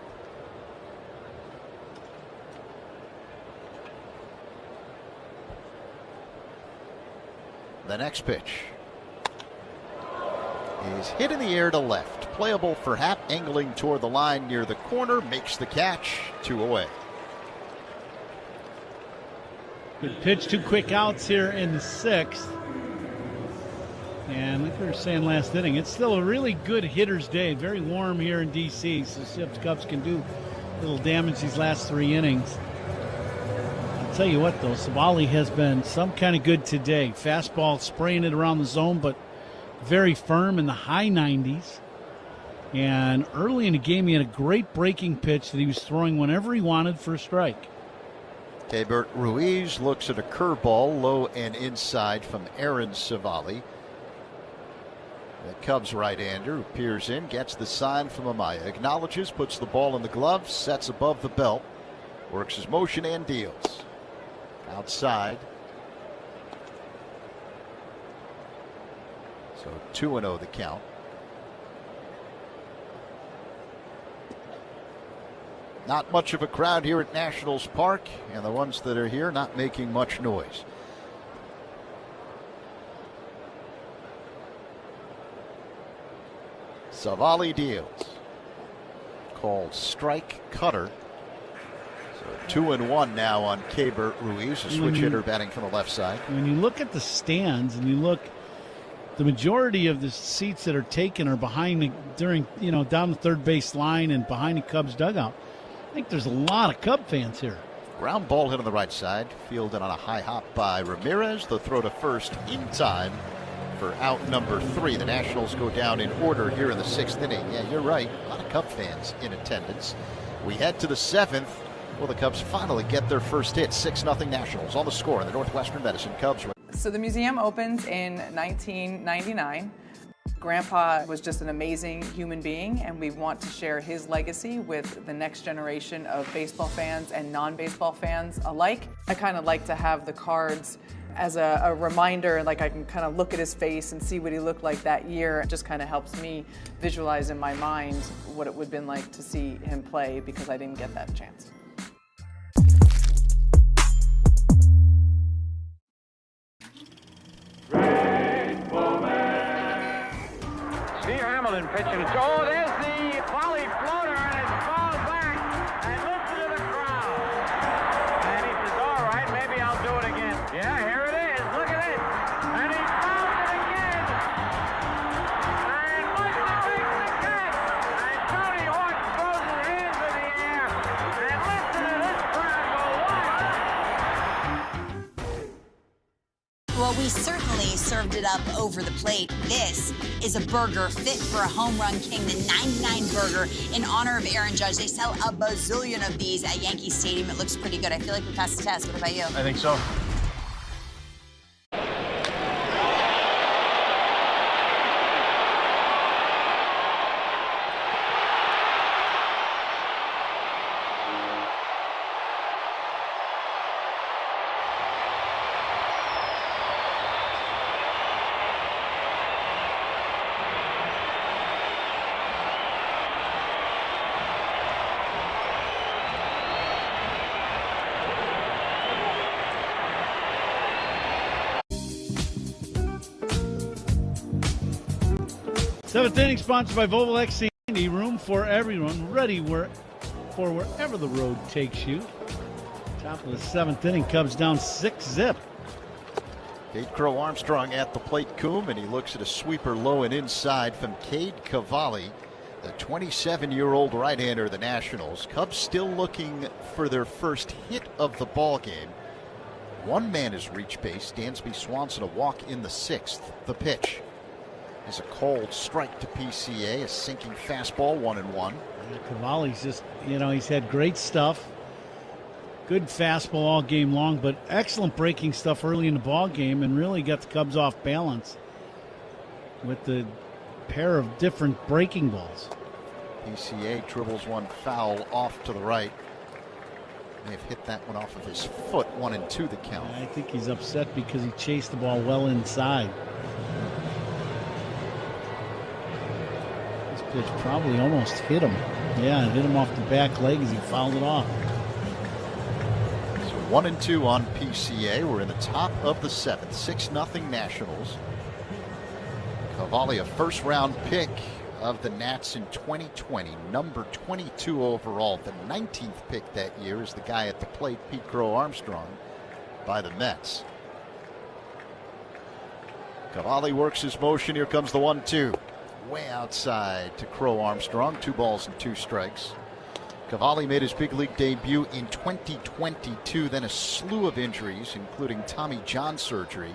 Speaker 30: The next pitch is hit in the air to left. Playable for Happ, angling toward the line near the corner, makes the catch, 2 away.
Speaker 2: Good pitch, 2 quick outs here in the 6th. And like we were saying last inning, it's still a really good hitter's day. Very warm here in D.C., so see if the Cubs can do a little damage these last 3 innings. I'll tell you what, though, Savali has been some kind of good today. Fastball spraying it around the zone, but very firm in the high 90s. And early in the game, he had a great breaking pitch that he was throwing whenever he wanted for a strike.
Speaker 30: Keibert Ruiz looks at a curveball low and inside from Aaron Savali. The Cubs right-hander who peers in, gets the sign from Amaya, acknowledges, puts the ball in the glove, sets above the belt, works his motion and deals. Outside. So 2-0 the count. Not much of a crowd here at Nationals Park, and the ones that are here not making much noise. Savali deals. Called strike, cutter So 2-1 now on Keibert Ruiz, a switch hitter batting from the left side.
Speaker 2: When you look at the stands and you look, the majority of the seats that are taken are behind down the third base line and behind the Cubs dugout. I think there's a lot of Cub fans here.
Speaker 30: Ground ball hit on the right side, fielded on a high hop by Ramirez. The throw to first in time for out number 3. The Nationals go down in order here in the 6th inning. Yeah, you're right. A lot of Cub fans in attendance. We head to the 7th. Will the Cubs finally get their first hit? 6-0 Nationals on the score in the Northwestern Medicine. Cubs.
Speaker 1: So the museum opened in 1999. Grandpa was just an amazing human being, and we want to share his legacy with the next generation of baseball fans and non-baseball fans alike. I kind of like to have the cards as a reminder, like I can kind of look at his face and see what he looked like that year. It just kind of helps me visualize in my mind what it would have been like to see him play, because I didn't get that chance.
Speaker 3: Steve Hamilton pitching. Oh, there's the volley floater, and it's falls back. And listen to the crowd. And he says, all right, maybe I'll do it again. Yeah, here it is. Look at it. And he fouls it again. And Munson makes the catch. And Tony Hawk throws his hands in the air. And listen to this crowd go wild.
Speaker 6: Well, we certainly served it up over the plate. This is a burger fit for a home run king, the 99 burger in honor of Aaron Judge. They sell a bazillion of these at Yankee Stadium. It looks pretty good. I feel like we passed the test. What about you?
Speaker 21: I think so.
Speaker 2: Seventh inning sponsored by Volvo XC90. Room for everyone. Ready for wherever the road takes you. Top of the 7th inning. Cubs down 6-0.
Speaker 30: Cade Crow Armstrong at the plate, Coom, and he looks at a sweeper low and inside from Cade Cavalli, the 27-year-old right-hander of the Nationals. Cubs still looking for their first hit of the ball game. One man has reached base. Dansby Swanson a walk in the 6th. The pitch is a cold strike to PCA, a sinking fastball, 1-1.
Speaker 2: Cavalli's just, he's had great stuff. Good fastball all game long, but excellent breaking stuff early in the ball game, and really got the Cubs off balance with the pair of different breaking balls.
Speaker 30: PCA dribbles one foul off to the right. May have hit that one off of his foot. 1-2 the count.
Speaker 2: I think he's upset because he chased the ball well inside. This pitch probably almost hit him. Yeah, it hit him off the back leg as he fouled it off.
Speaker 30: So 1-2 on PCA. We're in the top of the 7th. 6-0 Nationals. Cavalli, a first-round pick of the Nats in 2020, number 22 overall. The 19th pick that year is the guy at the plate, Pete Crow Armstrong, by the Mets. Cavalli works his motion. Here comes the 1-2. Way outside to Crow Armstrong. 2 balls and 2 strikes. Cavalli made his big league debut in 2022, then a slew of injuries, including Tommy John surgery.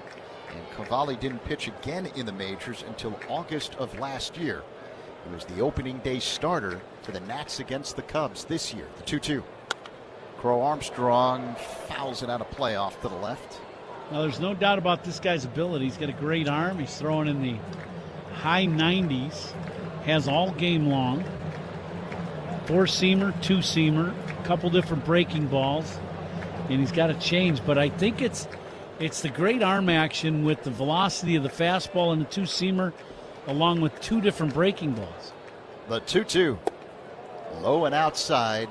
Speaker 30: And Cavalli didn't pitch again in the majors until August of last year. He was the opening day starter for the Nats against the Cubs this year. The 2-2. Crow Armstrong fouls it out of play off to the left.
Speaker 2: Now, there's no doubt about this guy's ability. He's got a great arm. He's throwing in the high 90s. Has all game long. 4-seamer, 2-seamer, a couple different breaking balls. And he's got a change. But I think it's the great arm action with the velocity of the fastball and the 2-seamer, along with 2 different breaking balls.
Speaker 30: The 2-2. Low and outside.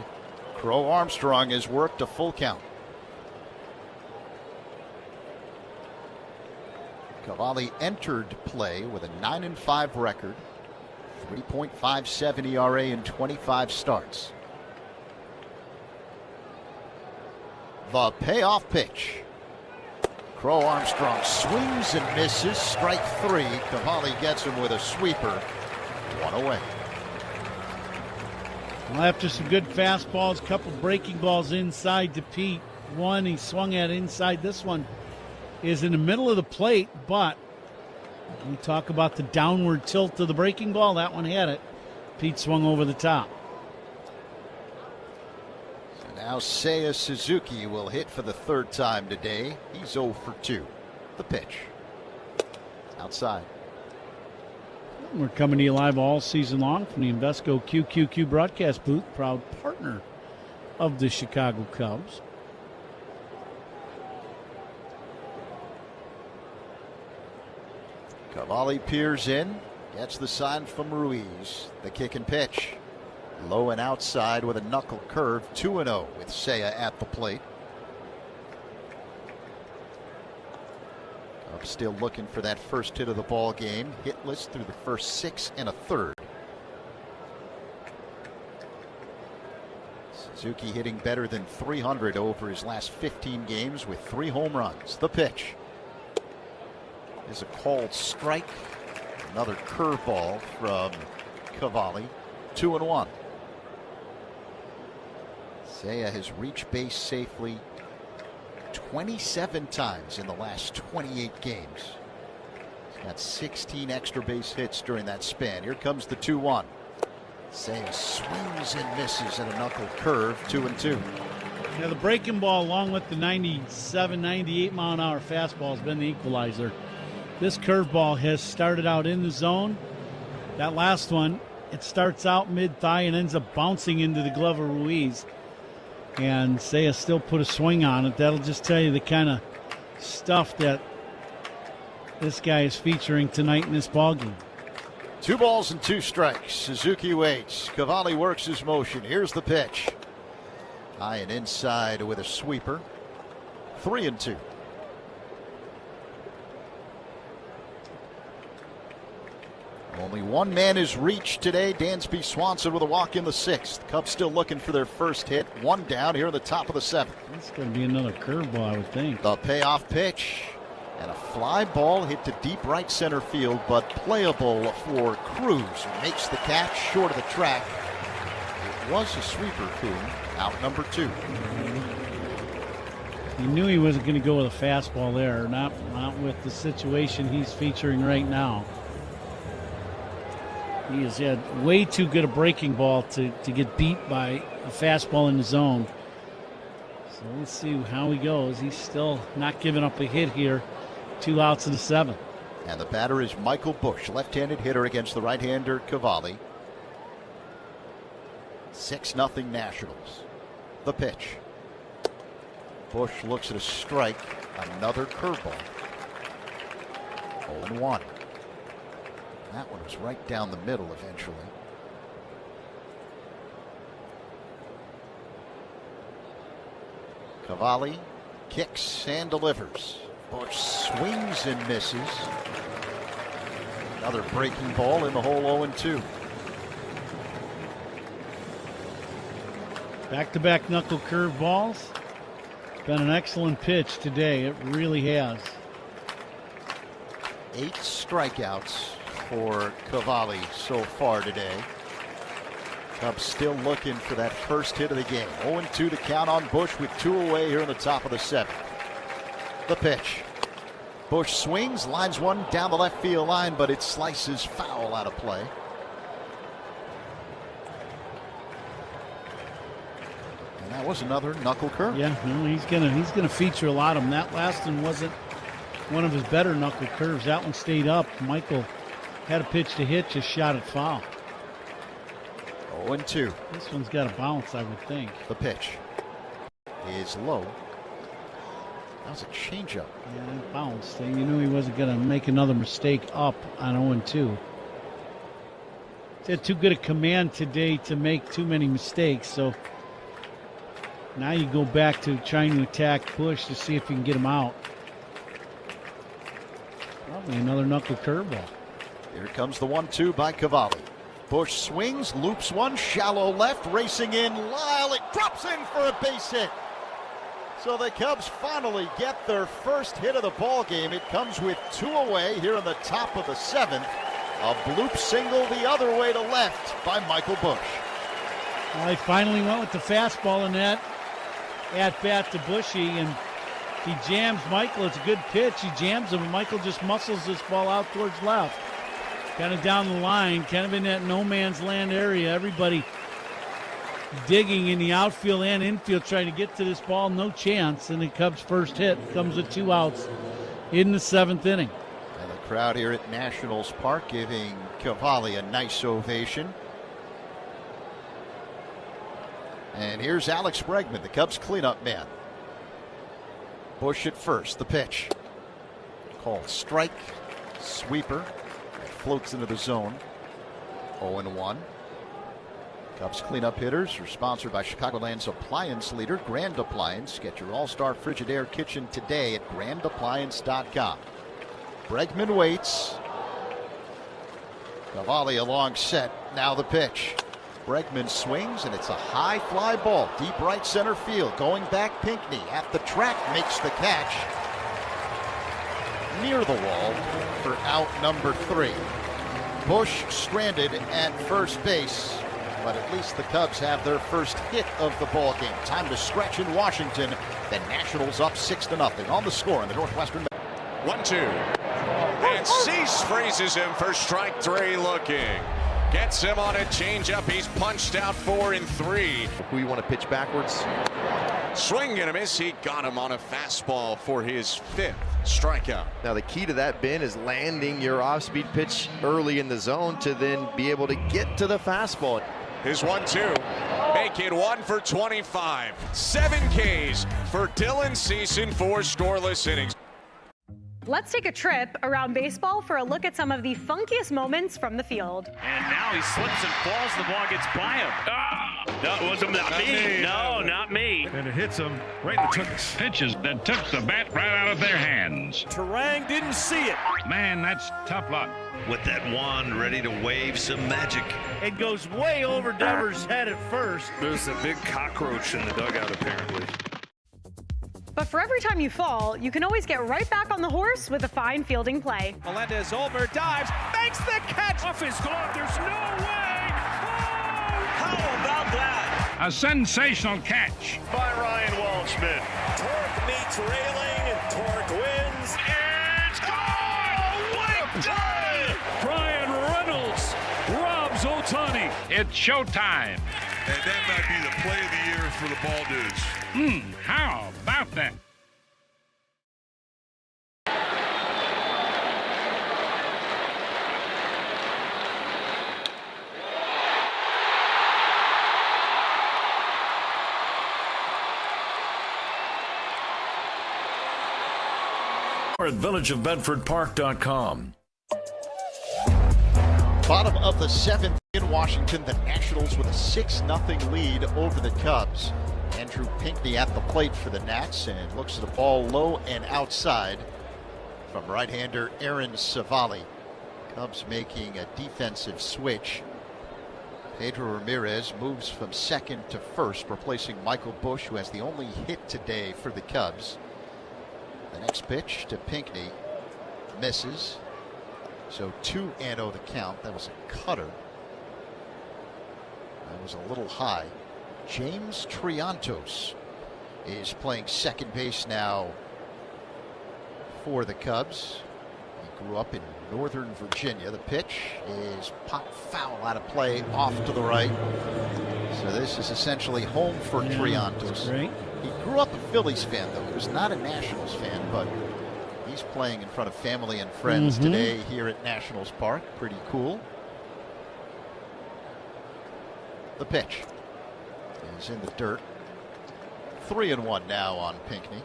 Speaker 30: Crow Armstrong has worked a full count. Cavalli entered play with a 9-5 record, 3.57 ERA in 25 starts. The payoff pitch. Crow Armstrong swings and misses. Strike 3. Cavalli gets him with a sweeper. 1 away.
Speaker 2: Well, after some good fastballs, couple breaking balls inside to Pete. One he swung at inside. This one is in the middle of the plate, but we talk about the downward tilt of the breaking ball. That one had it. Pete swung over the top.
Speaker 30: Now Seiya Suzuki will hit for the 3rd time today. He's 0 for 2. The pitch. Outside.
Speaker 2: We're coming to you live all season long from the Invesco QQQ broadcast booth, proud partner of the Chicago Cubs.
Speaker 30: Cavalli peers in, gets the sign from Ruiz. The kick and pitch. Low and outside with a knuckle curve. 2-0 with Seiya at the plate. Cubs still looking for that first hit of the ball game. Hitless through the first 6 1/3. Suzuki hitting better than .300 over his last 15 games with 3 home runs. The pitch is a called strike. Another curveball from Cavalli. 2-1. Seiya has reached base safely 27 times in the last 28 games. He's got 16 extra base hits during that span. Here comes the 2-1. Seiya swings and misses at a knuckle curve. 2-2.
Speaker 2: Yeah, the breaking ball along with the 97, 98 mile an hour fastball has been the equalizer. This curveball has started out in the zone. That last one, it starts out mid-thigh and ends up bouncing into the glove of Ruiz. And Seiya still put a swing on it. That'll just tell you the kind of stuff that this guy is featuring tonight in this ballgame.
Speaker 30: 2 balls and 2 strikes. Suzuki waits. Cavalli works his motion. Here's the pitch. High and inside with a sweeper. 3-2. Only one man is reached today. Dansby Swanson with a walk in the 6th. Cubs still looking for their first hit. 1 down here in the top of the 7th.
Speaker 2: It's going to be another curveball, I would think.
Speaker 30: The payoff pitch. And a fly ball hit to deep right center field, but playable for Cruz, who makes the catch short of the track. It was a sweeper, Coon. Out number 2.
Speaker 2: He knew he wasn't going to go with a fastball there, not with the situation he's featuring right now. He has had way too good a breaking ball to get beat by a fastball in the zone. So let's see how he goes. He's still not giving up a hit here. 2 outs in the 7th.
Speaker 30: And the batter is Michael Busch, left-handed hitter against the right-hander Cavalli. 6-0 Nationals. The pitch. Busch looks at a strike. Another curveball. 0-1. That one was right down the middle eventually. Cavalli kicks and delivers. Busch swings and misses. Another breaking ball in the hole. 0-2.
Speaker 2: Back-to-back knuckle curve balls. Been an excellent pitch today. It really has.
Speaker 30: 8 strikeouts for Cavalli so far today. Cubs still looking for that first hit of the game. 0-2 to count on Busch with 2 away here in the top of the 7th. The pitch. Busch swings, lines one down the left field line, but it slices foul out of play. And that was another knuckle curve.
Speaker 2: Yeah, no, he's gonna feature a lot of them. That last one wasn't one of his better knuckle curves. That one stayed up. Michael had a pitch to hit, just shot it foul.
Speaker 30: 0-2.
Speaker 2: This one's got a bounce, I would think.
Speaker 30: The pitch is low. That was a changeup.
Speaker 2: Yeah, it bounced. You knew he wasn't going to make another mistake up on 0-2. He's had too good a command today to make too many mistakes. So now you go back to trying to attack Busch to see if you can get him out. Probably another knuckle curveball.
Speaker 30: Here comes the 1-2 by Cavalli. Busch swings, loops one, shallow left, racing in Lyle. It drops in for a base hit. So the Cubs finally get their first hit of the ball game. It comes with 2 away here in the top of the 7th. A bloop single the other way to left by Michael Busch.
Speaker 2: Well, he finally went with the fastball in that at-bat to Bushy, and he jams Michael. It's a good pitch. He jams him, and Michael just muscles this ball out towards left. Kind of down the line, kind of in that no-man's land area. Everybody digging in the outfield and infield trying to get to this ball. No chance. And the Cubs' first hit comes with 2 outs in the 7th inning.
Speaker 30: And the crowd here at Nationals Park giving Cavalli a nice ovation. And here's Alex Bregman, the Cubs cleanup man. Busch at first, the pitch. Called strike, sweeper. Floats into the zone. 0-1. Cubs cleanup hitters are sponsored by Chicagoland's appliance leader, Grand Appliance. Get your all-star Frigidaire kitchen today at grandappliance.com. Bregman waits. Cavalli along set. Now the pitch. Bregman swings, and it's a high fly ball. Deep right center field. Going back, Pinckney at the track makes the catch. Near the wall for out number 3. Busch stranded at first base, but at least the Cubs have their first hit of the ball game. Time to stretch in Washington. The Nationals up 6-0 on the score in the Northwestern.
Speaker 4: 1-2. And Cease freezes him for strike 3 looking. Gets him on a changeup. He's punched out 4 and 3.
Speaker 9: Who you want to pitch backwards?
Speaker 4: Swing and a miss. He got him on a fastball for his 5th strikeout.
Speaker 9: Now the key to that, Ben, is landing your off-speed pitch early in the zone to then be able to get to the fastball.
Speaker 4: His 1-2. Make it 1 for 25. 7 Ks for Dylan Cease in 4 scoreless innings.
Speaker 16: Let's take a trip around baseball for a look at some of the funkiest moments from the field.
Speaker 20: And now he slips and falls. The ball gets by him. No, it wasn't not me. No, not me.
Speaker 17: And it hits him right in the
Speaker 24: pitches that took the bat right out of their hands.
Speaker 20: Terang didn't see it.
Speaker 24: Man, that's tough luck.
Speaker 25: With that wand ready to wave some magic.
Speaker 26: It goes way over Devers' head at first.
Speaker 17: There's a big cockroach in the dugout, apparently.
Speaker 16: But for every time you fall, you can always get right back on the horse with a fine fielding play.
Speaker 20: Melendez over, dives, makes the catch. Off his glove, there's no way. Oh, how about that?
Speaker 24: A sensational catch.
Speaker 20: By Ryan Waldschmidt. Torque meets railing, and Torque wins. It's gone! What done?
Speaker 17: Brian Reynolds robs Ohtani.
Speaker 24: It's showtime.
Speaker 17: And that might be the play of the year for the ball dudes.
Speaker 24: How about that?
Speaker 13: At villageofbedfordpark.com.
Speaker 30: Bottom of the 7th in Washington, the Nationals with a 6-0 lead over the Cubs. Andrew Pinckney at the plate for the Nats and looks at the ball low and outside from right-hander Aaron Savali. Cubs making a defensive switch. Pedro Ramirez moves from second to first, replacing Michael Busch, who has the only hit today for the Cubs. The next pitch to Pinckney misses. So 2-0 the count. That was a cutter. That was a little high. James Triantos is playing second base now for the Cubs. He grew up in Northern Virginia. The pitch is popped foul out of play off to the right. So this is essentially home for Triantos.
Speaker 2: Great.
Speaker 30: He grew up a Phillies fan, though. He was not a Nationals fan, but he's playing in front of family and friends today here at Nationals Park. Pretty cool. The pitch is in the dirt. 3-1 now on Pinckney.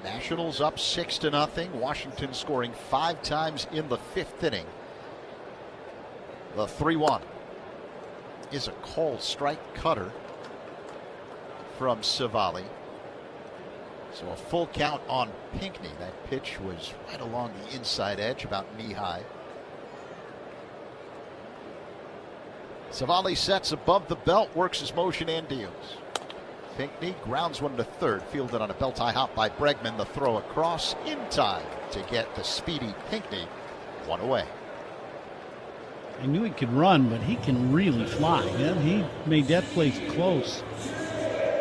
Speaker 30: Nationals up 6-0. Washington scoring 5 times in the 5th inning. The 3-1 is a called strike cutter from Savali. So a full count on Pinckney. That pitch was right along the inside edge, about knee-high. Savali sets above the belt, works his motion and deals. Pinckney grounds one to third, fielded on a belt-high hop by Bregman. The throw across in time to get the speedy Pinckney one away.
Speaker 2: I knew he could run, but he can really fly. Yeah, he made that place close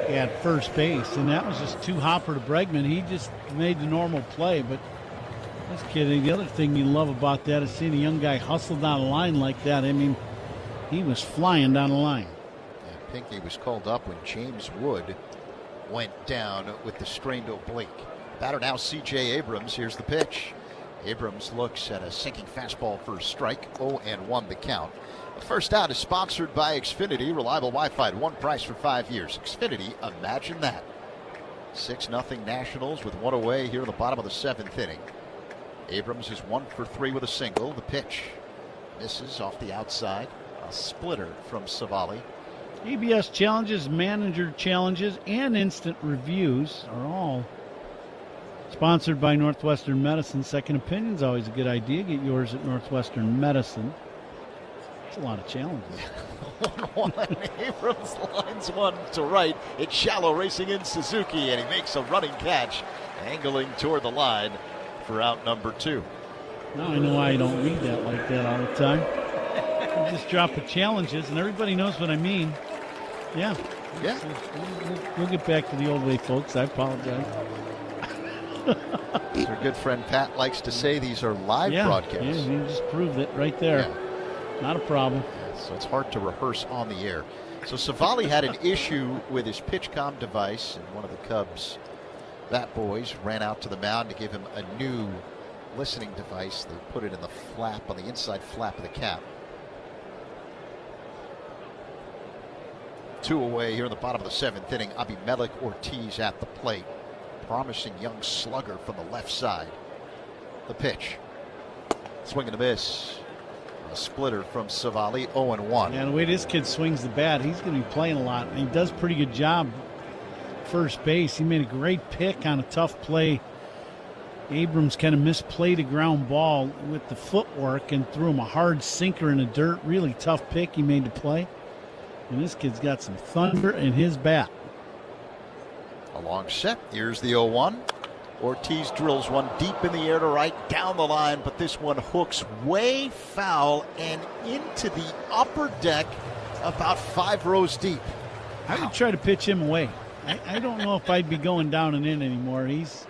Speaker 2: at first base, and that was just too hopper to Bregman. He just made the normal play, but this kid, the other thing you love about that is seeing a young guy hustle down the line like that. I mean, he was flying down the line.
Speaker 30: Yeah, Pinckney was called up when James Wood went down with the strained oblique. Batter now C.J. Abrams. Here's the pitch. Abrams looks at a sinking fastball for a strike. 0-1 the count. The first out is sponsored by Xfinity. Reliable Wi-Fi at one price for 5 years. Xfinity, imagine that. 6-0 Nationals with one away here in the bottom of the 7th inning. Abrams is 1 for 3 with a single. The pitch misses off the outside. A splitter from Savali.
Speaker 2: ABS challenges, manager challenges, and instant reviews are all sponsored by Northwestern Medicine. Second opinion's always a good idea. Get yours at Northwestern Medicine. It's a lot of challenges.
Speaker 30: 1-1. Abrams lines one to right. It's shallow, racing in Suzuki, and he makes a running catch, angling toward the line for out number 2.
Speaker 2: Now I know why I don't read that like that all the time. I just drop the challenges, and everybody knows what I mean. Yeah.
Speaker 30: Yeah.
Speaker 2: We'll get back to the old way, folks. I apologize.
Speaker 30: Our good friend Pat likes to say these are live broadcasts.
Speaker 2: Yeah, you just proved it right there.
Speaker 30: Yeah.
Speaker 2: Not a problem.
Speaker 30: So it's hard to rehearse on the air. So Savali had an issue with his PitchCom device, and one of the Cubs bat boys ran out to the mound to give him a new listening device. They put it in the flap, on the inside flap of the cap. 2 away here in the bottom of the 7th inning. Abimelec Ortiz at the plate. Promising young slugger from the left side. The pitch. Swing and a miss. A splitter from Savali, 0-1.
Speaker 2: Yeah, the way this kid swings the bat, he's going to be playing a lot. And he does a pretty good job first base. He made a great pick on a tough play. Abrams kind of misplayed a ground ball with the footwork and threw him a hard sinker in the dirt. Really tough pick he made to play. And this kid's got some thunder in his bat.
Speaker 30: A long set. Here's the 0-1. Ortiz drills one deep in the air to right, down the line, but this one hooks way foul and into the upper deck about 5 rows deep.
Speaker 2: I would try to pitch him away. I don't know if I'd be going down and in anymore. He's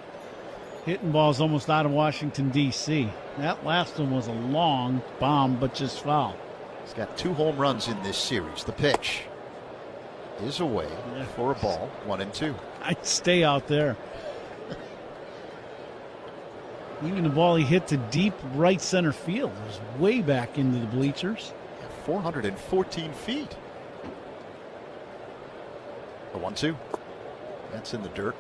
Speaker 2: hitting balls almost out of Washington, D.C. That last one was a long bomb, but just foul.
Speaker 30: He's got 2 home runs in this series. The pitch is away for a ball, 1-2.
Speaker 2: I'd stay out there. Even the ball he hit to deep right center field was way back into the bleachers.
Speaker 30: 414 feet. The 1-2. That's in the dirt.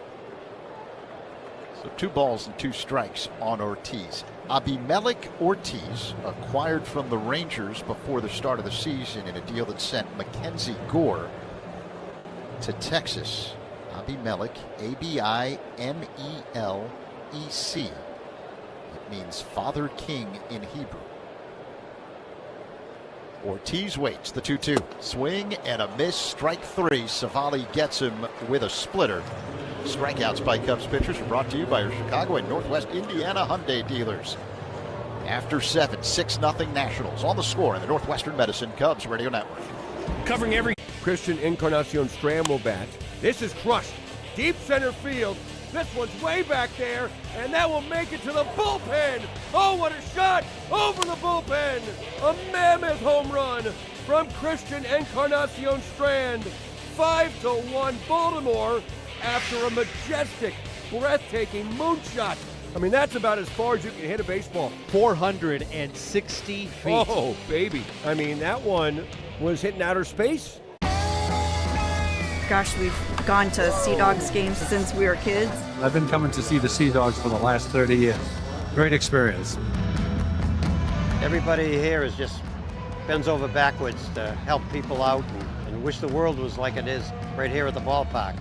Speaker 30: So 2 balls and 2 strikes on Ortiz. Abimelec Ortiz, acquired from the Rangers before the start of the season in a deal that sent Mackenzie Gore to Texas. Abimelec, A-B-I-M-E-L-E-C. It means Father King in Hebrew. Ortiz waits, the 2-2. Swing and a miss, strike 3. Savali gets him with a splitter. Strikeouts by Cubs pitchers are brought to you by your Chicago and Northwest Indiana Hyundai dealers. After 7, 6-0 Nationals on the score in the Northwestern Medicine Cubs Radio Network.
Speaker 5: Covering every Christian Encarnacion Scramble bat. This is crushed. Deep center field. This one's way back there, and that will make it to the bullpen. Oh, what a shot over the bullpen. A mammoth home run from Christian Encarnacion Strand. 5-1 Baltimore after a majestic, breathtaking moonshot. I mean, that's about as far as you can hit a baseball.
Speaker 7: 460 feet.
Speaker 5: Oh, baby. I mean, that one was hitting outer space.
Speaker 10: Gosh, we've gone to Sea Dogs games since we were kids.
Speaker 11: I've been coming to see the Sea Dogs for the last 30 years. Great experience.
Speaker 14: Everybody here is just bends over backwards to help people out and wish the world was like it is right here at the ballpark.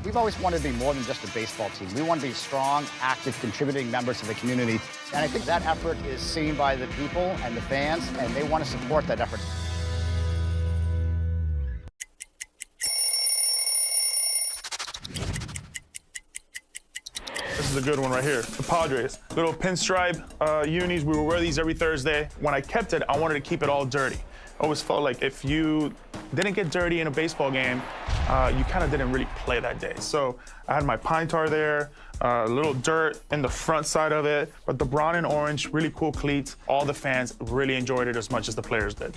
Speaker 8: We've always wanted to be more than just a baseball team. We want to be strong, active, contributing members of the community. And I think that effort is seen by the people and the fans, and they want to support that effort.
Speaker 12: This is a good one right here. The Padres. Little pinstripe unis. We would wear these every Thursday. When I kept it, I wanted to keep it all dirty. I always felt like if you didn't get dirty in a baseball game, you kind of didn't really play that day. So I had my pine tar there, a little dirt in the front side of it, but the brown and orange, really cool cleats. All the fans really enjoyed it as much as the players did.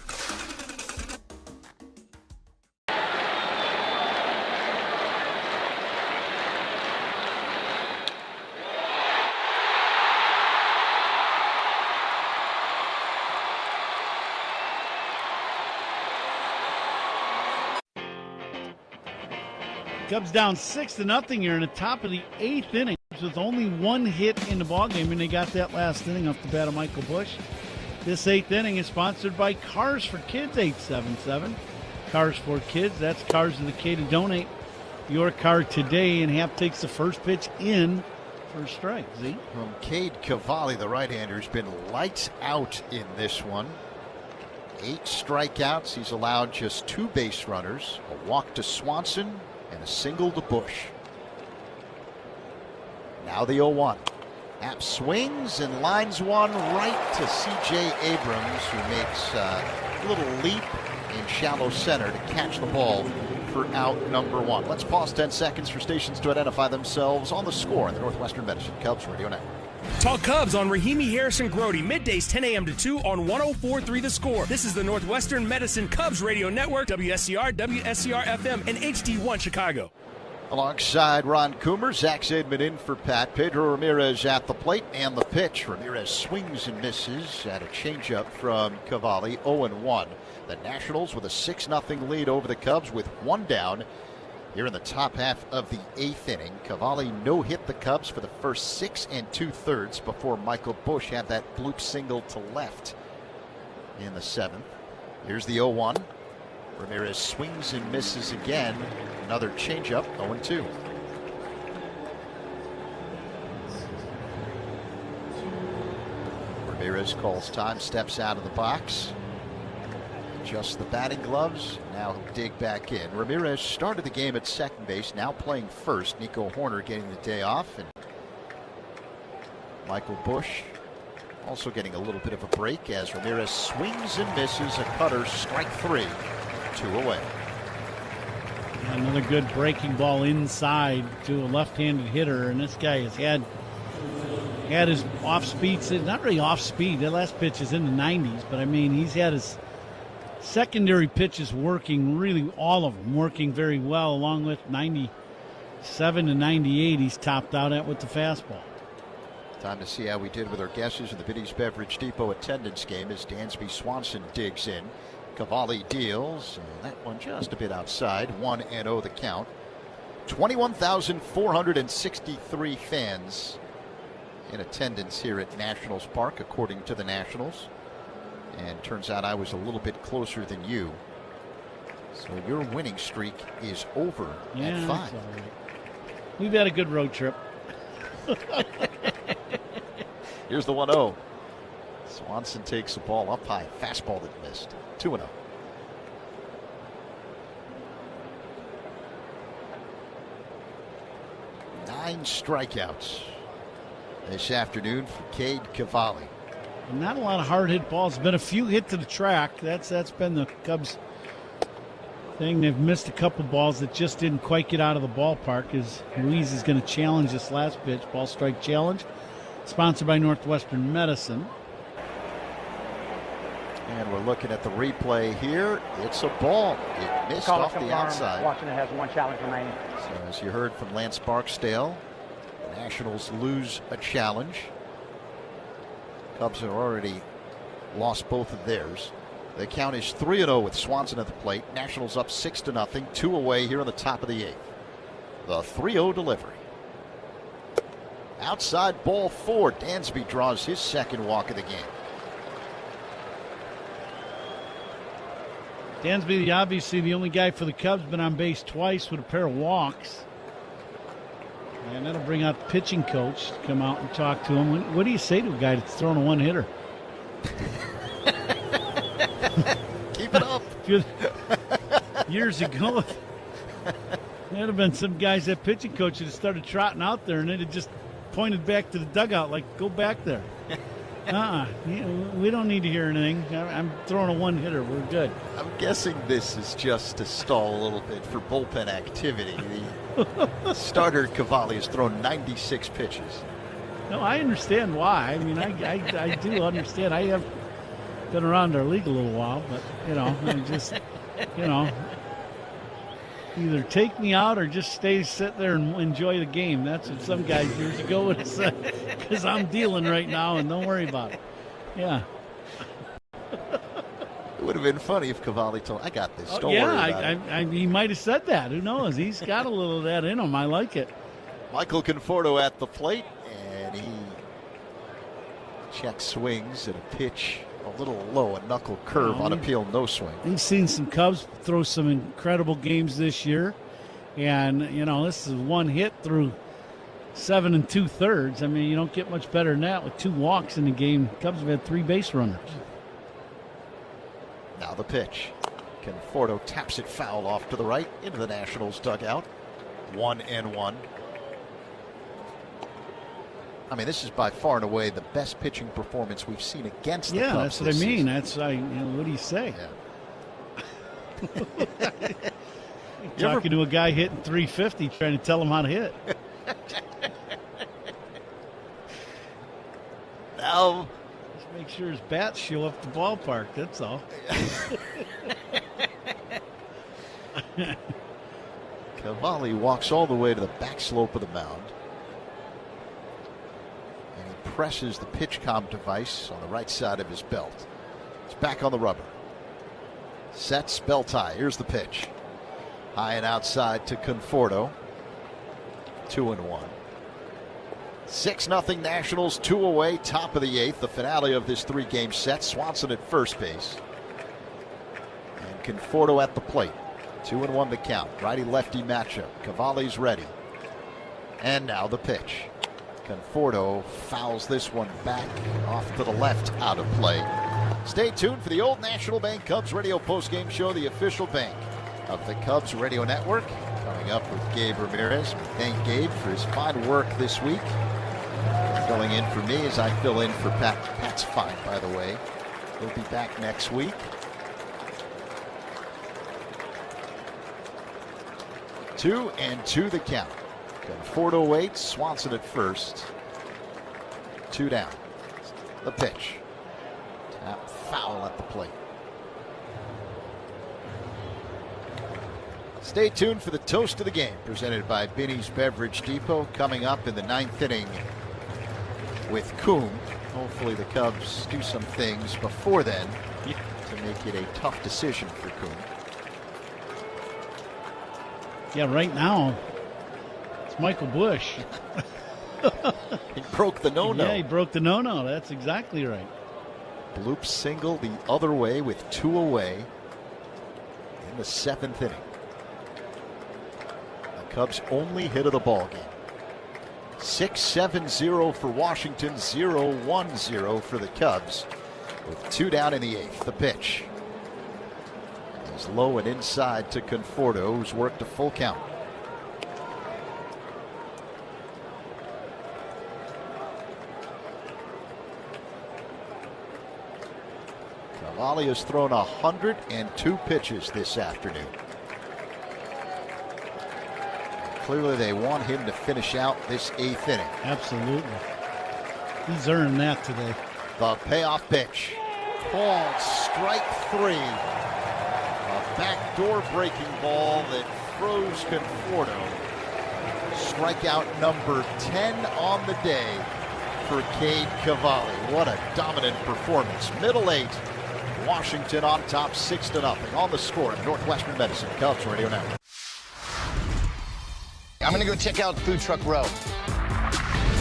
Speaker 2: Cubs down 6-0 here in the top of the 8th inning with only one hit in the ballgame, and they got that last inning off the bat of Michael Busch. This 8th inning is sponsored by Cars for Kids 877. Cars for Kids, that's Cars of the K to donate your car today, and Happ takes the first pitch in for a strike. Z?
Speaker 30: From Cade Cavalli, the right-hander, has been lights out in this one. 8 strikeouts. He's allowed just 2 base runners, a walk to Swanson, and a single to Busch. Now the 0-1. Happ swings and lines one right to C.J. Abrams, who makes a little leap in shallow center to catch the ball for out number 1. Let's pause 10 seconds for stations to identify themselves on the score in the Northwestern Medicine Cubs Radio Network.
Speaker 15: Talk Cubs on Rahimi Harrison Grody, middays 10 a.m. to 2 on 104.3 The Score. This is the Northwestern Medicine Cubs Radio Network, WSCR, WSCR FM, and HD1 Chicago.
Speaker 30: Alongside Ron Coomer, Zach Zaidman in for Pat. Pedro Ramirez at the plate, and the pitch. Ramirez swings and misses at a changeup from Cavalli, 0-1. The Nationals with a 6-0 lead over the Cubs with 1 down. Here in the top half of the 8th inning, Cavalli no-hit the Cubs for the first 6 2/3 before Michael Busch had that bloop single to left in the 7th. Here's the 0-1. Ramirez swings and misses again. Another changeup, 0-2. Ramirez calls time, steps out of the box. Just the batting gloves. Now he'll dig back in. Ramirez started the game at second base, now playing first. Nico Horner getting the day off. And Michael Busch also getting a little bit of a break as Ramirez swings and misses a cutter, strike 3, 2 away.
Speaker 2: Another good breaking ball inside to a left-handed hitter, and this guy has had his off-speed, not really off-speed. That last pitch is in the 90s, but I mean he's had his secondary pitches working, really all of them working very well, along with 97 to 98 he's topped out at with the fastball.
Speaker 30: Time to see how we did with our guesses in the Vinny's Beverage Depot attendance game as Dansby Swanson digs in. Cavalli deals, that one just a bit outside, 1-0 the count. 21,463 fans in attendance here at Nationals Park, according to the Nationals. And turns out I was a little bit closer than you. So your winning streak is over at 5.
Speaker 2: Right. We've had a good road trip.
Speaker 30: Here's the 1-0. Swanson takes the ball up high. Fastball that missed. 2-0. Nine strikeouts this afternoon for Cade Cavalli.
Speaker 2: Not a lot of hard hit balls. Been a few hit to the track. That's been the Cubs thing. They've missed a couple balls that just didn't quite get out of the ballpark. As Ruiz is going to challenge this last pitch. Ball strike challenge. Sponsored by Northwestern Medicine.
Speaker 30: And we're looking at the replay here. It's a ball. It missed off the outside.
Speaker 18: Washington has 1 challenge remaining.
Speaker 30: So as you heard from Lance Barksdale, the Nationals lose a challenge. Cubs have already lost both of theirs. The count is 3-0 with Swanson at the plate. Nationals up 6-0, 2 away here in the top of the 8th. The 3-0 delivery. Outside ball 4. Dansby draws his second walk of the game.
Speaker 2: Dansby, obviously the only guy for the Cubs, been on base twice with a pair of walks. And that'll bring out the pitching coach to come out and talk to him. What do you say to a guy that's throwing a one-hitter?
Speaker 30: Keep it up.
Speaker 2: Years ago, there'd have been some guys, that pitching coach would have started trotting out there, and they'd have just pointed back to the dugout like, go back there. We don't need to hear anything. I'm throwing a one-hitter. We're good.
Speaker 30: I'm guessing this is just to stall a little bit for bullpen activity. The starter Cavalli has thrown 96 pitches.
Speaker 2: No, I understand why. I mean, I do understand. I have been around our league a little while, but, I'm just, either take me out or just sit there and enjoy the game. That's what some guys years ago would have said, because I'm dealing right now, and don't worry about it. Yeah.
Speaker 30: It would have been funny if Cavalli told, I got this. Don't worry about it.
Speaker 2: He might have said that. Who knows? He's got a little of that in him. I like it.
Speaker 30: Michael Conforto at the plate, and he checks swings at a pitch a little low, a knuckle curve on appeal, no swing.
Speaker 2: We've seen some Cubs throw some incredible games this year, and this is one hit through 7 2/3. I mean, you don't get much better than that with 2 walks in the game. Cubs have had 3 base runners.
Speaker 30: Now the pitch. Conforto taps it foul off to the right into the Nationals dugout. 1-1. I mean, this is by far and away the best pitching performance we've seen against the Cubs.
Speaker 2: Yeah, that's what I mean.
Speaker 30: Season.
Speaker 2: That's what do you say?
Speaker 30: Yeah.
Speaker 2: Talking to a guy hitting 350, trying to tell him how to hit.
Speaker 30: Now,
Speaker 2: just make sure his bats show up the ballpark. That's all.
Speaker 30: Cavalli walks all the way to the back slope of the mound. Presses the pitch comm device on the right side of his belt. It's back on the rubber. Sets, belt high. Here's the pitch. High and outside to Conforto. 2-1. 6-0 Nationals, 2 away, top of the 8th. The finale of this 3-game set. Swanson at first base. And Conforto at the plate. 2-1 the count. Righty-lefty matchup. Cavalli's ready. And now the pitch. Conforto fouls this one back off to the left, out of play. Stay tuned for the Old National Bank Cubs radio postgame show, the official bank of the Cubs radio network. Coming up with Gabe Ramirez. We thank Gabe for his fine work this week. Filling in for me as I fill in for Pat. Pat's fine, by the way. He'll be back next week. Two and 2 the count. Conforto waits, Swanson at first. 2 down. The pitch. Tap foul at the plate. Stay tuned for the toast of the game, presented by Binny's Beverage Depot, coming up in the 9th inning with Coombe. Hopefully the Cubs do some things before then to make it a tough decision for Coombe.
Speaker 2: Yeah, right now, Michael Busch.
Speaker 30: He broke the no-no.
Speaker 2: Yeah, he broke the no-no. That's exactly right.
Speaker 30: Bloop single the other way with 2 away in the 7th inning. The Cubs' only hit of the ball game. 6-7-0 for Washington, 0-1-0 for the Cubs, with 2 down in the 8th. The pitch is low and inside to Conforto, who's worked a full count. Cavalli has thrown 102 pitches this afternoon. Clearly they want him to finish out this 8th inning.
Speaker 2: Absolutely. He's earned that today.
Speaker 30: The payoff pitch. Called strike 3. A backdoor breaking ball that froze Conforto. Strikeout number 10 on the day for Cade Cavalli. What a dominant performance. Middle 8. Washington on top 6-0 on the score in Northwestern Medicine. Cubs Radio Network.
Speaker 1: I'm going to go check out Food Truck Row.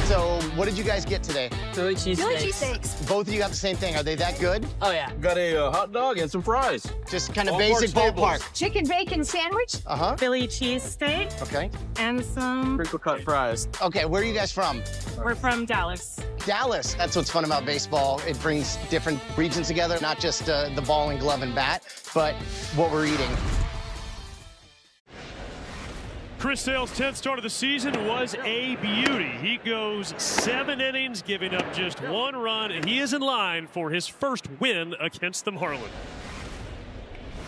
Speaker 1: So, what did you guys get today?
Speaker 3: Philly cheesesteaks.
Speaker 1: Both of you got the same thing. Are they that good?
Speaker 3: Oh, yeah.
Speaker 6: Got a hot dog and some fries.
Speaker 1: Just kind of basic ballpark.
Speaker 3: Chicken bacon sandwich.
Speaker 1: Uh-huh.
Speaker 3: Philly cheesesteak.
Speaker 1: Okay.
Speaker 3: And some
Speaker 6: Crinkle cut fries.
Speaker 1: Okay, where are you guys from?
Speaker 3: We're from Dallas.
Speaker 1: Dallas. That's what's fun about baseball. It brings different regions together, not just the ball and glove and bat, but what we're eating.
Speaker 18: Chris Sale's 10th start of the season was a beauty. He goes 7 innings, giving up just 1 run, and he is in line for his first win against the Marlins.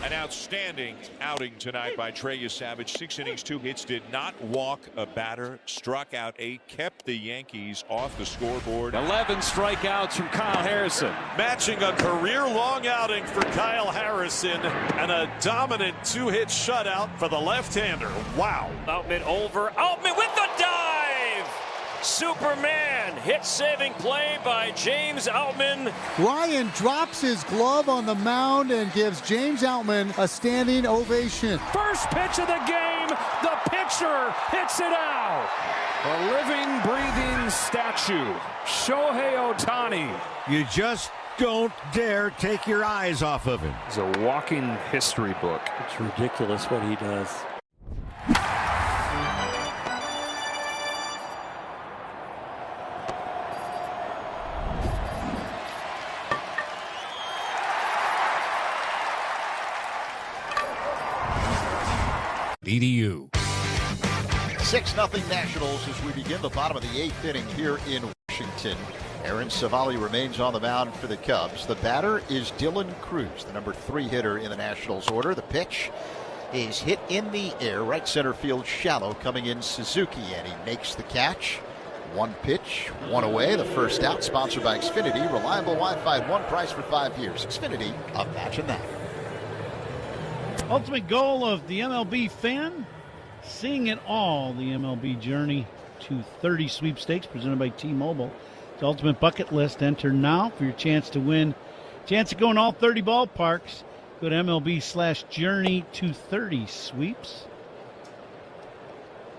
Speaker 4: An outstanding outing tonight by Trey Savage. 6 innings, 2 hits, did not walk a batter, struck out 8, kept the Yankees off the scoreboard.
Speaker 19: 11 strikeouts from Kyle Harrison.
Speaker 22: Matching a career-long outing for Kyle Harrison and a dominant 2-hit shutout for the left-hander. Wow.
Speaker 18: Outman over. Outman with the dive! Superman hit-saving play by James Outman.
Speaker 23: Ryan drops his glove on the mound and gives James Outman a standing ovation.
Speaker 18: First pitch of the game, the pitcher hits it out.
Speaker 19: A living, breathing statue, Shohei Ohtani.
Speaker 27: You just don't dare take your eyes off of him.
Speaker 19: It's a walking history book.
Speaker 7: It's ridiculous what he does.
Speaker 19: EDU.
Speaker 30: 6-0 Nationals as we begin the bottom of the 8th inning here in Washington. Aaron Savali remains on the mound for the Cubs. The batter is Dylan Cruz, the number 3 hitter in the Nationals order. The pitch is hit in the air, right center field shallow, coming in Suzuki, and he makes the catch. 1 pitch, 1 away. The first out, sponsored by Xfinity. Reliable Wi-Fi at 1 price for 5 years. Xfinity, imagine that.
Speaker 2: Ultimate goal of the MLB fan, seeing it all. The MLB Journey to 30 sweepstakes presented by T-Mobile. It's ultimate bucket list. Enter now for your chance to win. Chance to go in all 30 ballparks. Go to MLB/Journey to 30 sweeps.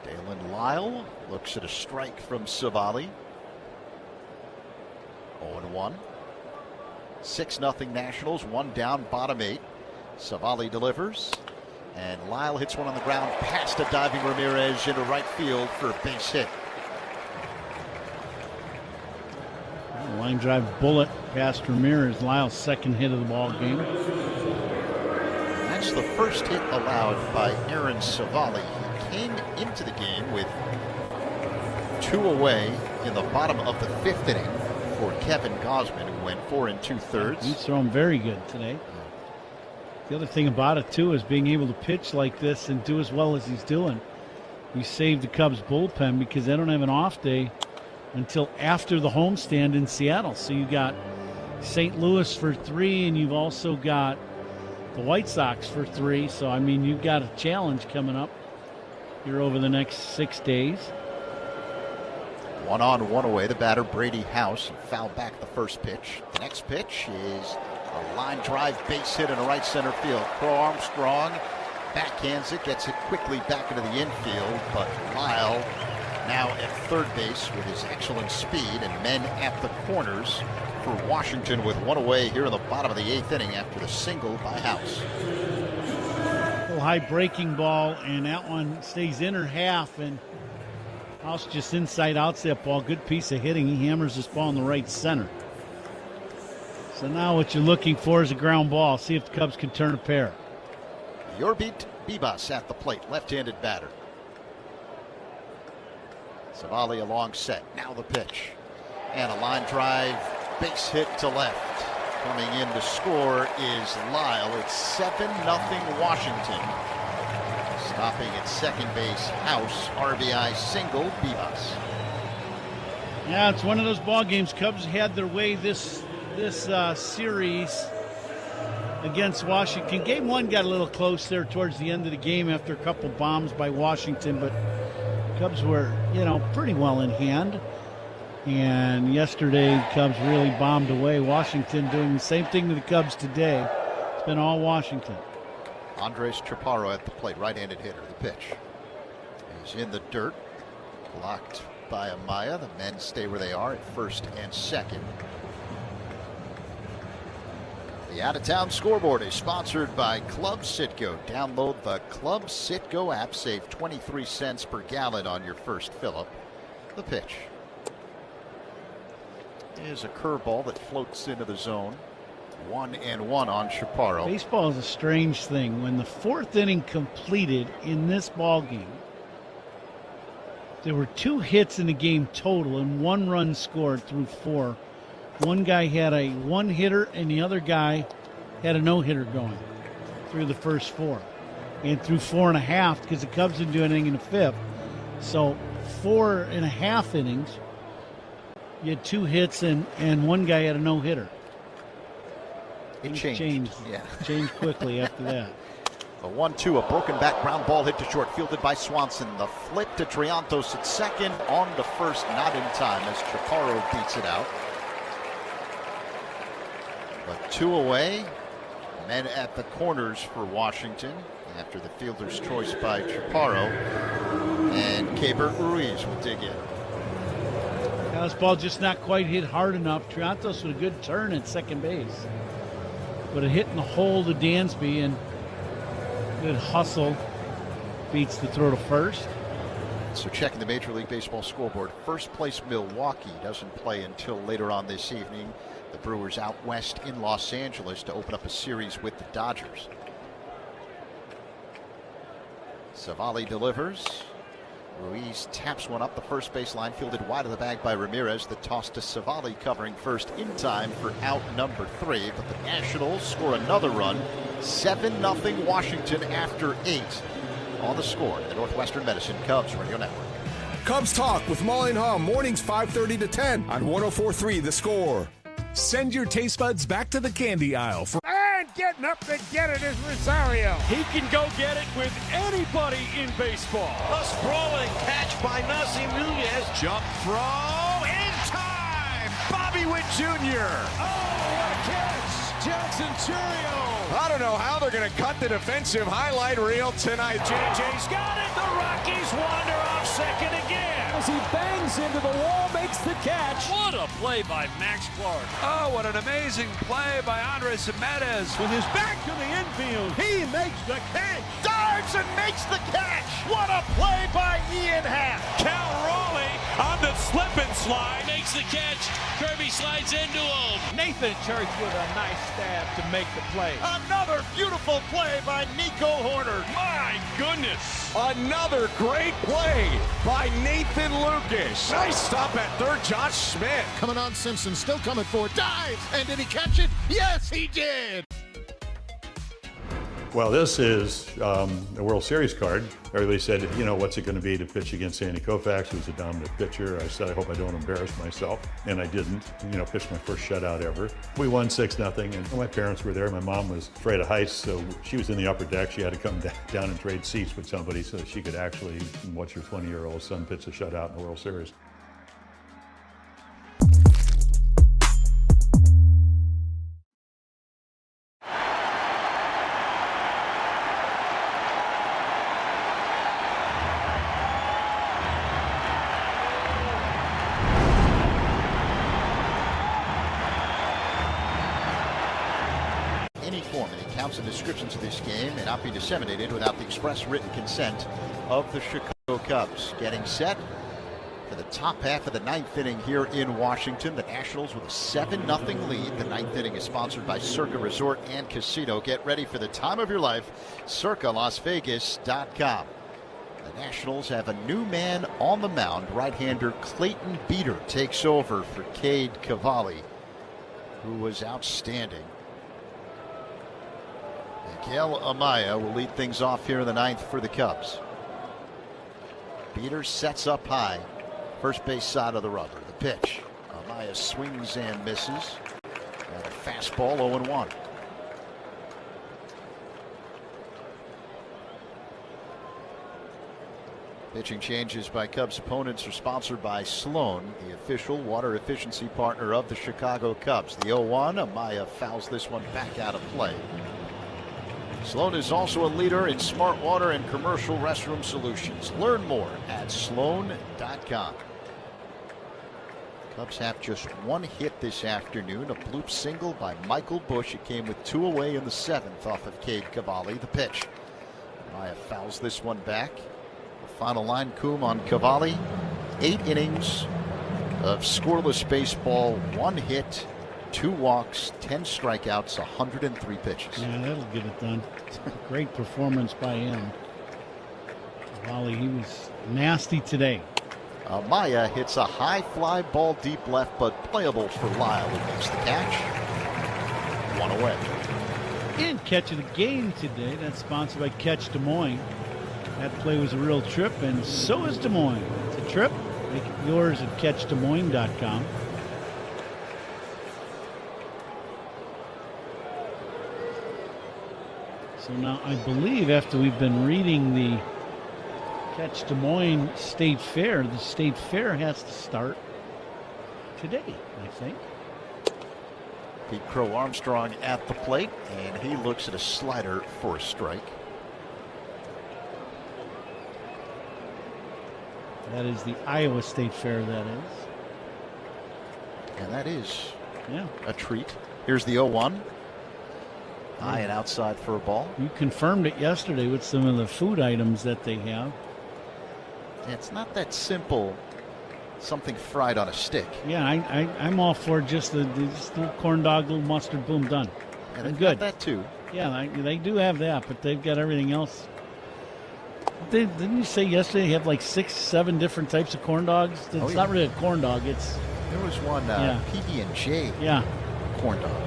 Speaker 30: Dalen Lyle looks at a strike from Savali. 0-1. 6-0 Nationals, 1 down, bottom 8. Savali delivers, and Lyle hits one on the ground past a diving Ramirez into right field for a base hit.
Speaker 2: Line drive bullet past Ramirez. Lyle's second hit of the ball game.
Speaker 30: That's the first hit allowed by Aaron Savali. He came into the game with 2 away in the bottom of the 5th inning for Kevin Gausman, who went 4 2/3.
Speaker 2: He's thrown very good today. The other thing about it, too, is being able to pitch like this and do as well as he's doing. You saved the Cubs bullpen because they don't have an off day until after the homestand in Seattle. So you got St. Louis for 3, and you've also got the White Sox for 3. So, I mean, you've got a challenge coming up here over the next 6 days.
Speaker 30: 1 on, 1 away. The batter, Brady House, fouled back the first pitch. The next pitch is a line drive base hit in a right center field. Crow Armstrong backhands it, gets it quickly back into the infield, but Lyle now at third base with his excellent speed and men at the corners for Washington with 1 away here in the bottom of the 8th inning after the single by House.
Speaker 2: A little high breaking ball, and that one stays inner half, and House just inside outs that ball. Good piece of hitting. He hammers this ball in the right center. So now what you're looking for is a ground ball. See if the Cubs can turn a pair.
Speaker 30: Yorbit Bibas at the plate, left-handed batter. Savali a long set. Now the pitch. And a line drive, base hit to left. Coming in to score is Lyle. It's 7-0 Washington. Stopping at second base, House. RBI single, Bibas.
Speaker 2: Yeah, it's one of those ball games. Cubs had their way this series against Washington. Game 1 got a little close there towards the end of the game after a couple bombs by Washington, but Cubs were, pretty well in hand. And yesterday, Cubs really bombed away. Washington doing the same thing to the Cubs today. It's been all Washington.
Speaker 30: Andres Chaparro at the plate, right-handed hitter. The pitch is in the dirt, blocked by Amaya. The men stay where they are at first and second. The out-of-town scoreboard is sponsored by Club Citgo. Download the Club Citgo app. Save 23 cents per gallon on your first fill-up. The pitch is a curveball that floats into the zone. 1-1 on Chaparro.
Speaker 2: Baseball is a strange thing. When the fourth inning completed in this ball game, there were 2 hits in the game total and 1 run scored through 4. One guy had a 1-hitter and the other guy had a no-hitter going through the first 4. And through 4.5, because the Cubs didn't do anything in the 5th. So 4.5 innings, you had 2 hits and one guy had a no-hitter.
Speaker 30: It changed. Yeah.
Speaker 2: Changed quickly after that.
Speaker 30: A 1-2, a broken back ground ball hit to short, fielded by Swanson. The flip to Triantos at second, on to first, not in time as Chaparro beats it out. But 2 away, men at the corners for Washington after the fielder's choice by Chaparro. And Keibert Ruiz will dig in.
Speaker 2: Now this ball just not quite hit hard enough. Triantos with a good turn at second base. But it hit in the hole to Dansby, and good hustle beats the throw to first.
Speaker 30: So checking the Major League Baseball scoreboard, first place Milwaukee doesn't play until later on this evening. The Brewers out west in Los Angeles to open up a series with the Dodgers. Savali delivers. Ruiz taps one up the first baseline, fielded wide of the bag by Ramirez. The toss to Savali, covering first in time for out number 3. But the Nationals score another run. 7-0 Washington after 8 on the score. The Northwestern Medicine Cubs Radio Network.
Speaker 9: Cubs Talk with Molly and Hom, mornings 5:30 to 10 on 104.3 The Score. Send your taste buds back to the candy aisle for.
Speaker 16: And getting up to get it is Rosario.
Speaker 22: He can go get it with anybody in baseball.
Speaker 17: A sprawling catch by Nasim Nunez.
Speaker 22: Jump throw in time. Bobby Witt Jr.
Speaker 17: Oh, what a catch. Jackson Churio.
Speaker 22: I don't know how they're going to cut the defensive highlight reel tonight.
Speaker 17: JJ's got it. The Rockies wander off second again.
Speaker 16: As he bangs into the wall, makes the catch.
Speaker 17: What a play by Max Clark.
Speaker 22: Oh, what an amazing play by Andres Jimenez.
Speaker 17: With his back to the infield, he makes the catch. Dives and makes the catch. What a play by Ian Happ.
Speaker 22: Cal Raleigh on the slip and slide.
Speaker 17: Makes the catch. Kirby slides into him.
Speaker 16: Nathan Church with a nice stab to make the play.
Speaker 17: Another beautiful play by Nico Horner. My goodness.
Speaker 22: Another great play by Nathan Lucas. Nice stop at third, Josh Smith.
Speaker 17: Coming on, Simpson still coming forward. Dives. And did he catch it? Yes, he did.
Speaker 20: Well, this is a World Series card. Everybody said, you know, what's it going to be to pitch against Sandy Koufax, who's a dominant pitcher? I said, I hope I don't embarrass myself. And I didn't. You know, pitched my first shutout ever. We won 6-0, and my parents were there. My mom was afraid of heights, so she was in the upper deck. She had to come down and trade seats with somebody so that she could actually watch her 20-year-old son pitch a shutout in the World Series.
Speaker 30: And descriptions of this game may not be disseminated without the express written consent of the Chicago Cubs. Getting set for the top half of the 9th inning here in Washington. The Nationals with a 7-0 lead. The 9th inning is sponsored by Circa Resort and Casino. Get ready for the time of your life. CircaLasVegas.com. The Nationals have a new man on the mound. Right-hander Clayton Beeter takes over for Cade Cavalli, who was outstanding. Miguel Amaya will lead things off here in the 9th for the Cubs. Beeter sets up high. First base side of the rubber. The pitch. Amaya swings and misses. And a fastball 0-1. Pitching changes by Cubs opponents are sponsored by Sloan, the official water efficiency partner of the Chicago Cubs. The 0-1, Amaya fouls this one back out of play. Sloan is also a leader in smart water and commercial restroom solutions. Learn more at sloan.com. Cubs have just one hit this afternoon, a bloop single by Michael Busch. It came with 2 away in the 7th off of Cade Cavalli. The pitch. Maya fouls this one back. The final line, Coom, on Cavalli. 8 innings of scoreless baseball, 1 hit, 2 walks, 10 strikeouts, 103 pitches.
Speaker 2: Yeah, that'll get it done. Great performance by him. Cavalli, he was nasty today.
Speaker 30: Maya hits a high fly ball deep left, but playable for Lyle, who makes the catch. 1 away.
Speaker 2: And catch of the game today. That's sponsored by Catch Des Moines. That play was a real trip, and so is Des Moines. It's a trip. Make it yours at catchdesmoines.com. So now I believe after we've been reading the Catch Des Moines State Fair, the State Fair has to start today, I think.
Speaker 30: Pete Crow Armstrong at the plate, and he looks at a slider for a strike.
Speaker 2: That is the Iowa State Fair, that is.
Speaker 30: And that is a treat. Here's the 0-1. High and outside for a ball.
Speaker 2: You confirmed it yesterday with some of the food items that they have.
Speaker 30: It's not that simple. Something fried on a stick.
Speaker 2: Yeah, I'm all for just the little corn dog, little mustard, boom, done.
Speaker 30: And they've
Speaker 2: good.
Speaker 30: got that too.
Speaker 2: Yeah, they do have that, but they've got everything else. Didn't you say yesterday they have like 6-7 different types of corn dogs? It's not really a corn dog. There
Speaker 30: was one PB&J corn dog.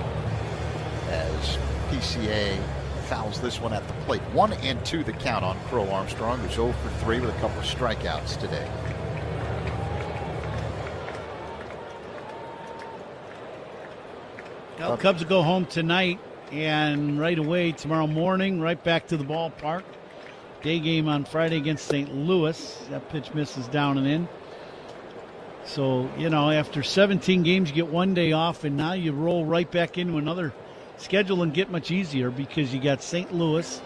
Speaker 30: As PCA fouls this one at the plate. 1-2 the count on Crow Armstrong, who's 0 for 3 with a couple of strikeouts today.
Speaker 2: Well, Cubs will go home tonight, and right away tomorrow morning, right back to the ballpark. Day game on Friday against St. Louis. That pitch misses down and in. So, after 17 games, you get 1 day off, and now you roll right back into another schedule and get much easier because you got St. Louis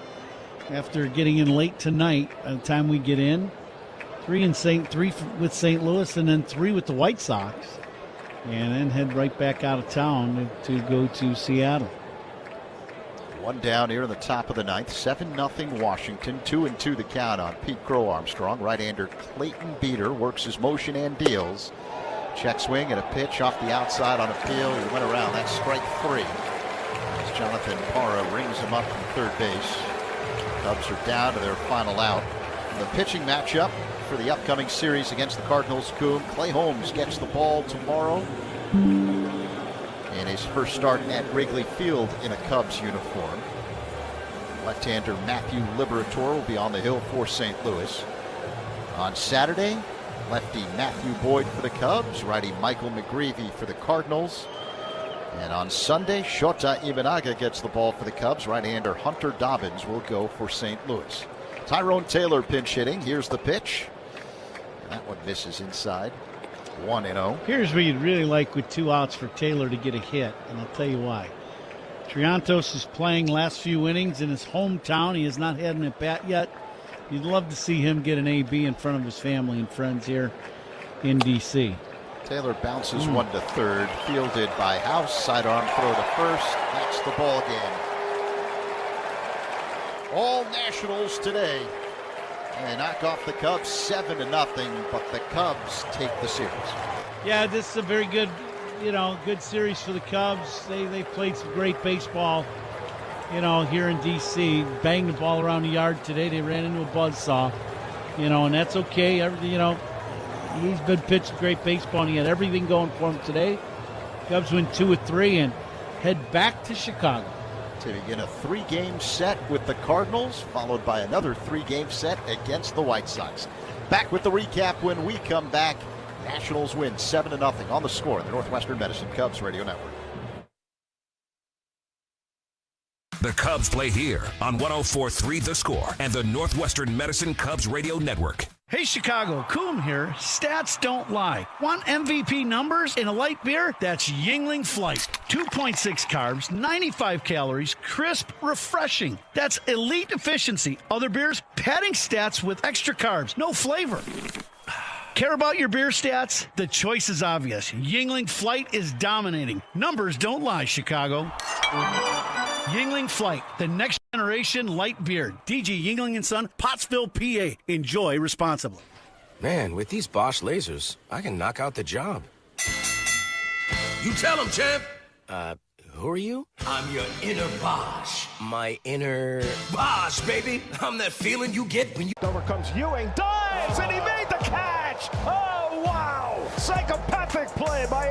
Speaker 2: after getting in late tonight by the time we get in. 3 with St. Louis, and then 3 with the White Sox. And then head right back out of town to go to Seattle.
Speaker 30: 1 down here in the top of the 9th. 7-0 Washington. 2-2 the count on Pete Crow Armstrong. Right-hander Clayton Beater works his motion and deals. Check swing and a pitch off the outside on appeal. He went around. That's strike 3. As Jonathan Parra rings him up from third base. Cubs are down to their final out. The pitching matchup for the upcoming series against the Cardinals. Coom. Clay Holmes gets the ball tomorrow in his first start at Wrigley Field in a Cubs uniform. Left-hander Matthew Liberator will be on the hill for St. Louis. On Saturday, lefty Matthew Boyd for the Cubs, righty Michael McGreevy for the Cardinals. And on Sunday, Shota Imanaga gets the ball for the Cubs. Right-hander Hunter Dobbins will go for St. Louis. Tyrone Taylor pinch hitting. Here's the pitch. And that one misses inside. 1-0.
Speaker 2: Here's where you'd really like with 2 outs for Taylor to get a hit, and I'll tell you why. Triantos is playing last few innings in his hometown. He has not had an at-bat yet. You'd love to see him get an AB in front of his family and friends here in D.C.
Speaker 30: Taylor bounces one to third, fielded by House. Sidearm throw to first. That's the ball game. All Nationals today. And they knock off the Cubs 7-0, but the Cubs take the series.
Speaker 2: Yeah, this is a very good, good series for the Cubs. They played some great baseball, here in D.C. Banged the ball around the yard today. They ran into a buzzsaw, and that's okay. He's been pitching great baseball, and he had everything going for him today. Cubs win 2 of 3 and head back to Chicago.
Speaker 30: To begin a 3-game set with the Cardinals, followed by another 3-game set against the White Sox. Back with the recap when we come back. Nationals win 7-0 on the score in the Northwestern Medicine Cubs Radio Network.
Speaker 5: The Cubs play here on 104.3 The Score and the Northwestern Medicine Cubs Radio Network.
Speaker 2: Hey, Chicago, Coom here. Stats don't lie. Want MVP numbers in a light beer? That's Yingling Flight. 2.6 carbs, 95 calories, crisp, refreshing. That's elite efficiency. Other beers, padding stats with extra carbs, no flavor. Care about your beer stats? The choice is obvious. Yingling Flight is dominating. Numbers don't lie, Chicago. Yingling Flight, the next generation light beer. DG Yingling & Son, Pottsville, PA. Enjoy responsibly.
Speaker 10: Man, with these Bosch lasers, I can knock out the job. You tell him, champ. Who are you? I'm your inner Bosch. My inner Bosch, baby. I'm that feeling you get when you...
Speaker 17: Over comes Ewing, dives, and he made the catch! Oh, wow! Psychopathic play by